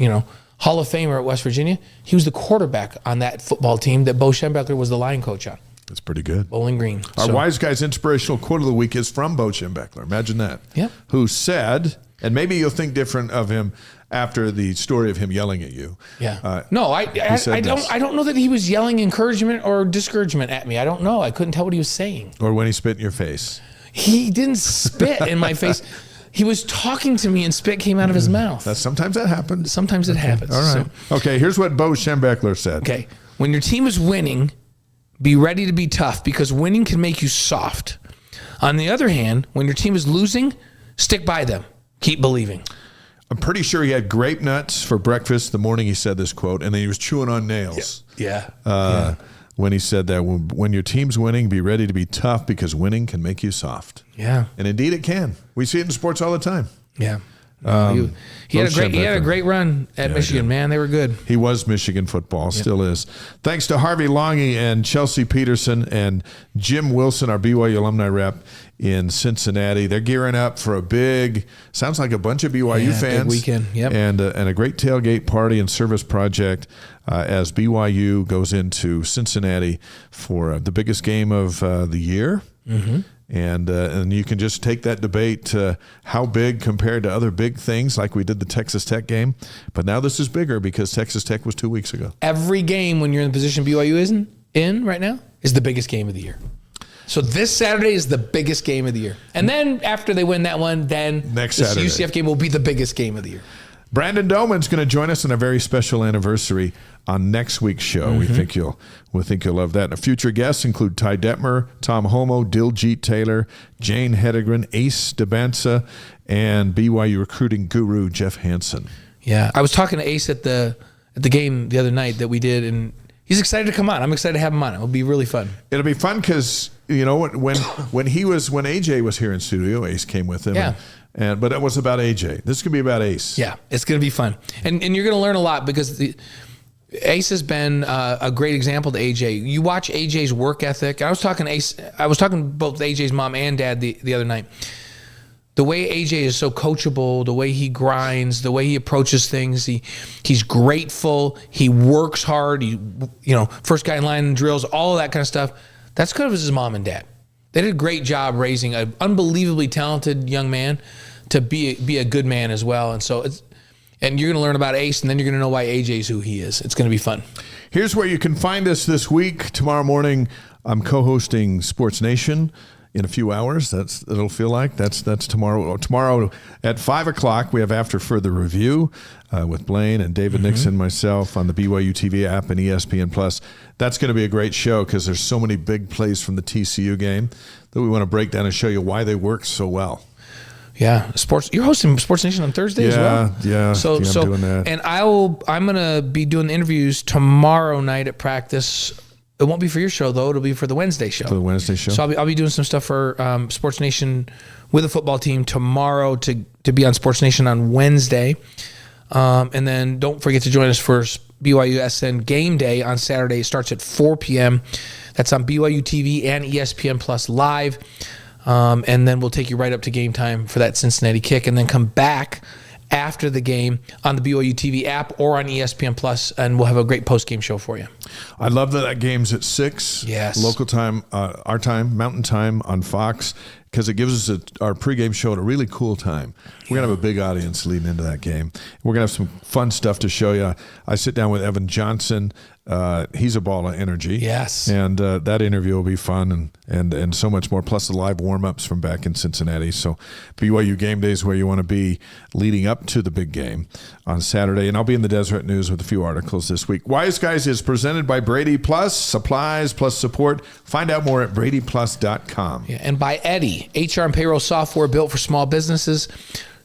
Hall of Famer at West Virginia, he was the quarterback on that football team that Bo Schembechler was the line coach on. That's pretty good. Bowling Green. Our Wise Guy's inspirational quote of the week is from Bo Schembechler. Imagine that. Yep. Who said, and maybe you'll think different of him after the story of him yelling at you. Yeah. No, I don't know that he was yelling encouragement or discouragement at me. I don't know. I couldn't tell what he was saying. Or when he spit in your face. He didn't spit in my face. He was talking to me and spit came out of his mouth. Sometimes that happens. Sometimes it happens. All right. Okay, here's what Bo Schembechler said. Okay. When your team is winning, be ready to be tough because winning can make you soft. On the other hand, when your team is losing, stick by them. Keep believing. I'm pretty sure he had grape nuts for breakfast the morning he said this quote, and then he was chewing on nails. Yeah. When he said that, when your team's winning, be ready to be tough because winning can make you soft. Yeah. And indeed it can. We see it in sports all the time. Yeah. He had a great run at Michigan, man. They were good. He was Michigan football, still is. Thanks to Harvey Langi and Chelsea Peterson and Jim Wilson, our BYU alumni rep in Cincinnati. They're gearing up for sounds like a bunch of BYU fans. Big weekend, yep. And a great tailgate party and service project as BYU goes into Cincinnati for the biggest game of the year. Mm-hmm. And you can just take that debate how big compared to other big things like we did the Texas Tech game. But now this is bigger because Texas Tech was 2 weeks ago. Every game when you're in the position BYU is in right now is the biggest game of the year. So this Saturday is the biggest game of the year. And then after they win that one, then next this Saturday. UCF game will be the biggest game of the year. Brandon Doman's going to join us on a very special anniversary on next week's show. Mm-hmm. We think you'll love that. And future guests include Ty Detmer, Tom Homo, Diljit Taylor, Jane Hedegren, Ace DeBansa, and BYU recruiting guru Jeff Hansen. Yeah, I was talking to Ace at the game the other night that we did, and he's excited to come on. I'm excited to have him on. It'll be really fun. It'll be fun because when AJ was here in studio, Ace came with him. Yeah. But it was about AJ. This could be about Ace. Yeah, it's going to be fun. And you're going to learn a lot because Ace has been a great example to AJ. You watch AJ's work ethic. I was talking both to AJ's mom and dad the other night. The way AJ is so coachable, the way he grinds, the way he approaches things, he's grateful, he works hard, first guy in line in drills, all of that kind of stuff. That's because of his mom and dad. They did a great job raising an unbelievably talented young man to be a good man as well. And so and you're going to learn about Ace, and then you're going to know why AJ's who he is. It's going to be fun. Here's where you can find us this week. Tomorrow morning, I'm co-hosting Sports Nation in a few hours. It'll feel like that's tomorrow. Tomorrow at 5:00, we have After Further Review with Blaine and David Nixon, myself on the BYU TV app and ESPN Plus. That's going to be a great show because there's so many big plays from the TCU game that we want to break down and show you why they work so well. Yeah, you're hosting Sports Nation on Thursday as well. Yeah. So I'm doing that. And I'm gonna be doing the interviews tomorrow night at practice. It won't be for your show though. It'll be for the Wednesday show. For the Wednesday show. So I'll be doing some stuff for Sports Nation with the football team tomorrow to be on Sports Nation on Wednesday, and then don't forget to join us for BYU SN Game Day on Saturday. It starts at 4 p.m. That's on BYU TV and ESPN Plus Live. And then we'll take you right up to game time for that Cincinnati kick, and then come back after the game on the BYU TV app or on ESPN Plus, and we'll have a great post-game show for you. I love that game's at 6. Yes. Local time, our time, Mountain Time on Fox, because it gives us our pregame show at a really cool time. We're going to have a big audience leading into that game. We're going to have some fun stuff to show you. I sit down with Evan Johnson. He's a ball of energy. Yes. And that interview will be fun and so much more, plus the live warm-ups from back in Cincinnati. So BYU Game Day is where you want to be leading up to the big game on Saturday. And I'll be in the Deseret News with a few articles this week. Wise Guys is presented by Brady Plus, supplies plus support. Find out more at bradyplus.com. Yeah, and by Eddie, HR and payroll software built for small businesses.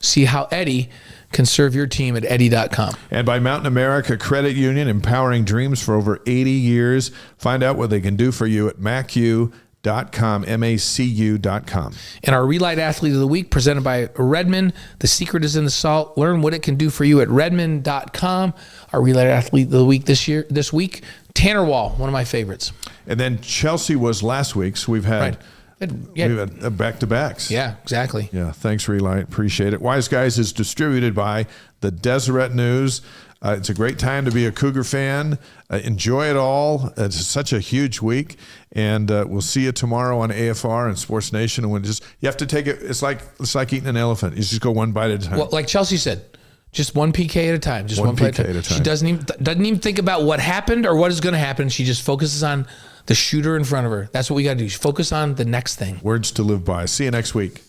See how Eddie can serve your team at Eddy.com. And by Mountain America Credit Union, empowering dreams for over 80 years. Find out what they can do for you at macu.com, MACU.com. And our Relight Athlete of the Week, presented by Redmond. The secret is in the salt. Learn what it can do for you at Redmond.com. Our Relight Athlete of the Week this week, Tanner Wall, one of my favorites. And then Chelsea was last week, so we've had we've had back-to-backs. Yeah, exactly. Yeah, thanks, Relight. Appreciate it. Wise Guys is distributed by the Deseret News. It's a great time to be a Cougar fan. Enjoy it all. It's such a huge week. And we'll see you tomorrow on AFR and Sports Nation. And you have to take it. It's like eating an elephant. You just go one bite at a time. Well, like Chelsea said, just one PK at a time. Just one play at a time. She doesn't even think about what happened or what is going to happen. She just focuses on the shooter in front of her. That's what we got to do. Focus on the next thing. Words to live by. See you next week.